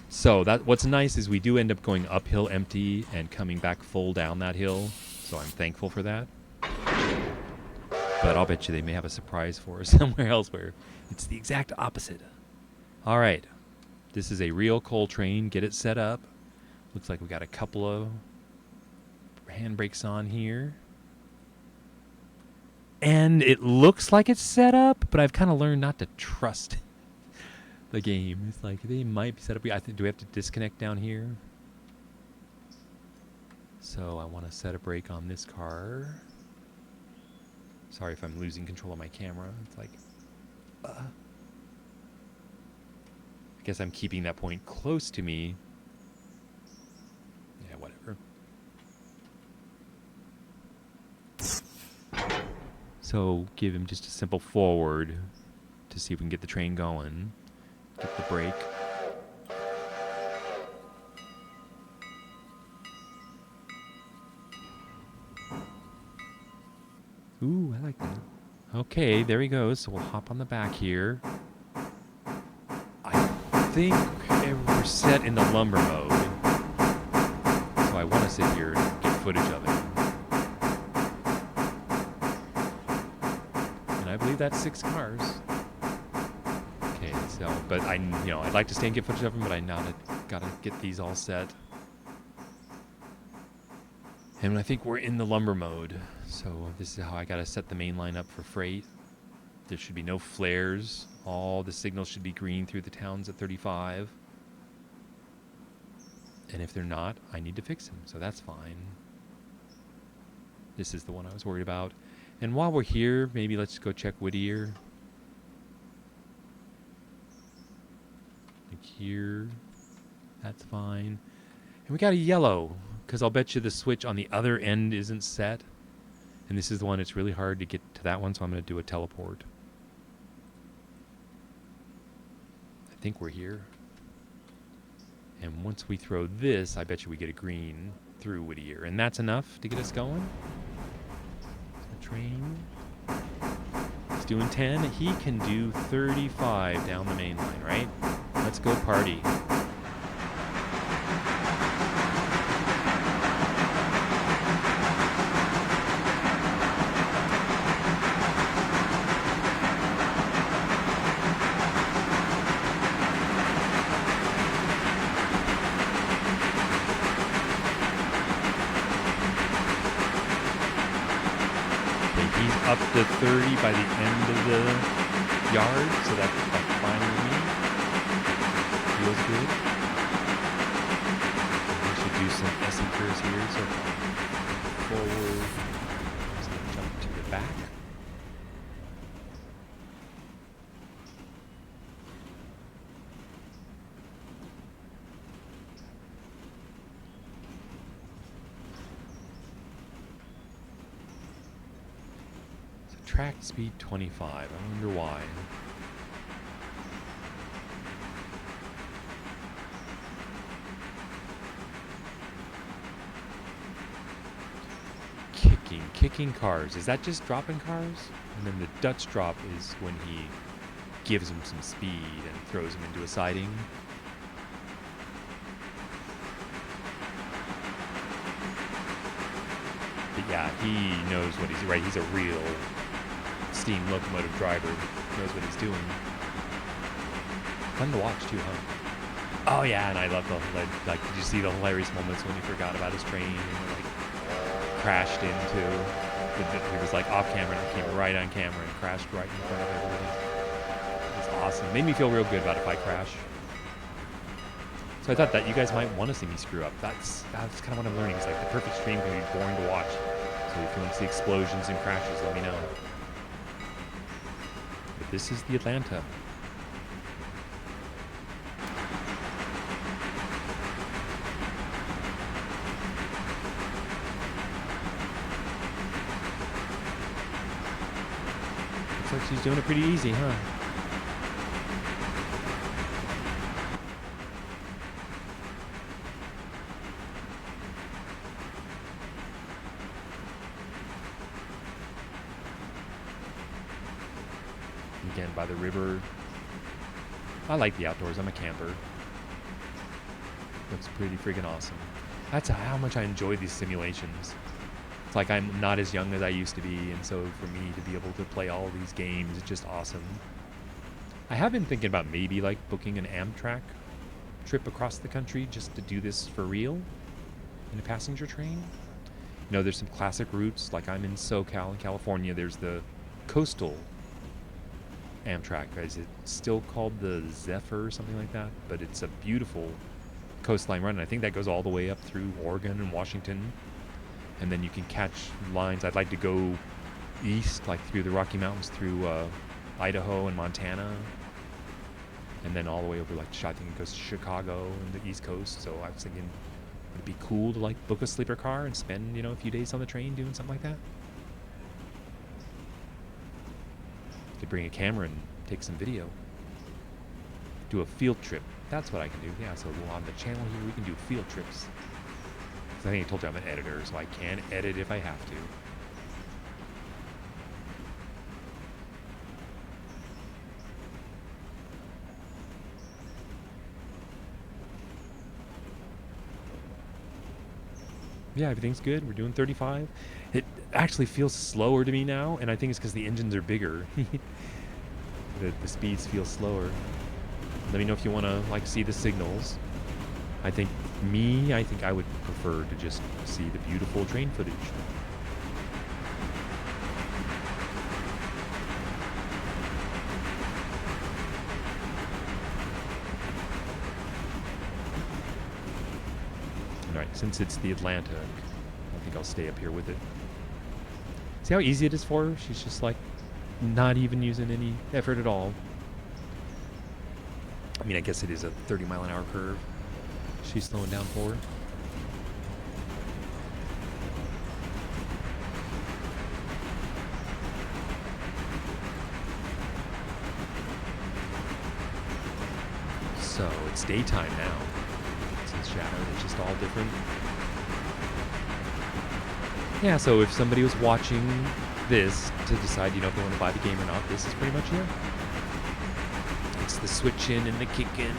Speaker 1: So that what's nice is we do end up going uphill empty and coming back full down that hill. So I'm thankful for that. But I'll bet you they may have a surprise for us somewhere else where it's the exact opposite. All right. This is a real coal train. Get it set up. Looks like we got a couple of handbrakes on here. And it looks like it's set up, but I've kind of learned not to trust the game. It's like they might be set up. I think, do we have to disconnect down here? So I want to set a brake on this car. Sorry if I'm losing control of my camera. It's like, I guess I'm keeping that point close to me. Yeah, whatever. So give him just a simple forward to see if we can get the train going. Get the brake. Ooh, I like that. Okay, there he goes. So we'll hop on the back here. I think we're set in the lumber mode. So I want to sit here and get footage of it. I believe that's 6 cars. Okay, so, but I'd like to stay and get footage of them, but I now gotta get these all set. And I think we're in the lumber mode. So this is how I gotta set the main line up for freight. There should be no flares. All the signals should be green through the towns at 35. And if they're not, I need to fix them, so that's fine. This is the one I was worried about. And while we're here, maybe let's go check Whittier. Like here. That's fine. And we got a yellow, because I'll bet you the switch on the other end isn't set. And this is the one, it's really hard to get to that one, so I'm going to do a teleport. I think we're here. And once we throw this, I bet you we get a green through Whittier. And that's enough to get us going. Train. He's doing 10. He can do 35 down the main line, right? Let's go party. Up to 30 by the end of the yard, so that's fine with me. Feels good. We should do some S curves here, so forward, just jump to the back. Track speed 25. I wonder why. Kicking cars. Is that just dropping cars? And then the Dutch drop is when he gives them some speed and throws them into a siding. But yeah, he knows what he's right. He's a real steam locomotive driver, knows what he's doing. Fun to watch too, huh? Oh yeah, and I love the like. Did you see the hilarious moments when he forgot about his train and like crashed into? He was like off camera and it came right on camera and crashed right in front of everybody. It was awesome. Made me feel real good about if I crash. So I thought that you guys might want to see me screw up. That's kind of what I'm learning. It's like the perfect stream can be boring to watch. So if you want to see explosions and crashes, let me know. But this is the Atlanta. Looks like she's doing it pretty easy, huh? Again, by the river. I like the outdoors. I'm a camper. Looks pretty freaking awesome. That's how much I enjoy these simulations. It's like I'm not as young as I used to be, and so for me to be able to play all these games is just awesome. I have been thinking about maybe like booking an Amtrak trip across the country just to do this for real in a passenger train. You know, there's some classic routes, like I'm in SoCal in California. There's the coastal Amtrak. Is it still called the Zephyr or something like that? But it's a beautiful coastline run, and I think that goes all the way up through Oregon and Washington. And then you can catch lines. I'd like to go east, like through the Rocky Mountains, through Idaho and Montana, and then all the way over, like, I think it goes to Chicago and the East Coast. So I was thinking, would it be cool to, like, book a sleeper car and spend, you know, a few days on the train doing something like that? Could bring a camera and take some video. Do a field trip. That's what I can do. Yeah, so on the channel here, we can do field trips. I think I told you I'm an editor, so I can edit if I have to. Yeah, everything's good. We're doing 35. It actually feels slower to me now, and I think it's because the engines are bigger. The speeds feel slower. Let me know if you want to like see the signals. I think I would prefer to just see the beautiful train footage. Alright, since it's the Atlanta, I think I'll stay up here with it. See how easy it is for her? She's just like not even using any effort at all. I mean, I guess it is a 30-mile-an-hour curve. She's slowing down for her. So it's daytime now. Since shadow, it's just all different. Yeah, so if somebody was watching this to decide, you know, if they want to buy the game or not, this is pretty much it. It's the switch in and the kick in.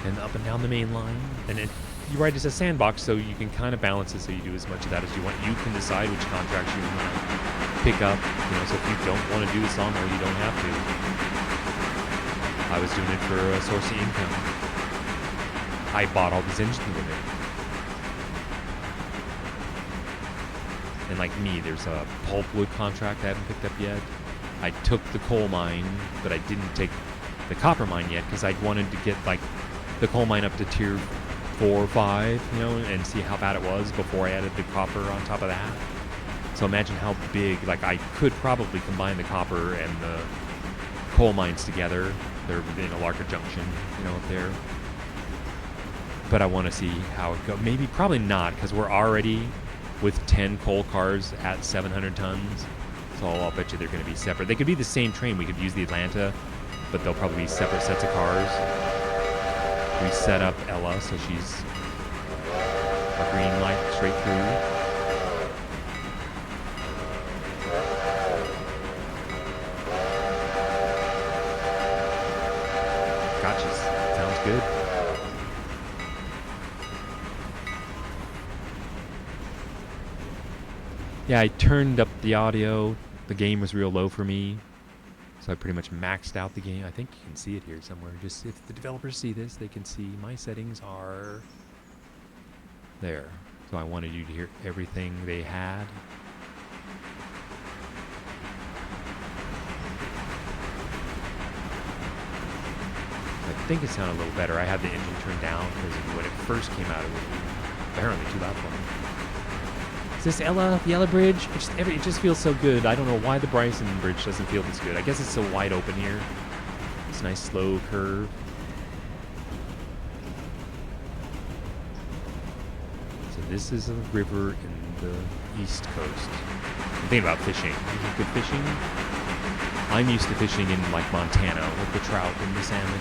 Speaker 1: And up and down the main line. And you're right, it's a sandbox, so you can kind of balance it so you do as much of that as you want. You can decide which contracts you want to pick up. You know, so if you don't want to do the sawmill, you don't have to. I was doing it for a source of income. I bought all these engines with it. And like me, there's a pulpwood contract I haven't picked up yet. I took the coal mine, but I didn't take the copper mine yet because I wanted to get like the coal mine up to tier 4 or 5, you know, and see how bad it was before I added the copper on top of that. So imagine how big, like I could probably combine the copper and the coal mines together. They're in a larger junction, you know, up there. But I want to see how it goes. Maybe, probably not, because we're already with 10 coal cars at 700 tons. So I'll bet you they're going to be separate. They could be the same train. We could use the Atlanta, but they'll probably be separate sets of cars. We set up Ella, so she's a green light straight through. Gotcha. Sounds good. Yeah, I turned up the audio. The game was real low for me. So I pretty much maxed out the game. I think you can see it here somewhere. Just if the developers see this, they can see my settings are there. So I wanted you to hear everything they had. I think it sounded a little better. I had the engine turned down because when it first came out, it was apparently too loud for me. Is this Ella, the Ella Bridge? It just feels so good. I don't know why the Bryson Bridge doesn't feel this good. I guess it's so wide open here. It's a nice slow curve. So this is a river in the East Coast. I'm thinking about fishing. Is it good fishing? I'm used to fishing in like Montana with the trout and the salmon.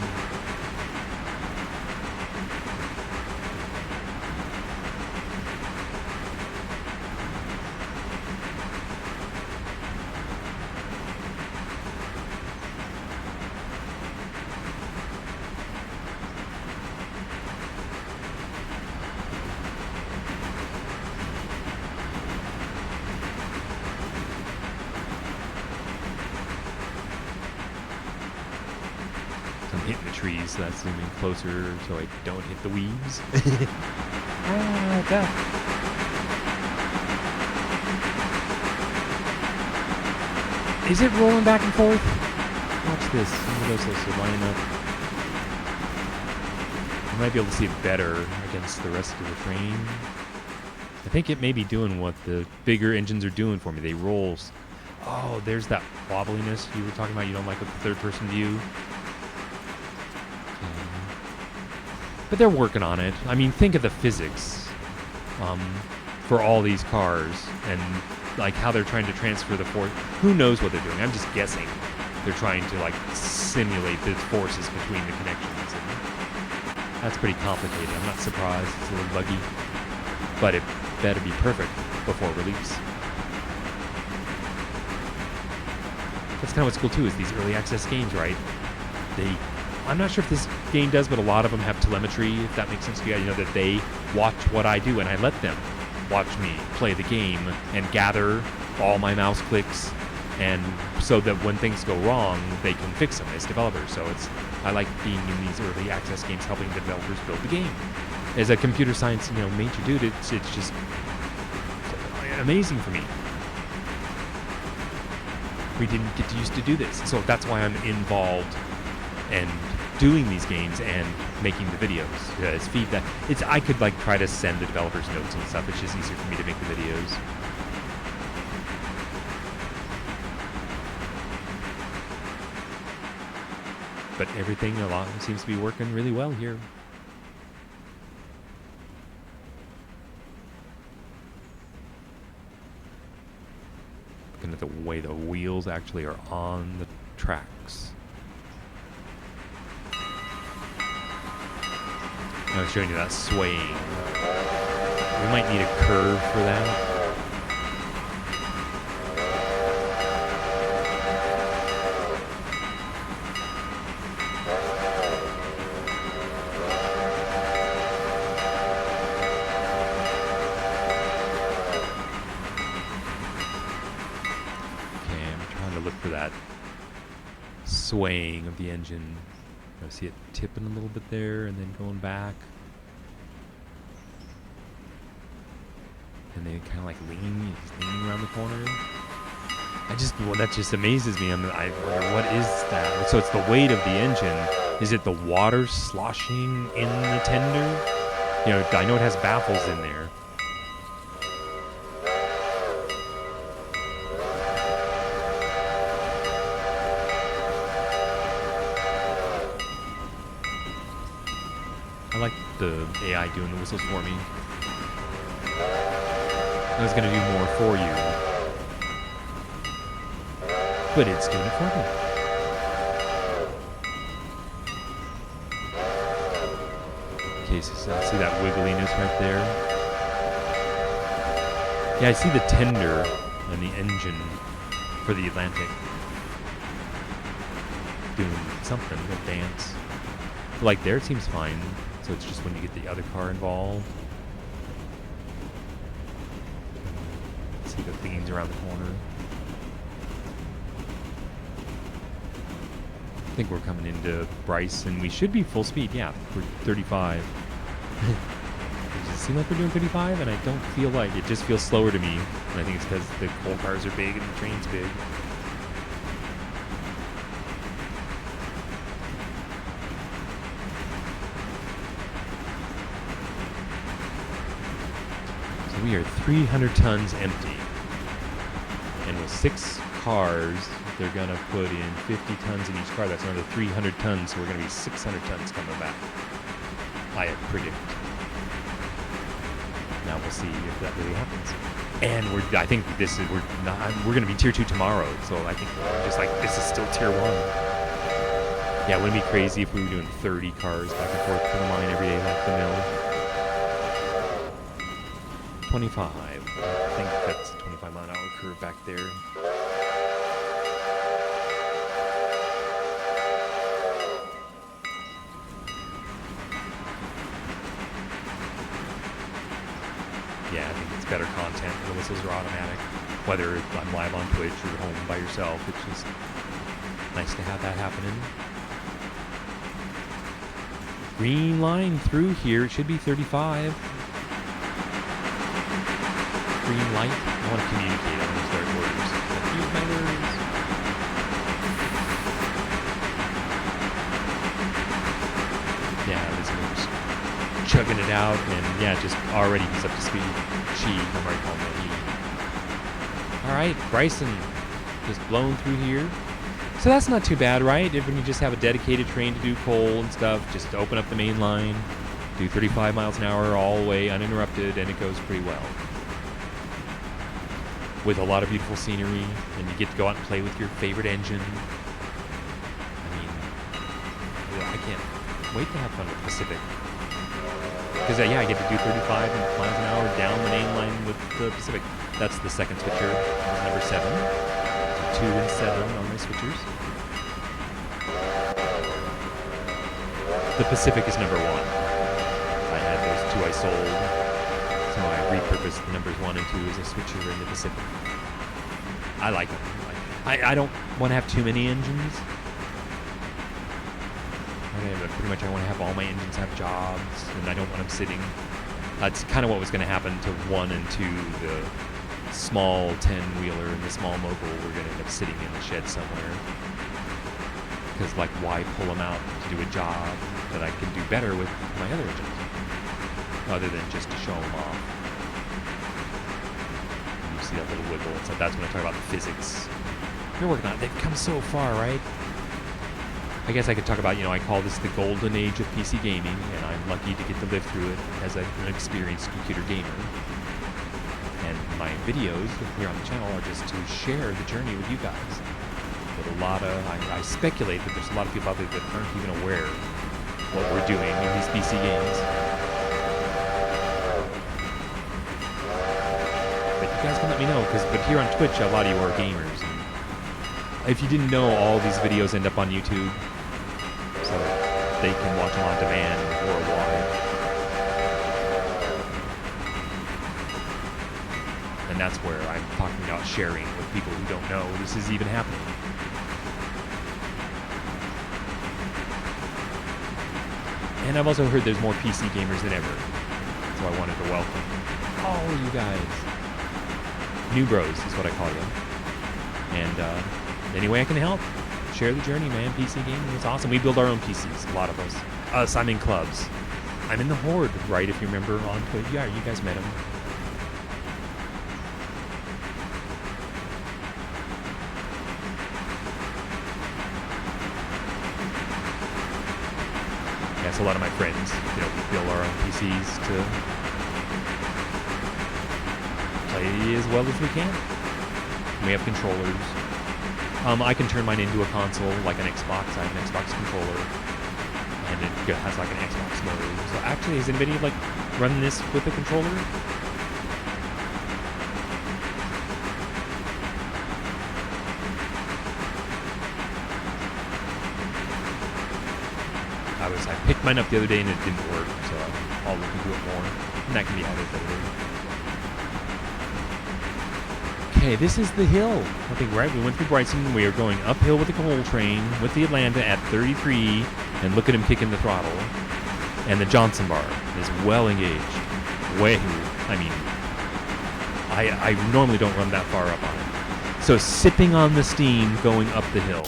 Speaker 1: I'm hitting the trees, so that's zooming closer so I don't hit the weeds. Duck. Is it rolling back and forth? Watch this. Some of those will line up. I might be able to see it better against the rest of the train. I think it may be doing what the bigger engines are doing for me. They roll. Oh, there's that wobbliness you were talking about. You don't like with the third-person view. But they're working on it. I mean, think of the physics for all these cars and like how they're trying to transfer the force. Who knows what they're doing? I'm just guessing. They're trying to like simulate the forces between the connections. And that's pretty complicated. I'm not surprised. It's a little buggy. But it better be perfect before release. That's kind of what's cool too, is these early access games, right? I'm not sure if this game does, but a lot of them have telemetry, if that makes sense to you. You know, that they watch what I do, and I let them watch me play the game and gather all my mouse clicks, and so that when things go wrong, they can fix them as developers. So I like being in these early access games, helping the developers build the game. As a computer science, major dude, it's just amazing for me. We didn't get used to do this, so that's why I'm involved and doing these games and making the videos. It's feedback. I could like try to send the developers notes and stuff. It's just easier for me to make the videos. But everything seems to be working really well here. Looking at the way the wheels actually are on the tracks. I was showing you that swaying. We might need a curve for that. Okay, I'm trying to look for that swaying of the engine. I see it tipping a little bit there and then going back. And then kind of like leaning around the corner. That just amazes me. I wonder, what is that? So it's the weight of the engine. Is it the water sloshing in the tender? I know it has baffles in there. I like the AI doing the whistles for me. I was going to do more for you, but it's doing it for me. Okay, so I see that wiggliness right there. Yeah, I see the tender and the engine for the Atlantic doing something, a dance. Like there, it seems fine. So it's just when you get the other car involved. See the themes around the corner. think we're coming into Bryce, and we should be full speed. Yeah, we're 35. Does it seem like we're doing 35? And I don't feel like it. Just feels slower to me. And I think it's because the coal cars are big and the train's big. So we are 300 tons empty. And with 6 cars, they're going to put in 50 tons in each car. That's another 300 tons, so we're going to be 600 tons coming back. I predict. Now we'll see if that really happens. And I think we're going to be tier 2 tomorrow. So I think just like this is still tier 1. Yeah, wouldn't it be crazy if we were doing 30 cars back and forth to the mine every day like the mill? 25. I think that's a 25-mile-an-hour curve back there. Yeah, I think it's better content. The whistles are automatic. Whether I'm live on Twitch or home by yourself, it's just nice to have that happening. Green line through here. It should be 35. Green light. I want to communicate. I want to start orders. Use my words. Yeah, this moves. Chugging it out, and yeah, just already he's up to speed. I'm already calling it he. All right, Bryson just blown through here. So that's not too bad, right? When you just have a dedicated train to do coal and stuff, just open up the main line, do 35 miles an hour all the way uninterrupted, and it goes pretty well. With a lot of beautiful scenery, and you get to go out and play with your favorite engine. I mean, I can't wait to have fun with Pacific. Because, yeah, I get to do 35 miles an hour down the main line with the Pacific. That's the second switcher, number 7. 2 and 7 on my switchers. The Pacific is number 1. I had those 2 I sold, so I repurposed the numbers 1 and 2 as a switcher in the Pacific. I like them. I don't want to have too many engines. But pretty much I want to have all my engines have jobs, and I don't want them sitting. That's kind of what was going to happen to 1 and 2, the small 10-wheeler and the small mogul were going to end up sitting in the shed somewhere. Because, like, why pull them out to do a job that I can do better with my other engines? Other than just to show them off. And you see that little wiggle. So that's when I talk about the physics. They're working on it. They've come so far, right? I guess I could talk about, I call this the golden age of PC gaming, and I'm lucky to get to live through it as an experienced computer gamer. And my videos here on the channel are just to share the journey with you guys. But I speculate that there's a lot of people out there that aren't even aware what we're doing in these PC games. But you guys can let me know, but here on Twitch, a lot of you are gamers. And if you didn't know, all these videos end up on YouTube. So they can watch them on demand worldwide. And that's where I'm talking about sharing with people who don't know this is even happening. And I've also heard there's more PC gamers than ever. So I wanted to welcome all you guys. New bros is what I call you. And any way I can help. Share the journey, man. PC gaming is awesome. We build our own PCs, a lot of us. I'm in clubs. I'm in the Horde, right, if you remember on Twitch. Yeah, you guys met him. Yeah, so a lot of my friends, we build our own PCs to play as well as we can. We have controllers. I can turn mine into a console, like an Xbox. I have an Xbox controller, and it has like an Xbox mode. So actually, has anybody run this with a controller? I picked mine up the other day and it didn't work, so I'll look into it more. And that can be added later. Okay, this is the hill. I think, right? We went through Bryson. We are going uphill with the coal train with the Atlanta at 33. And look at him kicking the throttle. And the Johnson bar is well engaged. I normally don't run that far up on it. So sipping on the steam going up the hill.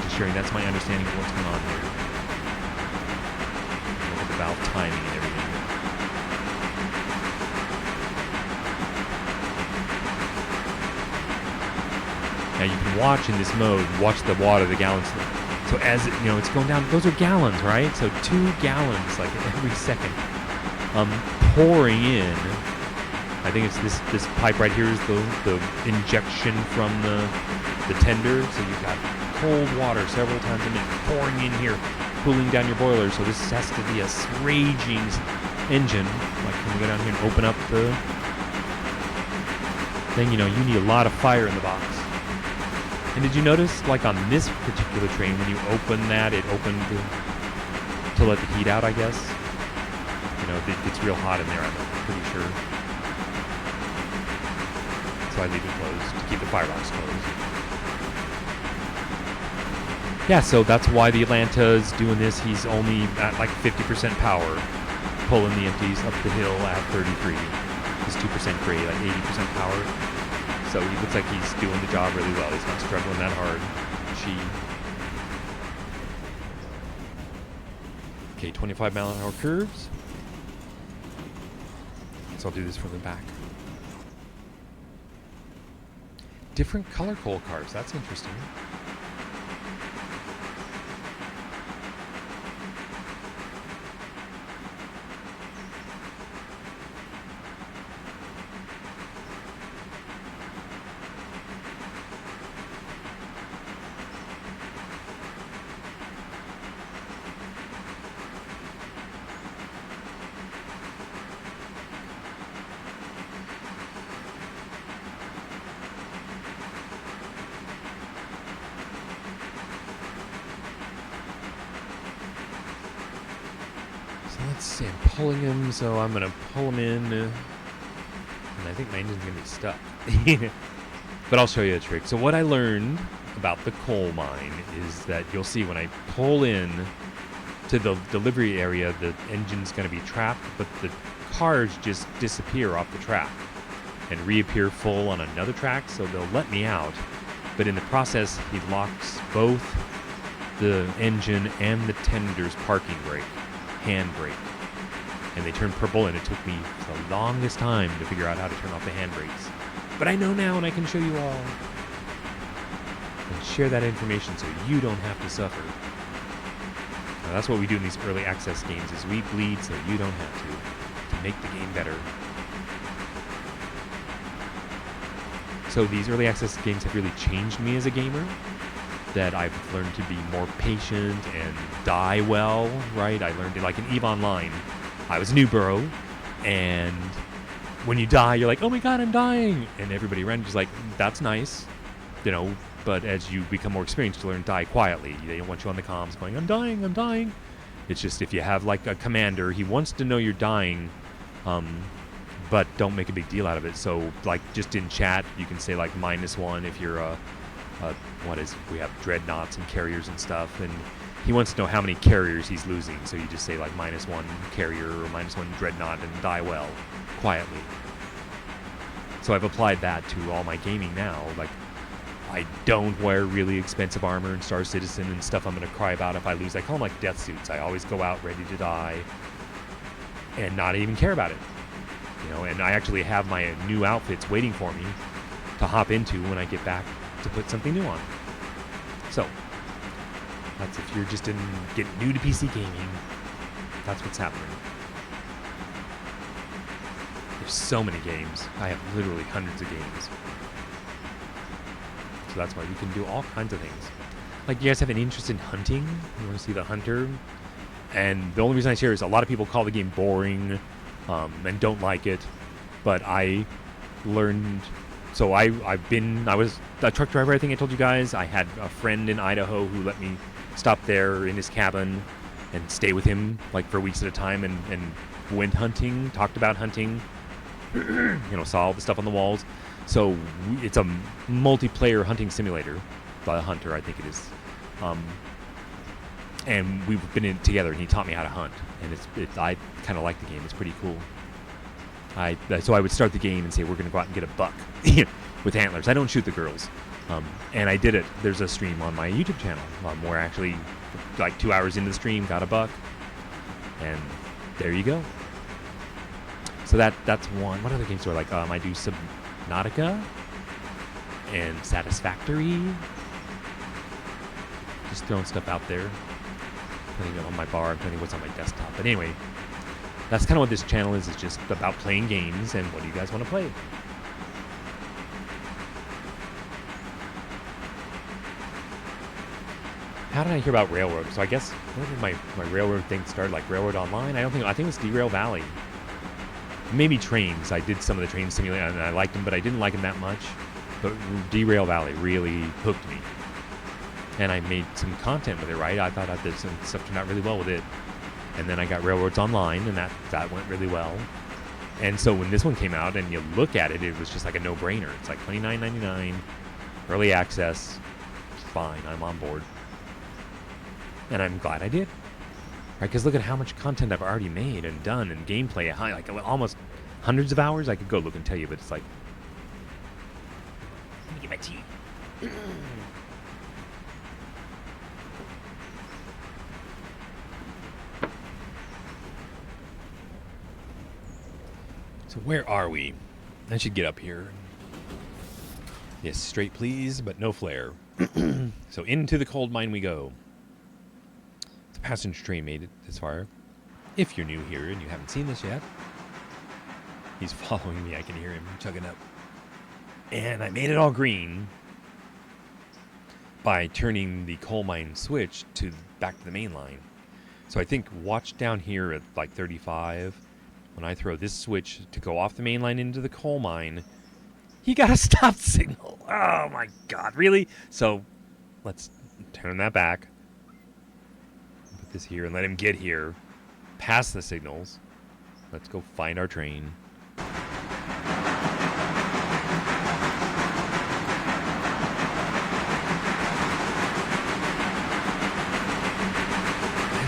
Speaker 1: Just sharing, that's my understanding of what's going on here. Look at the valve timing and everything. Now you can watch in this mode, watch the water, the gallons. So as it's going down, those are gallons, right? So 2 gallons like every second. Pouring in. I think it's this pipe right here is the injection from the tender. So you've got cold water several times a minute pouring in here, cooling down your boiler. So this has to be a raging engine. Like, can we go down here and open up the thing? You need a lot of fire in the box. And did you notice, like on this particular train, when you open that, it opened to let the heat out, I guess? It's real hot in there, I'm pretty sure. So I leave it closed to keep the firebox closed. Yeah, so that's why the Atlanta's doing this. He's only at like 50% power, pulling the empties up the hill at 33. He's 2% grade, like 80% power. So he looks like he's doing the job really well. He's not struggling that hard. Okay, 25 mile an hour curves. So I'll do this from the back. Different color coal cars. That's interesting. Let's see, I'm pulling him, so I'm going to pull him in. And I think my engine's going to be stuck. But I'll show you a trick. So what I learned about the coal mine is that you'll see when I pull in to the delivery area, the engine's going to be trapped, but the cars just disappear off the track and reappear full on another track, so they'll let me out. But in the process, he locks both the engine and the tender's parking brake. Handbrake, and they turned purple, and it took me the longest time to figure out how to turn off the handbrakes. But I know now, and I can show you all and share that information so you don't have to suffer. Now, that's what we do in these early access games, is we bleed so you don't have to make the game better. So these early access games have really changed me as a gamer. That I've learned to be more patient and die well, right? I learned it like in EVE Online. I was Newborough, and when you die, you're like, oh my god, I'm dying! And everybody around you's like, that's nice, but as you become more experienced, you learn to die quietly. They don't want you on the comms going, I'm dying, I'm dying. It's just if you have like a commander, he wants to know you're dying, but don't make a big deal out of it. So like just in chat, you can say like -1 if you're we have dreadnoughts and carriers and stuff, and he wants to know how many carriers he's losing, so you just say like -1 carrier or -1 dreadnought and die well, quietly. So I've applied that to all my gaming now. Like, I don't wear really expensive armor in Star Citizen and stuff I'm going to cry about if I lose. I call them like death suits. I always go out ready to die and not even care about it. And I actually have my new outfits waiting for me to hop into when I get back to put something new on. So that's if you're just getting new to PC gaming, that's what's happening. There's so many games. I have literally hundreds of games. So that's why we can do all kinds of things. Like, you guys have an interest in hunting? You want to see the hunter? And the only reason I share is a lot of people call the game boring and don't like it. But I learned... So I was a truck driver, I think I told you guys. I had a friend in Idaho who let me stop there in his cabin and stay with him like for weeks at a time and went hunting, talked about hunting. Saw all the stuff on the walls. So it's a multiplayer hunting simulator. The Hunter, I think it is. And we've been in it together, and he taught me how to hunt. And I kind of like the game. It's pretty cool. So I would start the game and say, we're going to go out and get a buck with antlers. I don't shoot the girls. And I did it. There's a stream on my YouTube channel where actually, like 2 hours into the stream, got a buck. And there you go. So that's one. What other games do I like? I do Subnautica and Satisfactory. Just throwing stuff out there. Putting it on my bar. I'm telling you what's on my desktop. But anyway, that's kind of what this channel is. It's just about playing games and what do you guys want to play. How did I hear about Railroad? So I guess, where did my Railroad thing start? Like Railroad Online? I think it was Derail Valley. Maybe trains. I did some of the train simulator and I liked them, but I didn't like them that much. But Derail Valley really hooked me. And I made some content with it, right? I thought I did some stuff turned out really well with it. And then I got Railroads Online, and that went really well. And so when this one came out and you look at it, it was just like a no-brainer. It's like $29.99, early access. Fine, I'm on board. And I'm glad I did. Right? Because look at how much content I've already made and done, and gameplay, like almost hundreds of hours. I could go look and tell you, but it's like, let me get my tea. So where are we? I should get up here. Yes, straight please, but no flare. So into the coal mine we go. The passenger train made it this far. If you're new here and you haven't seen this yet. He's following me, I can hear him chugging up. And I made it all green by turning the coal mine switch back to the main line. So I think watch down here at like 35. When I throw this switch to go off the main line into the coal mine, he got a stop signal. Oh my God, really? So let's turn that back. Put this here and let him get here. Past the signals. Let's go find our train. Is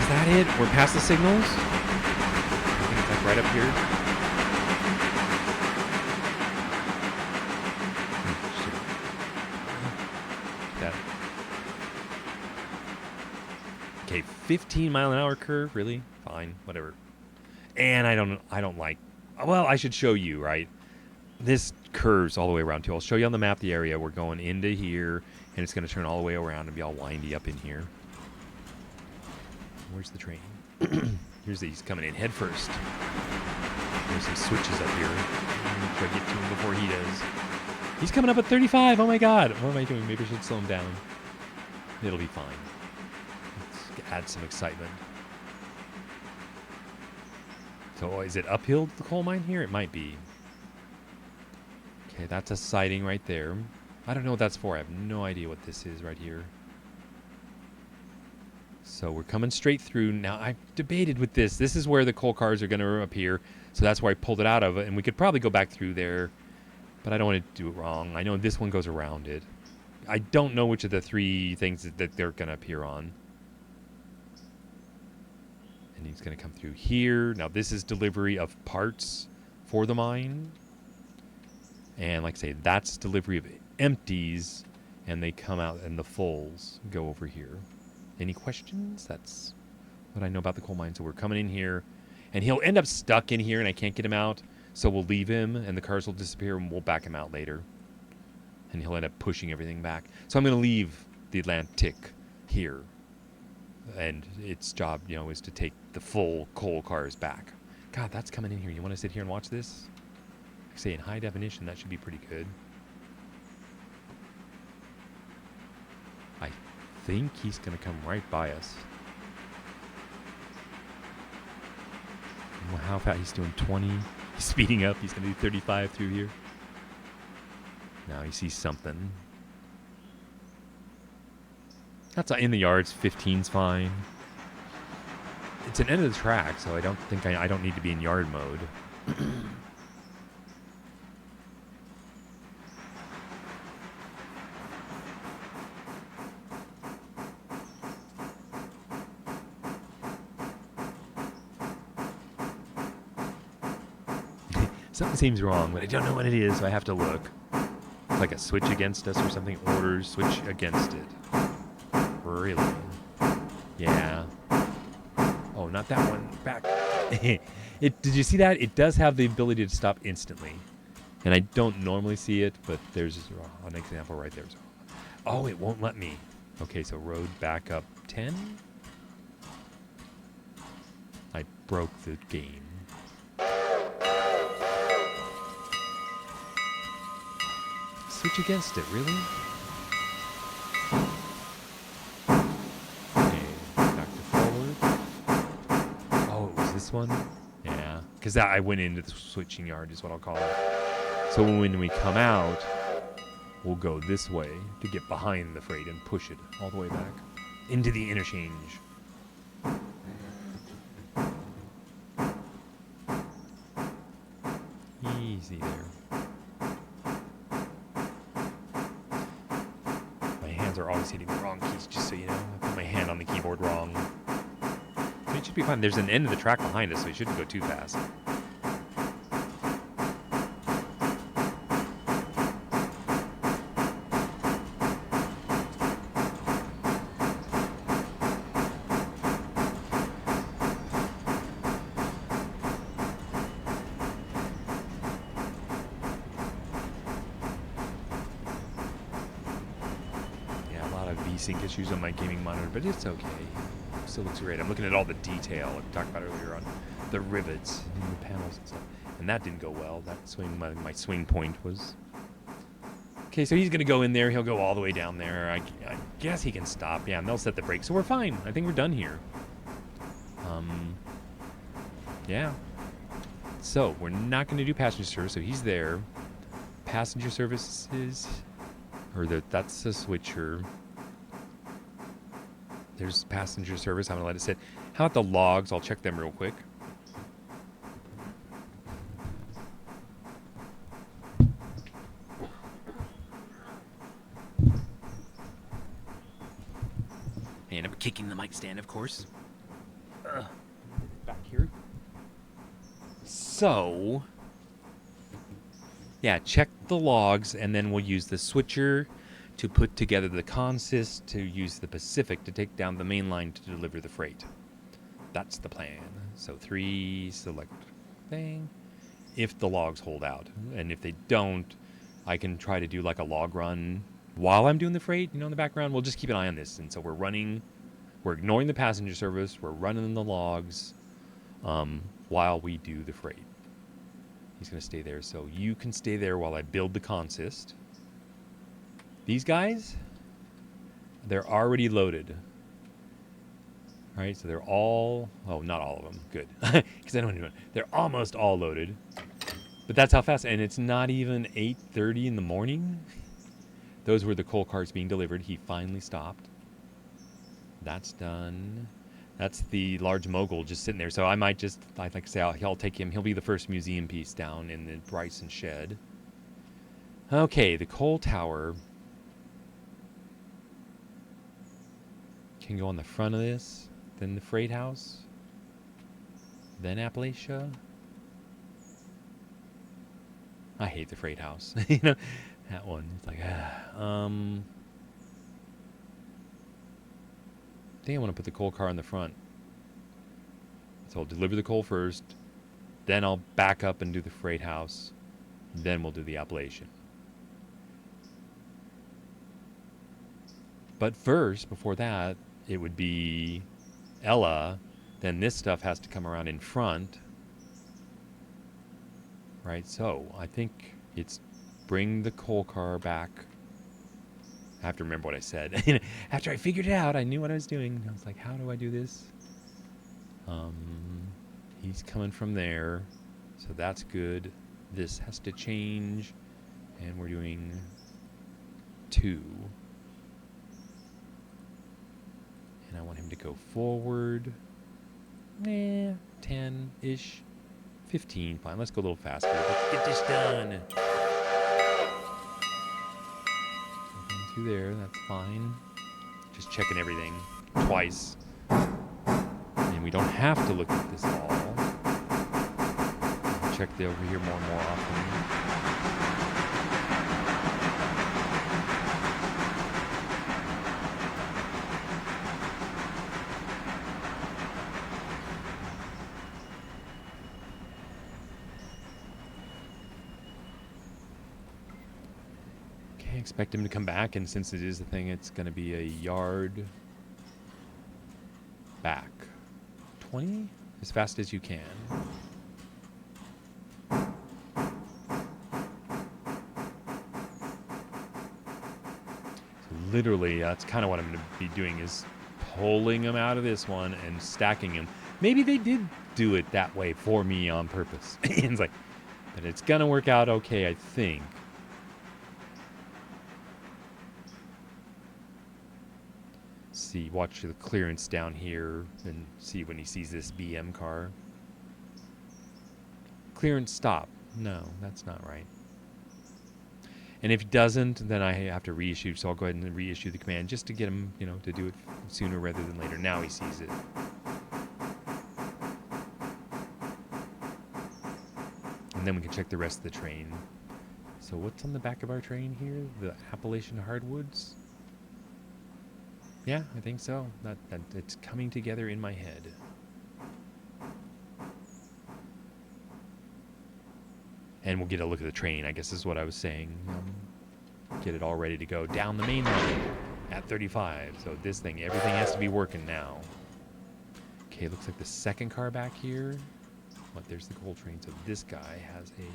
Speaker 1: that it? We're past the signals? Right up here. That. Okay, 15-mile-an-hour curve. Really? Fine, whatever. And I don't like. Well, I should show you, right? This curves all the way around too. I'll show you on the map the area. We're going into here, and it's going to turn all the way around and be all windy up in here. Where's the train? He's coming in head first. There's some switches up here. Try to get to him before he does. He's coming up at 35. Oh my God. What am I doing? Maybe I should slow him down. It'll be fine. Let's add some excitement. So is it uphill to the coal mine here? It might be. Okay, that's a siding right there. I don't know what that's for. I have no idea what this is right here. So we're coming straight through. Now, I've debated with this. This is where the coal cars are going to appear. So that's why I pulled it out of it. And we could probably go back through there. But I don't want to do it wrong. I know this one goes around it. I don't know which of the three things that they're going to appear on. And he's going to come through here. Now, this is delivery of parts for the mine. And like I say, that's delivery of empties. And they come out and the fulls go over here. Any questions? That's what I know about the coal mine. So we're coming in here, and he'll end up stuck in here, and I can't get him out. So we'll leave him, and the cars will disappear, and we'll back him out later. And he'll end up pushing everything back. So I'm going to leave the Atlantic here, and its job, is to take the full coal cars back. God, that's coming in here. You want to sit here and watch this? Like I say, in high definition, that should be pretty good. I think he's going to come right by us. Well, how fast? He's doing 20. He's speeding up. He's going to do 35 through here. Now he sees something. That's in the yards. 15's fine. It's an end of the track, so I don't think I don't need to be in yard mode. Something seems wrong, but I don't know what it is, so I have to look. It's like a switch against us or something. Orders, switch against it. Really? Yeah. Oh, not that one. Back. Did you see that? It does have the ability to stop instantly. And I don't normally see it, but there's an example right there. Oh, it won't let me. Okay, so road backup 10. I broke the game. Switch against it, really? Okay, back to forward. Oh, it was this one? Yeah, because I went into the switching yard is what I'll call it. So when we come out, we'll go this way to get behind the freight and push it all the way back into the interchange. Easy there. My hands are always hitting the wrong keys, just so you know. I put my hand on the keyboard wrong. So it should be fine. There's an end of the track behind us, so it shouldn't go too fast. Sync issues on my gaming monitor, but it's okay. Still looks great. I'm looking at all the detail we talked about earlier on the rivets and the panels and stuff. And that didn't go well. That swing, my swing point was... Okay, so he's going to go in there. He'll go all the way down there. I guess he can stop. Yeah, and they'll set the brakes. So we're fine. I think we're done here. Yeah. So we're not going to do passenger service. So he's there. Passenger services, that's a switcher. There's passenger service. I'm going to let it sit. How about the logs? I'll check them real quick. And I'm kicking the mic stand, of course. Back here. So, yeah, check the logs, and then we'll use the switcher to put together the consist, to use the Pacific to take down the main line to deliver the freight. That's the plan. So 3, select thing. If the logs hold out. And if they don't, I can try to do like a log run while I'm doing the freight, in the background. We'll just keep an eye on this. And so we're ignoring the passenger service, we're running the logs while we do the freight. He's going to stay there. So you can stay there while I build the consist. These guys, they're already loaded. All right, so they're all, not all of them. Good, because I don't know. They're almost all loaded. But that's how fast, and it's not even 8:30 in the morning. Those were the coal cars being delivered. He finally stopped. That's done. That's the large mogul just sitting there. So I might just, like I say, I'll take him. He'll be the first museum piece down in the Bryson shed. Okay, the coal tower can go on the front of this, then the freight house, then Appalachia. I hate the freight house. That one. It's like, I think I want to put the coal car in the front. So I'll deliver the coal first, then I'll back up and do the freight house, then we'll do the Appalachian. But first, before that, it would be Ella. Then this stuff has to come around in front. Right, so I think it's bring the coal car back. I have to remember what I said. After I figured it out, I knew what I was doing. I was like, how do I do this? He's coming from there, so that's good. This has to change, and we're doing 2. And I want him to go forward. 10-ish. 15, fine. Let's go a little faster. Let's get this done. Through there, that's fine. Just checking everything twice. And we don't have to look at this all. check the over here more and more often. Okay, expect him to come back, and since it is a thing, it's going to be a yard back. 20? As fast as you can. Literally, that's kind of what I'm going to be doing, is pulling them out of this one and stacking them. Maybe they did do it that way for me on purpose. It's like, but it's going to work out okay, I think. See, watch the clearance down here and see when he sees this BM car. Clearance stop. No, that's not right. And if he doesn't, then I have to reissue. So I'll go ahead and reissue the command just to get him, you know, to do it sooner rather than later. Now he sees it. And then we can check the rest of the train. So what's on the back of our train here? The Appalachian Hardwoods? Yeah, I think so. That it's coming together in my head. And we'll get a look at the train, I guess is what I was saying. Get it all ready to go down the main line at 35. So this thing, everything has to be working now. Okay, looks like the second car back here. But there's the coal train. So this guy has a...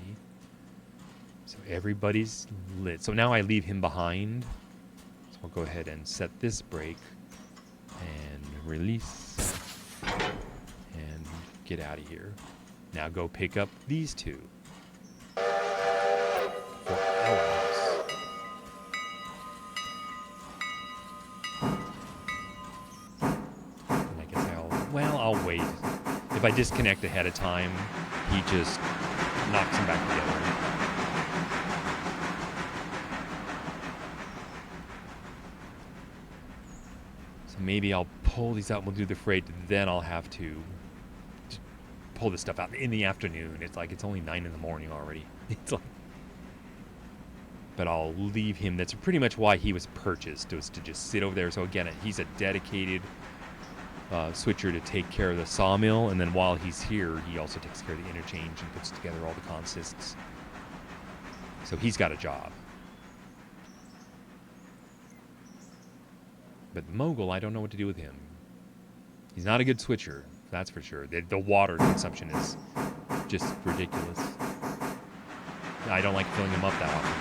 Speaker 1: So everybody's lit. So now I leave him behind. So I'll go ahead and set this brake. And release. And get out of here. Now go pick up these two. For hours. And I guess I'll wait. If I disconnect ahead of time, he just knocks them back together. So maybe I'll pull these out and we'll do the freight, then I'll have to pull this stuff out in the afternoon. It's like it's only 9 in the morning already. It's like, but I'll leave him. That's pretty much why he was purchased, was to just sit over there. So again, he's a dedicated switcher to take care of the sawmill, and then while he's here, he also takes care of the interchange and puts together all the consists. So he's got a job. But Mogul, I don't know what to do with him. He's not a good switcher, that's for sure. The water consumption is just ridiculous. I don't like filling him up that often.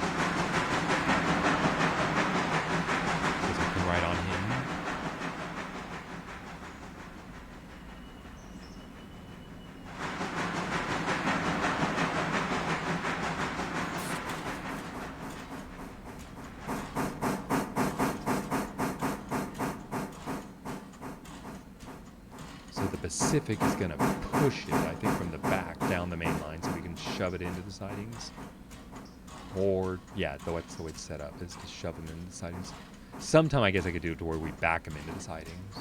Speaker 1: Because I can ride on him. Pacific is going to push it, I think, from the back down the main line so we can shove it into the sidings. Or, yeah, that's the way it's set up, is to shove them into the sidings. Sometime I guess I could do it to where we back them into the sidings.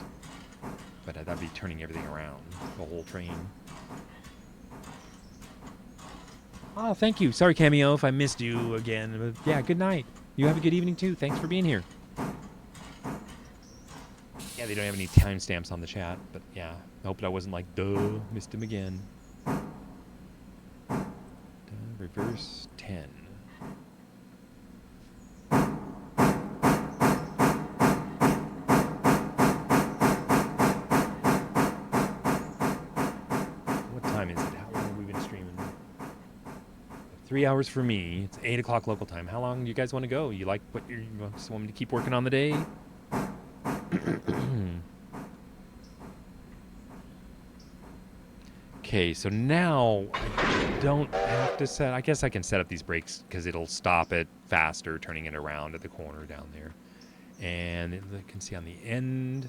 Speaker 1: But that'd be turning everything around, the whole train. Oh, thank you. Sorry, Cameo, if I missed you again. But yeah, good night. You have a good evening, too. Thanks for being here. Yeah, they don't have any timestamps on the chat, but yeah, I hope I wasn't like, duh, missed him again. Reverse 10. What time is it? How long have we been streaming? 3 hours for me. It's 8 o'clock local time. How long do you guys want to go? You like what you want me to keep working on the day? Okay, so now I don't have to set... I guess I can set up these brakes because it'll stop it faster, turning it around at the corner down there. And you can see on the end,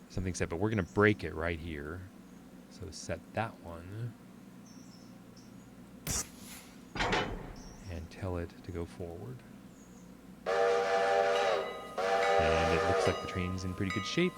Speaker 1: something set, but we're going to brake it right here. So set that one. And tell it to go forward. And it looks like the train's in pretty good shape.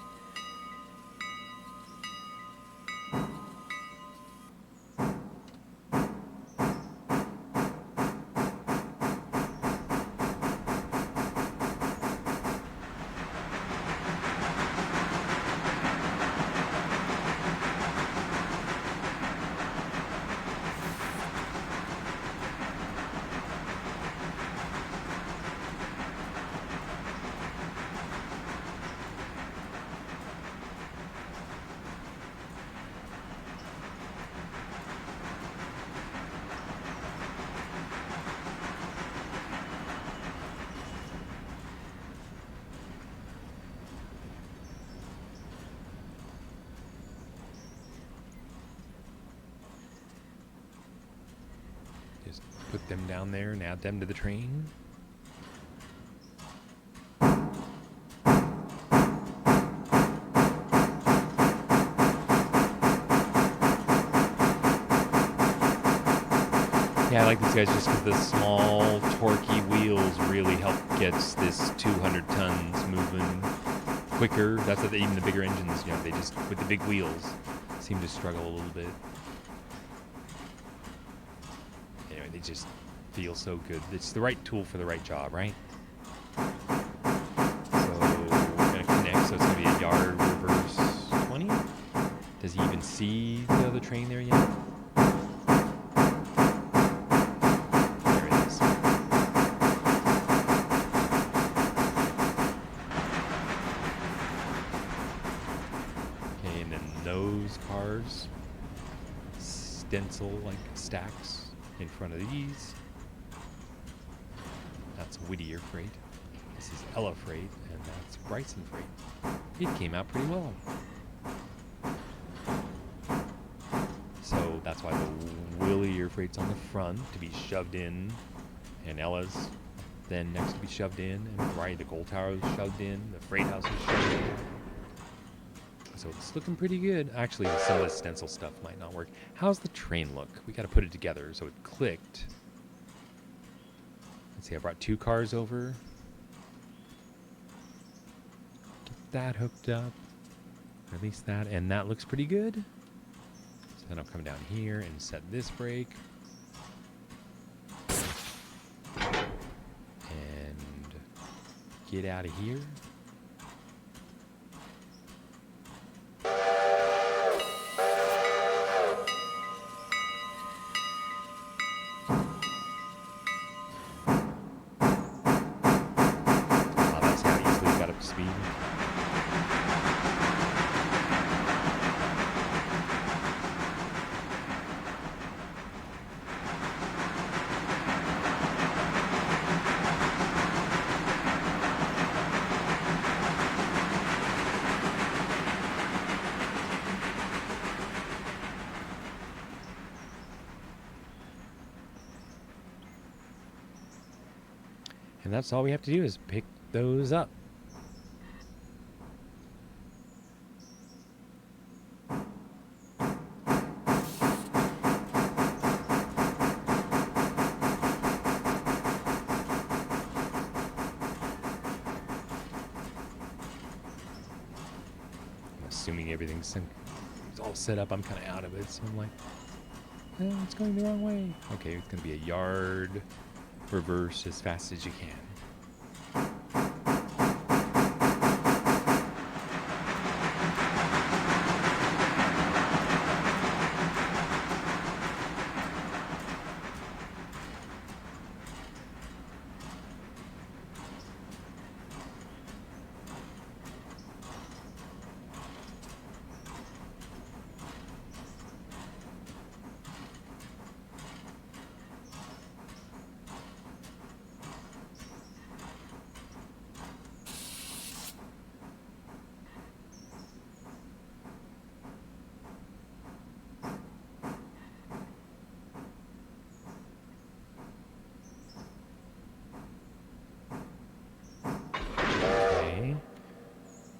Speaker 1: Put them down there and add them to the train. Yeah, I like these guys just because the small, torquey wheels really help gets this 200 tons moving quicker. That's what even the bigger engines, you know, they just, with the big wheels, seem to struggle a little bit. Anyway, they just feel so good. It's the right tool for the right job, right? So we're going to connect, so it's going to be a yard reverse 20. Does he even see the other train there yet? Cars stencil like stacks in front of these. That's Whittier freight. This is Ella freight, and that's Bryson freight. It came out pretty well. So that's why the Whittier freight's on the front to be shoved in, and Ella's then next to be shoved in, and the Gold Tower is shoved in, the freight house is shoved in. So it's looking pretty good. Actually, some of the stencil stuff might not work. How's the train look? We got to put it together so it clicked. Let's see, I brought 2 cars over. Get that hooked up. Release that, and that looks pretty good. So then I'll come down here and set this brake. And get out of here. And that's all we have to do is pick those up. I'm assuming everything's all set up. I'm kind of out of it, so I'm like, it's going the wrong way. Okay, it's going to be a yard reverse as fast as you can.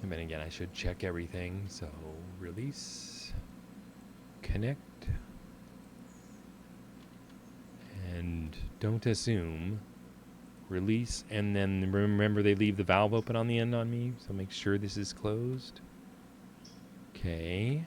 Speaker 1: And then again, I should check everything. So release, connect, and don't assume. Release, and then remember they leave the valve open on the end on me, so make sure this is closed. Okay.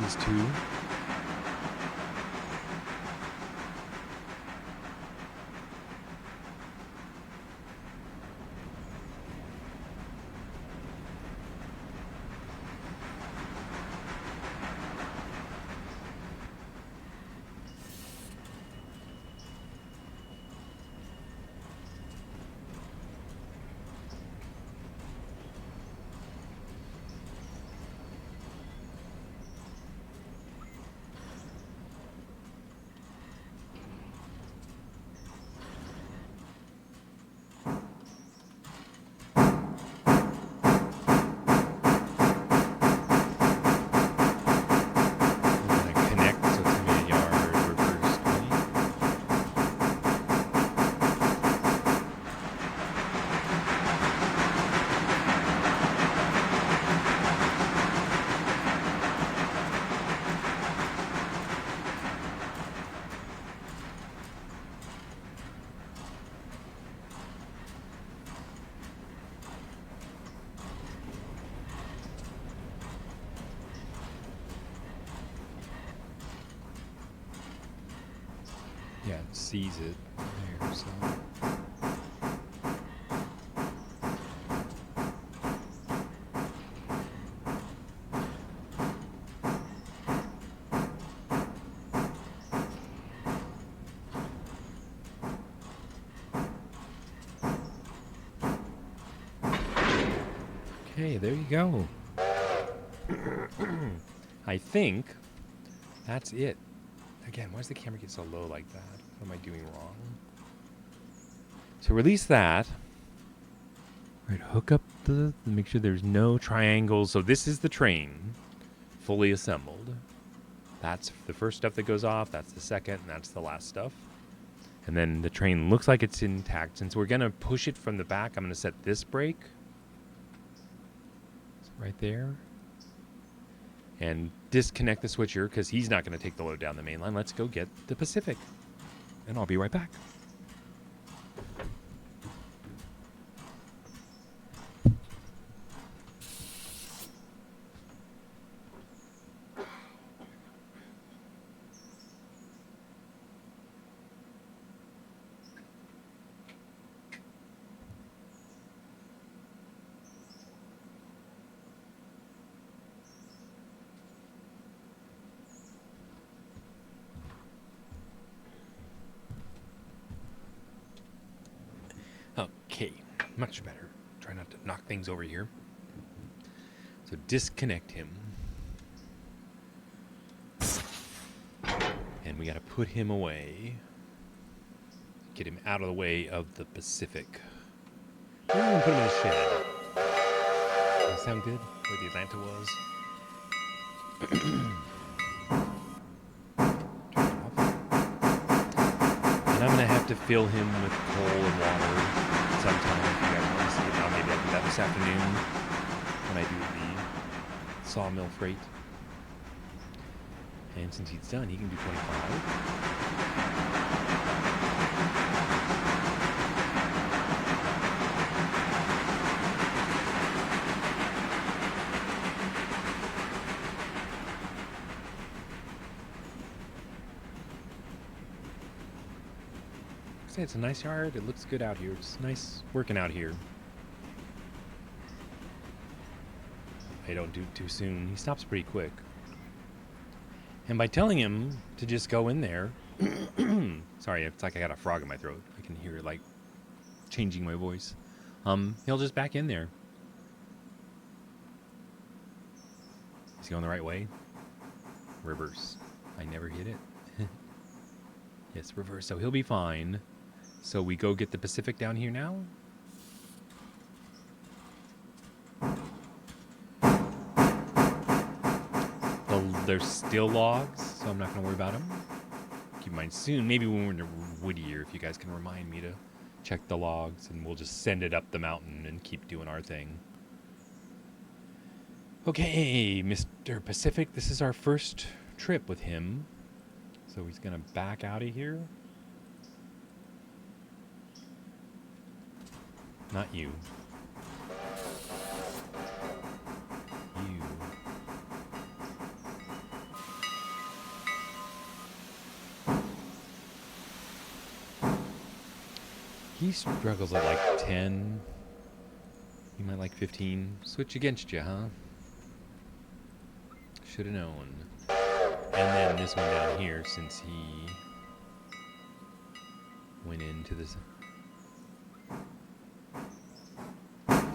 Speaker 1: These two. sees it there, so. Okay, there you go. I think that's it. Again, why does the camera get so low like that? What am I doing wrong? So release that. Right, hook up make sure there's no triangles. So this is the train, fully assembled. That's the first stuff that goes off. That's the second, and that's the last stuff. And then the train looks like it's intact. Since we're gonna push it from the back, I'm gonna set this brake. Right there. And disconnect the switcher because he's not going to take the load down the main line. Let's go get the Pacific. And I'll be right back. Okay, much better. Try not to knock things over here. So disconnect him. And we got to put him away. Get him out of the way of the Pacific. We're going to put him in a shed. Does that sound good? Where the Atlanta was? And I'm going to have to fill him with coal and water sometime if you guys want to see it. Now maybe I'll do that this afternoon when I do the sawmill freight. And since he's done, he can do 25. It's a nice yard. It looks good out here. It's nice working out here. I don't do it too soon. He stops pretty quick. And by telling him to just go in there, sorry, it's like I got a frog in my throat. I can hear it like changing my voice. He'll just back in there. Is he going the right way? Reverse. I never hit it. Yes, reverse. So he'll be fine. So we go get the Pacific down here now. There's still logs, so I'm not going to worry about them. Keep in mind soon, maybe when we're in Whittier, if you guys can remind me to check the logs, and we'll just send it up the mountain and keep doing our thing. Okay, Mr. Pacific, this is our first trip with him. So he's going to back out of here. Not you. You. He struggles at like 10. He might like 15. Switch against you, huh? Should have known. And then this one down here, since he went into this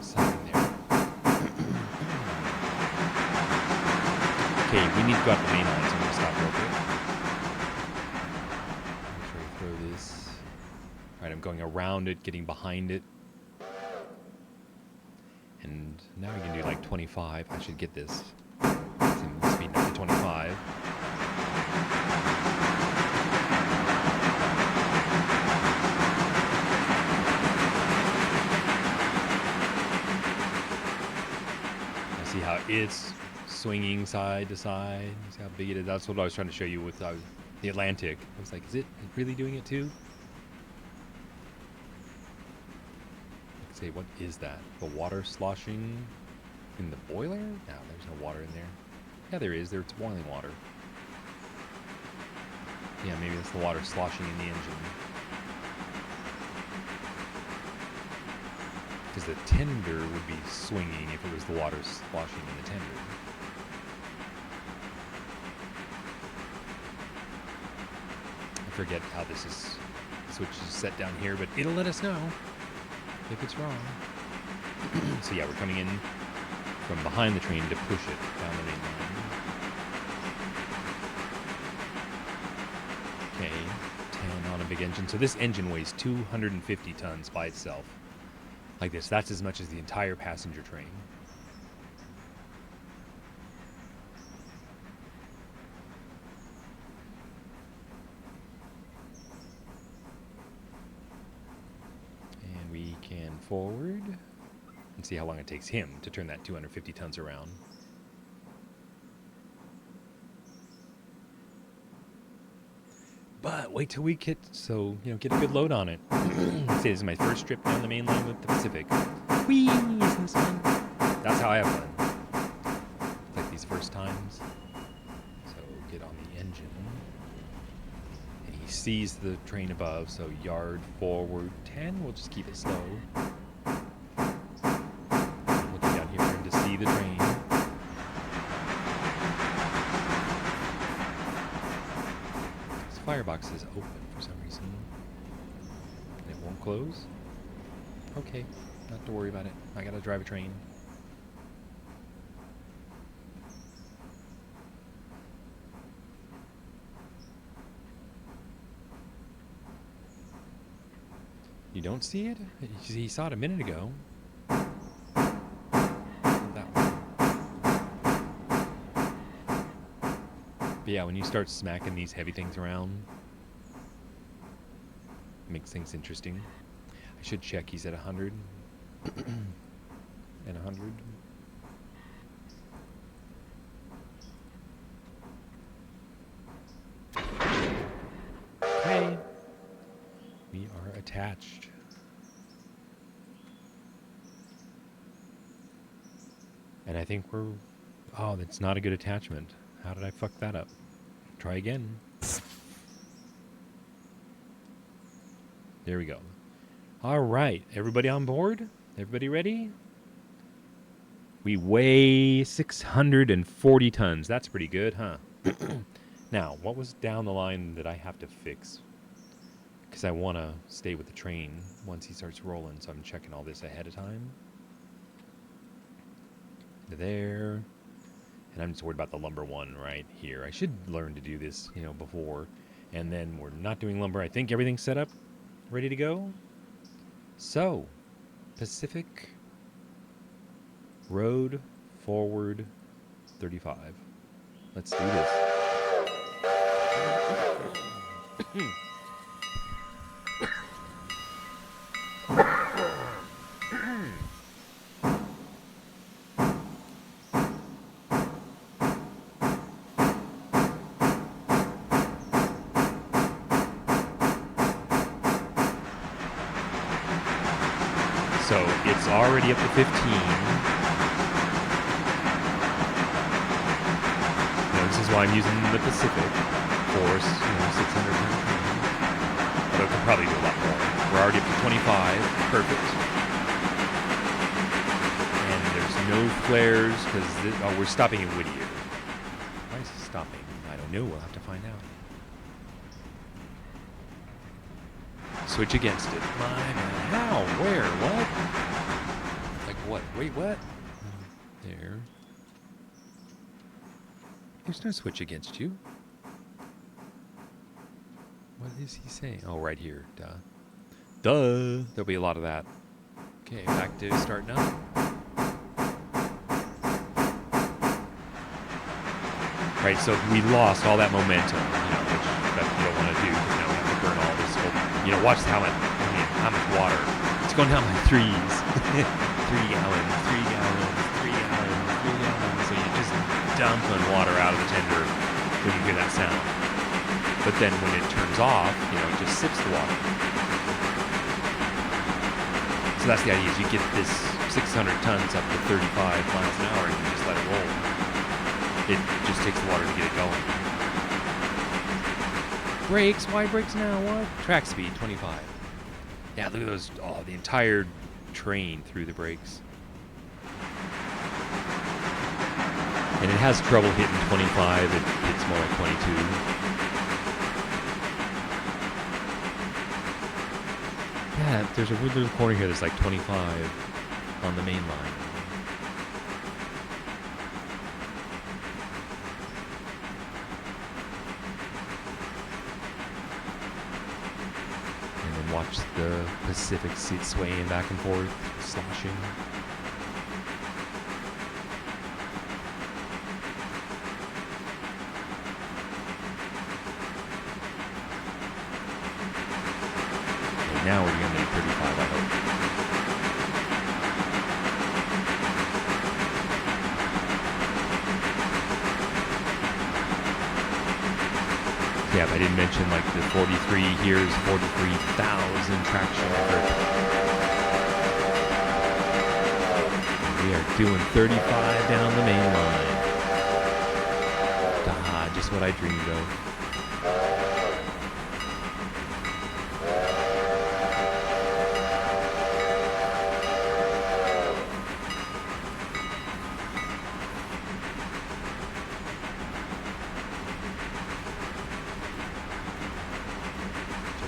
Speaker 1: side there. Okay, we need to go out the main line, so I'm going to stop real quick. Make sure I throw this. Alright, I'm going around it, getting behind it. And now we can do like 25. I should get this. Speed up to 25. See how it's swinging side to side. See how big it is. That's what I was trying to show you with the Atlantic. I was like, is it really doing it too? Say, what is that? The water sloshing in the boiler? No, there's no water in there. Yeah, there is. It's boiling water. Yeah, maybe that's the water sloshing in the engine. Because the tender would be swinging if it was the water sloshing in the tender. I forget how this switch is set down here, but it'll let us know if it's wrong. So yeah, we're coming in from behind the train to push it down the main line. Okay, 10 on a big engine. So this engine weighs 250 tons by itself. Like this. That's as much as the entire passenger train. And we can forward and see how long it takes him to turn that 250 tons around. But wait till we get, get a good load on it. See, this is my first trip down the main line with the Pacific. Whee! Isn't this fun? That's how I have fun. Like these first times. So get on the engine. And he sees the train above, so yard forward 10. We'll just keep it slow. Looking down here for him to see the train. Firebox is open for some reason. And it won't close? Okay, not to worry about it. I gotta drive a train. You don't see it? He saw it a minute ago. That one. But yeah, when you start smacking these heavy things around, it makes things interesting. I should check. He's at 100 and 100. Okay, we are attached. And I think we're... Oh, that's not a good attachment. How did I fuck that up? Try again. There we go. All right. Everybody on board? Everybody ready? We weigh 640 tons. That's pretty good, huh? Now, what was down the line that I have to fix? Because I want to stay with the train once he starts rolling, so I'm checking all this ahead of time. There. And I'm just worried about the lumber one right here. I should learn to do this, before. And then we're not doing lumber. I think everything's set up, ready to go. So, Pacific Road forward 35. Let's do this. So it's already up to 15. This is why I'm using the Pacific Force, 600 ton train. But I could probably do a lot more. We're already up to 25. Perfect. And there's no flares because we're stopping in Whittier. Why is it stopping? I don't know. We'll have to find out. Switch against it. My man. How? Where? What? Like what? Wait, what? There. There's no switch against you. What is he saying? Oh, right here. Duh. Duh. There'll be a lot of that. Okay, back to starting up. Right, so we lost all that momentum, which that you don't want to do because now we have to burn all this whole, watch how much water. It's going down like threes. 3 gallons, 3 gallons, 3 gallons, 3 gallons. So you're just dumping water out of the tender when you hear that sound. But then when it turns off, it just sips the water. So that's the idea, is you get this 600 tons up to 35 miles an hour and you just let it roll. It just takes the water to get it going. Brakes? Why brakes now? What? Track speed, 25. Yeah, look at those. Oh, the entire train through the brakes. And it has trouble hitting 25. It's more like 22. Yeah, there's a weird little corner here that's like 25 on the main line. And then watch the Pacific seat swaying back and forth, sloshing. And now we're going to make 35, I hope. Yeah, but I didn't mention like the 43 here is 43,000 traction effort. We are doing 35 down the main line. Ah, just what I dreamed of.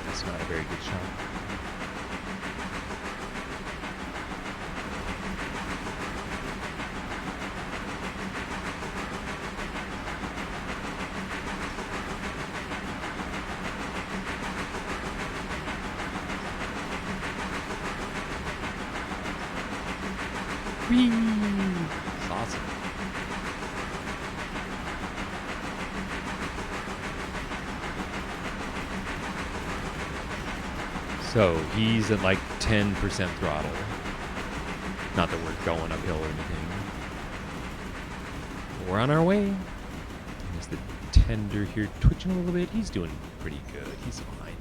Speaker 1: That's not a very good shot. Whee! It's awesome. So he's at like 10% throttle. Not that we're going uphill or anything. We're on our way. There's the tender here twitching a little bit. He's doing pretty good. He's fine.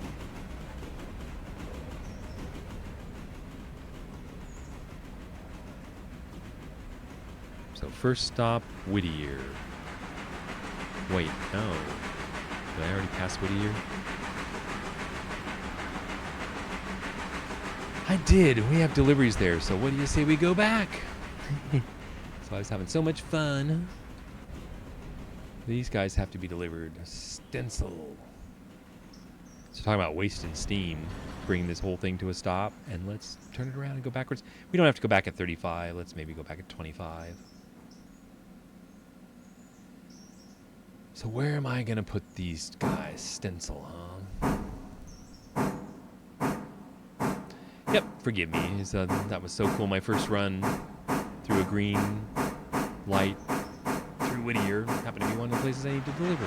Speaker 1: So first stop, Whittier. Wait, no. Did I already pass Whittier? I did. We have deliveries there, so what do you say we go back? So I was having so much fun. These guys have to be delivered. Stencil. So talking about wasting steam, bringing this whole thing to a stop, and let's turn it around and go backwards. We don't have to go back at 35. Let's maybe go back at 25. So where am I going to put these guys? Stencil, huh? Yep, forgive me. That was so cool. My first run through a green light through Whittier happened to be one of the places I need to deliver.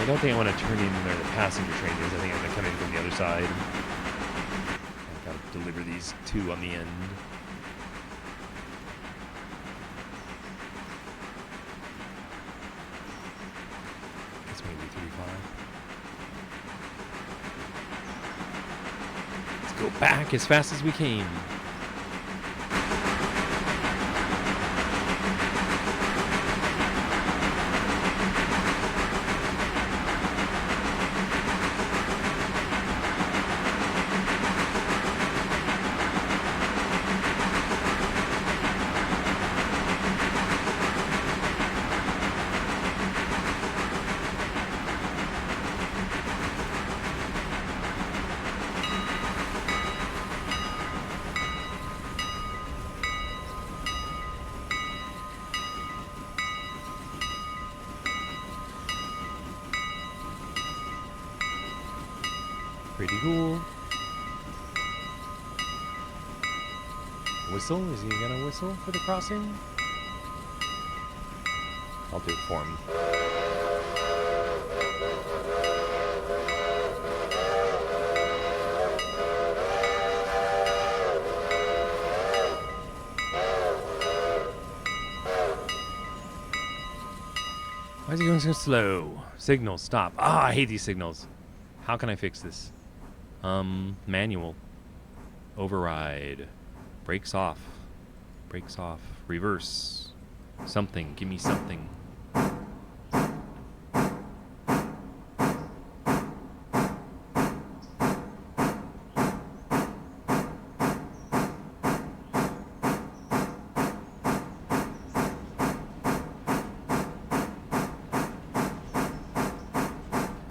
Speaker 1: I don't think I want to turn in where the passenger train is. I think I'm going to come in from the other side. I've got to deliver these two on the end. Guess maybe 35. Let's go back as fast as we came. Pretty cool. Whistle? Is he gonna whistle for the crossing? I'll do it for him. It's so slow. Signals, stop. Ah, I hate these signals. How can I fix this? Manual. Override. Brakes off. Brakes off. Reverse. Something. Give me something.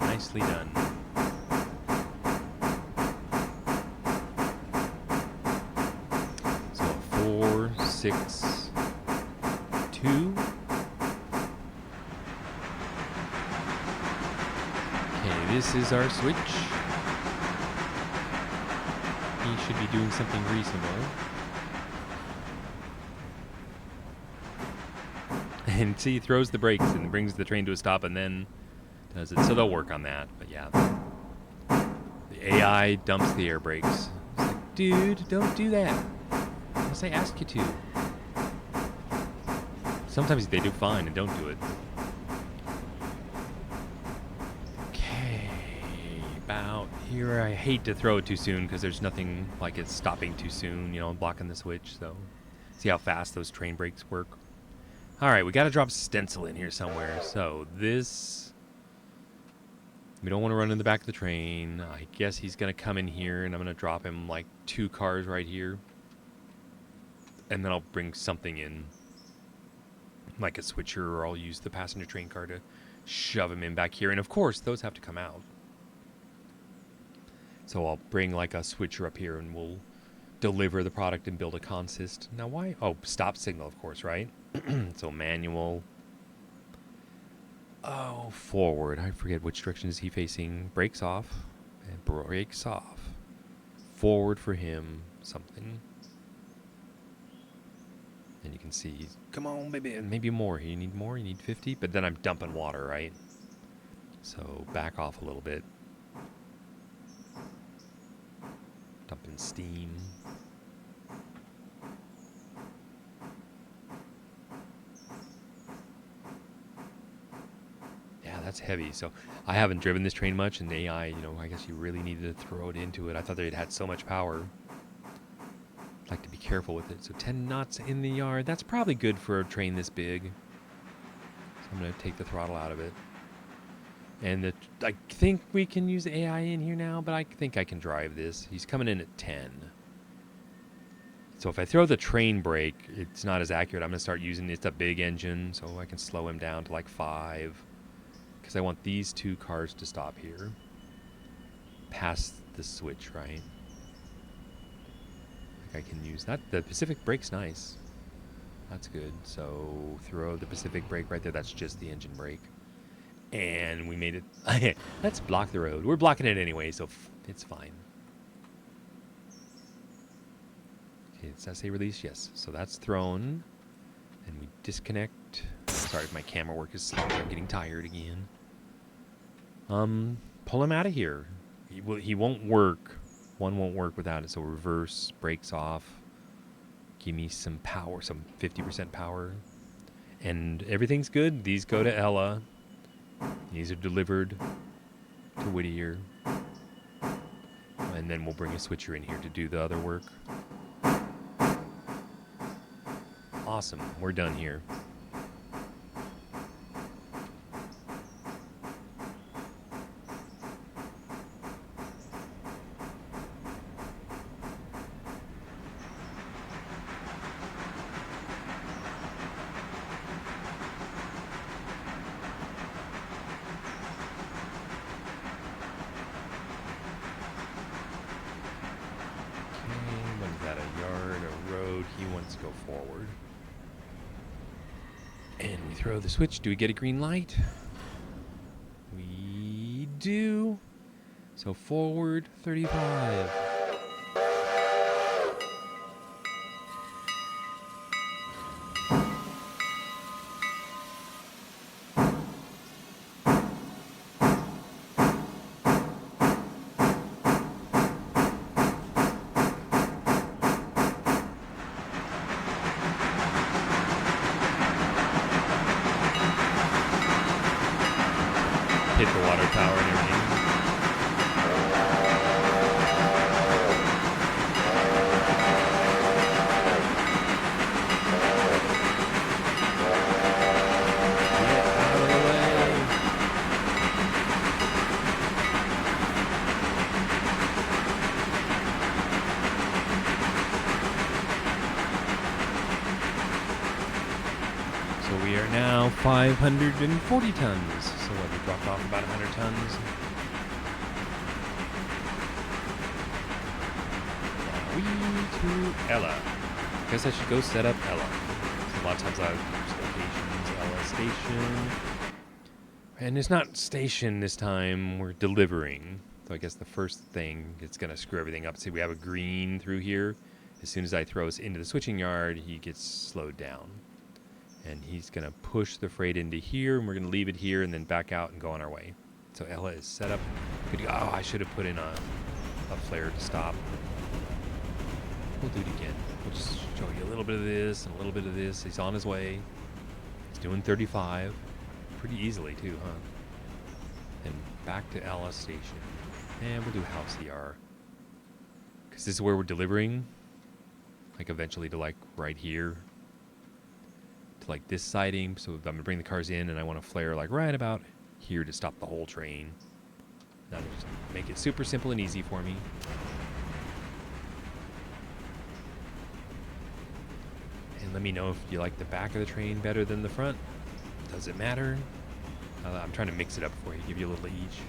Speaker 1: Nicely done. So 4, 6, 2. Okay, this is our switch. He should be doing something reasonable. And see, he throws the brakes and brings the train to a stop and then does it. So they'll work on that. But yeah, the AI dumps the air brakes. It's like, dude, don't do that unless I ask you to. Sometimes they do fine and don't do it. Okay, about here. I hate to throw it too soon because there's nothing like it stopping too soon, you know, blocking the switch. So see how fast those train brakes work. All right, we got to drop stencil in here somewhere. So this, we don't want to run in the back of the train. I guess he's going to come in here, and I'm going to drop him like 2 cars right here. And then I'll bring something in, like a switcher, or I'll use the passenger train car to shove him in back here. And of course, those have to come out. So I'll bring like a switcher up here, and we'll deliver the product and build a consist. Now why? Oh, stop signal, of course, right? So manual. Oh, forward. I forget which direction is he facing. Brakes off. And brakes off. Forward for him. Something. And you can see he's, come on, maybe more. You need more? You need 50? But then I'm dumping water, right? So back off a little bit. Dumping steam. Yeah, that's heavy. So I haven't driven this train much, and AI, you know, I guess you really needed to throw it into it. I thought that it had so much power. I'd like to be careful with it. So 10 knots in the yard. That's probably good for a train this big. So I'm going to take the throttle out of it. And I think we can use AI in here now, but I think I can drive this. He's coming in at 10. So if I throw the train brake, it's not as accurate. I'm going to start using, it's a big engine, so I can slow him down to like 5. Because I want these 2 cars to stop here. Past the switch, right? I think I can use that. The Pacific brake's nice. That's good. So throw the Pacific brake right there. That's just the engine brake. And we made it. Let's block the road. We're blocking it anyway, so it's fine. Okay, does that say release? Yes. So that's thrown. And we disconnect. Sorry if my camera work is slow. I'm getting tired again. Pull him out of here. He won't work. One won't work without it. So reverse, brakes off. Give me some power, some 50% power. And everything's good. These go to Ella. These are delivered to Whittier. And then we'll bring a switcher in here to do the other work. Awesome. We're done here. Go forward. And we throw the switch. Do we get a green light? We do. So forward 35. hit the water tower and everything. Get out of the way. So we are now 540 tons. So what, we dropped off about 100 tons. Now we to Ella. Guess I should go set up Ella. So a lot of times I use locations, Ella station. And it's not station this time, we're delivering. So I guess the first thing, it's gonna screw everything up. See, we have a green through here. As soon as I throw us into the switching yard, he gets slowed down. And he's going to push the freight into here, and we're going to leave it here and then back out and go on our way. So Ella is set up. Good to go. Oh, I should have put in a flare to stop. We'll do it again. We'll just show you a little bit of this and a little bit of this. He's on his way. He's doing 35. Pretty easily, too, huh? And back to Ella station. And we'll do house ER. Because this is where we're delivering. Like, eventually to, like, right here. Like this siding, so I'm gonna bring the cars in and I want to flare like right about here to stop the whole train. That'll just make it super simple and easy for me. And let me know if you like the back of the train better than the front. Does it matter? I'm trying to mix it up for you, give you a little of each.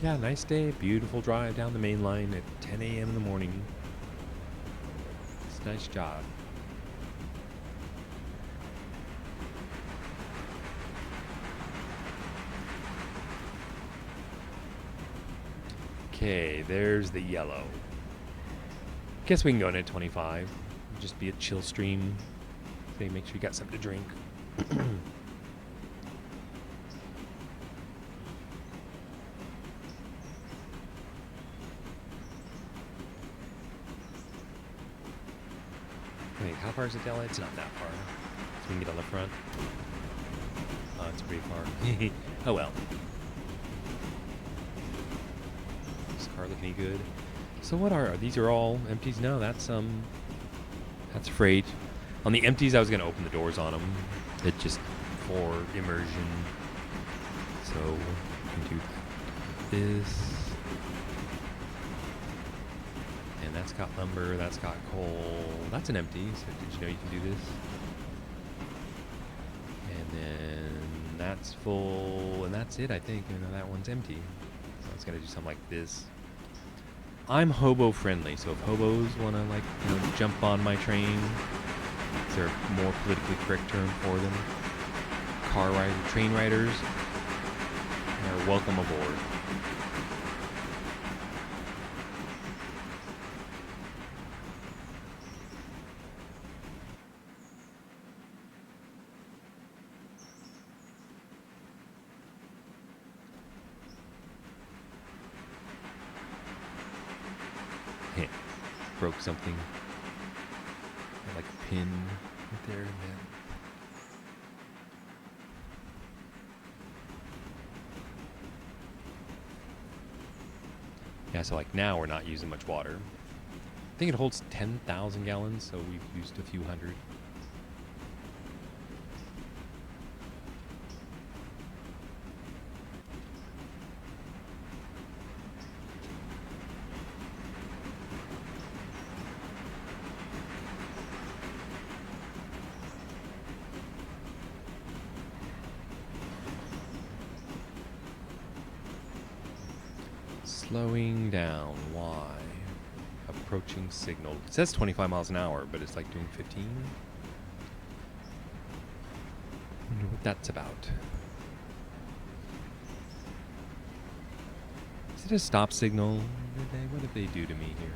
Speaker 1: Yeah, nice day, beautiful drive down the main line at 10 a.m. in the morning. It's a nice job. Okay, there's the yellow. Guess we can go in at 25. Just be a chill stream. Okay, make sure you got something to drink. Wait, how far is it to LA? It's not that far. So we can get on the front. Oh, it's pretty far. Oh well. Is this car looking any good? So what are these? Are all empties? No, that's freight. On the empties, I was gonna open the doors on them. It just for immersion. So we can do this. And that's got lumber, that's got coal. That's an empty, so did you know you can do this? And then that's full, and that's it, I think. You know, that one's empty. So I was gonna do something like this. I'm hobo friendly, so if hobos wanna, like, you know, jump on my train, is there a more politically correct term for them? Train riders are welcome aboard. Broke something. Like a pin right there. Yeah. Yeah, so like now we're not using much water. I think it holds 10,000 gallons, so we've used a few hundred. Slowing down. Why? Approaching signal. It says 25 miles an hour, but it's like doing 15. Wonder what that's about. Is it a stop signal? What did they do to me here?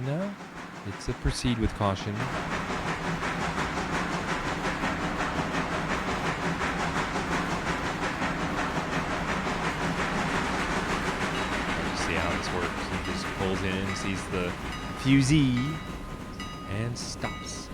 Speaker 1: No, it's a proceed with caution. Just see how this works. He just pulls in, sees the fusee, and stops.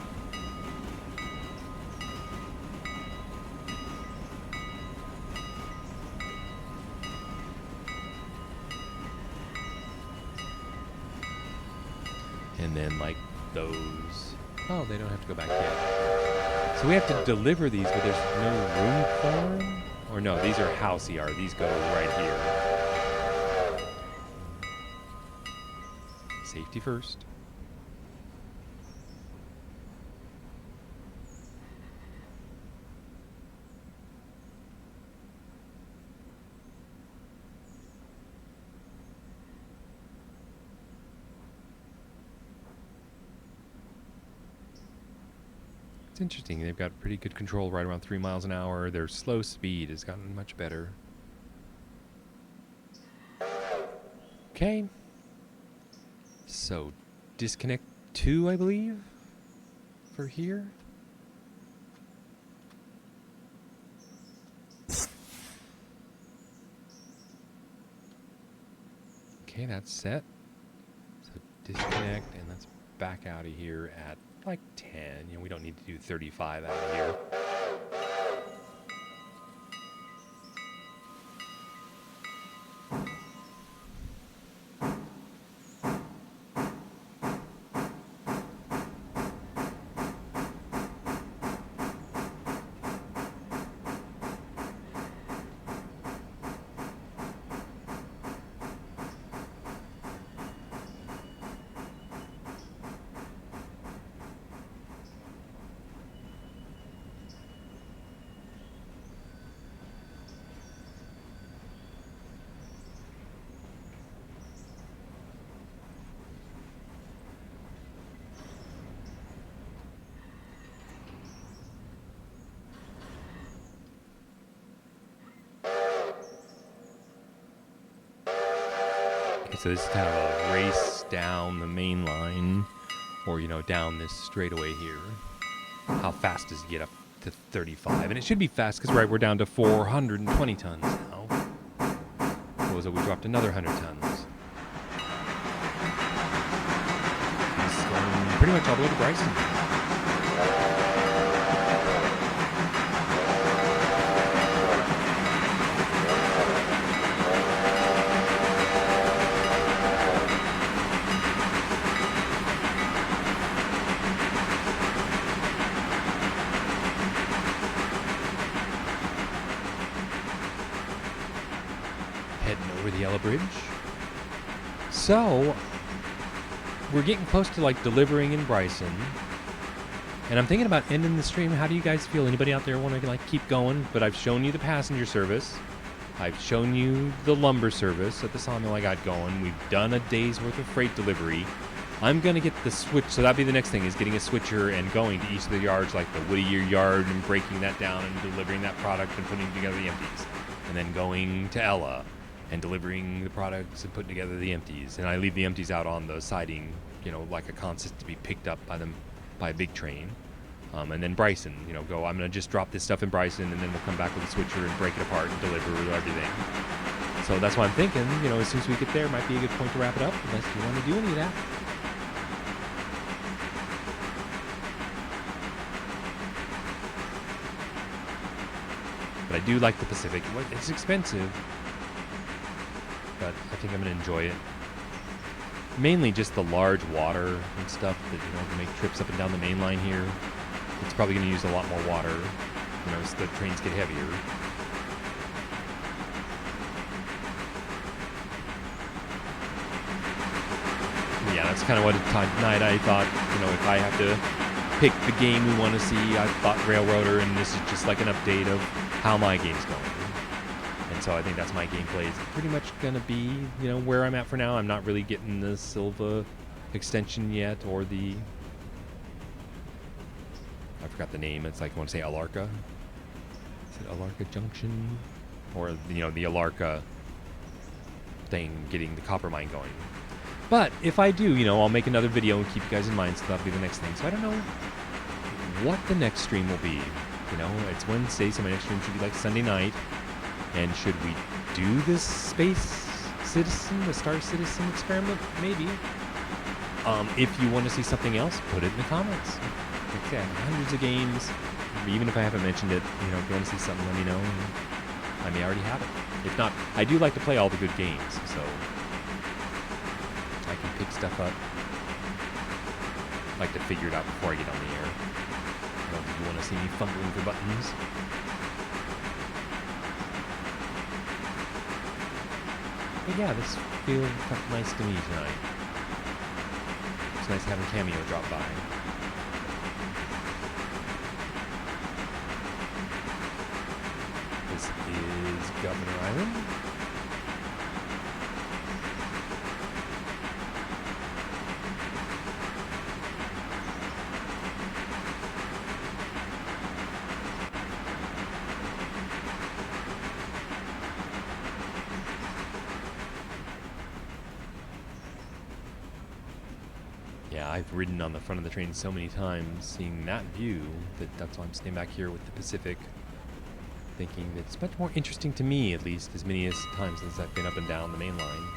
Speaker 1: And then like those, oh, they don't have to go back yet. So we have to deliver these, but there's no room for them? Or no, these are house ER. These go right here. Safety first. It's interesting. They've got pretty good control right around 3 miles an hour. Their slow speed has gotten much better. Okay. So, disconnect 2, I believe, for here. Okay, that's set. So, disconnect, and let's back out of here at like 10. You know, we don't need to do 35 out of here. So this is kind of a race down the main line, or, you know, down this straightaway here. How fast does it get up to 35? And it should be fast because, right, we're down to 420 tons now. Suppose that we dropped another 100 tons. It's going pretty much all the way to Bryson. The Yellow Bridge. So we're getting close to like delivering in Bryson, and I'm thinking about ending the stream. How do you guys feel? Anybody out there want to like keep going? But I've shown you the passenger service. I've shown you the lumber service at the sawmill I got going. We've done a day's worth of freight delivery. I'm gonna get the switch, so that'd be the next thing, is getting a switcher and going to each of the yards, like the Whittier yard, and breaking that down and delivering that product and putting together the empties, and then going to Ella and delivering the products and putting together the empties. And I leave the empties out on the siding, you know, like a consist to be picked up by them by a big train. And then Bryson, you know, I'm going to just drop this stuff in Bryson, and then we'll come back with a switcher and break it apart and deliver everything. So that's why I'm thinking, you know, as soon as we get there, might be a good point to wrap it up, unless you want to do any of that. But I do like the Pacific. It's expensive, but I think I'm going to enjoy it. Mainly just the large water and stuff that, you know, make trips up and down the main line here. It's probably going to use a lot more water, you know, as the trains get heavier. Yeah, that's kind of what tonight I thought, you know, if I have to pick the game we want to see, I thought Railroader, and this is just like an update of how my game's going. And so I think that's my gameplay is pretty much going to be, you know, where I'm at for now. I'm not really getting the Silva extension yet, or the, I forgot the name. It's like, I want to say Alarka. Is it Alarka Junction? Or, you know, the Alarka thing, getting the copper mine going. But if I do, I'll make another video and keep you guys in mind, so that'll be the next thing. So I don't know what the next stream will be. It's Wednesday, so my next stream should be like Sunday night. And should we do this Space Citizen, the Star Citizen experiment? Maybe. If you want to see something else, put it in the comments. Like I said, hundreds of games. Even if I haven't mentioned it, if you want to see something, let me know. I may already have it. If not, I do like to play all the good games, so I can pick stuff up. I like to figure it out before I get on the air. I don't think you want to see me fumbling for buttons. But yeah, this felt nice to me tonight. It's nice having Cameo drop by. This is Governor Island. Yeah, I've ridden on the front of the train so many times, seeing that view, that's why I'm staying back here with the Pacific, thinking that it's much more interesting to me, at least, as many as times as I've been up and down the main line.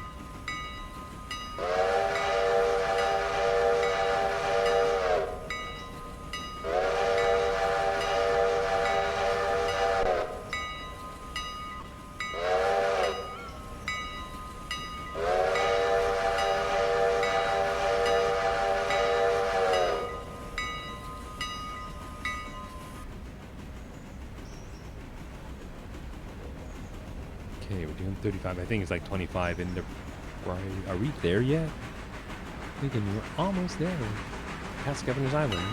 Speaker 1: Okay, we're doing 35. I think it's like 25 in the... Are we there yet? Thinking we're almost there. Past Governor's Island.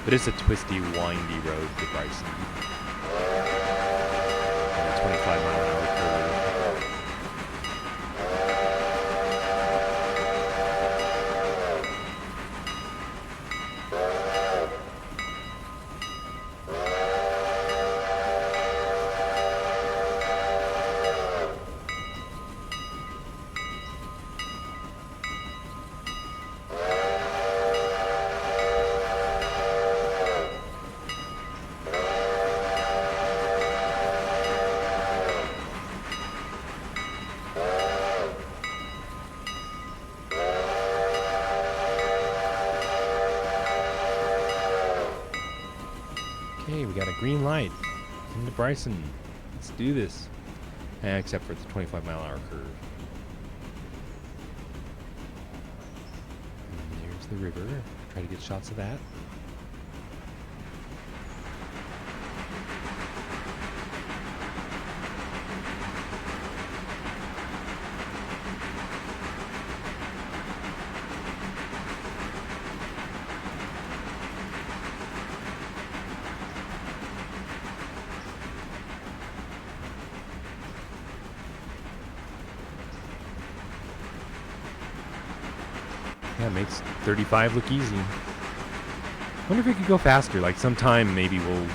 Speaker 1: But it's a twisty, windy road to Bryson. And a 25-mile-an-hour curve. Okay, we got a green light into Bryson. Let's do this. Except for the 25-mile-an-hour curve. And there's the river. Try to get shots of that. Yeah, it makes 35 look easy. Wonder if we could go faster. Like sometime maybe we'll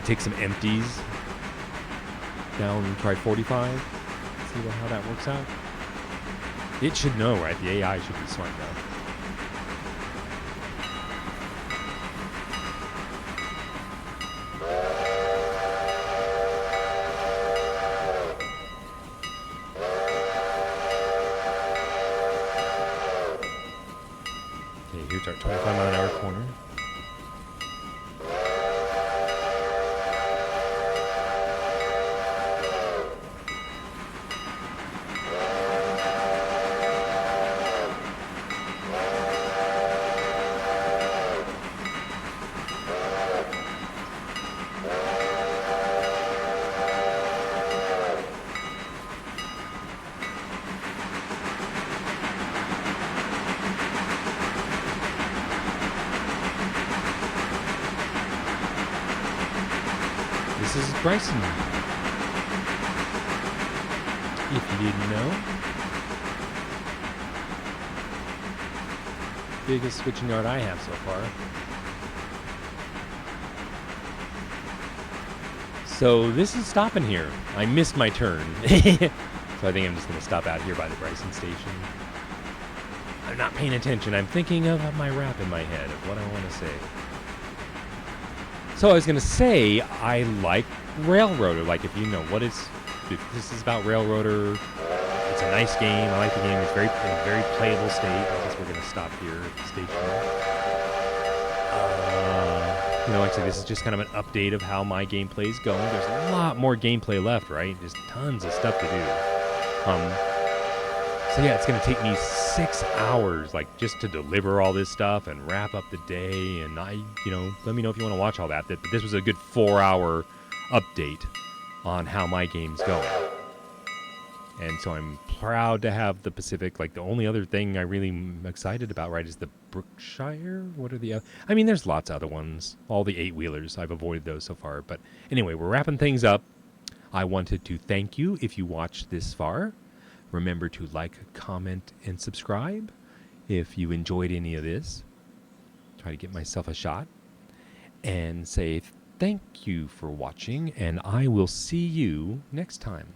Speaker 1: take some empties down and try 45. See how that works out. It should know, right? The AI should be smart enough. Okay, here's our 25-mile-an-hour corner. This is Bryson. If you didn't know. Biggest switching yard I have so far. So this is stopping here. I missed my turn. So I think I'm just going to stop out here by the Bryson station. I'm not paying attention. I'm thinking of my rap in my head of what I want to say. So I was going to say I like Railroader. Like, if you know what is... If this is about Railroader. It's a nice game. I like the game. It's in a very playable state. I guess we're going to stop here at the station. Like I said, this is just kind of an update of how my gameplay is going. There's a lot more gameplay left, right? There's tons of stuff to do. So yeah, it's going to take me 6 hours, like, just to deliver all this stuff and wrap up the day. And let me know if you want to watch all that. But this was a good 4-hour update on how my game's going. And so I'm proud to have the Pacific. Like, the only other thing I really am excited about, right, is the Brookshire. What are the other? I mean, there's lots of other ones. All the 8-wheelers. I've avoided those so far. But anyway, we're wrapping things up. I wanted to thank you if you watched this far. Remember to like, comment, and subscribe if you enjoyed any of this. Try to get myself a shot. And say thank you for watching, and I will see you next time.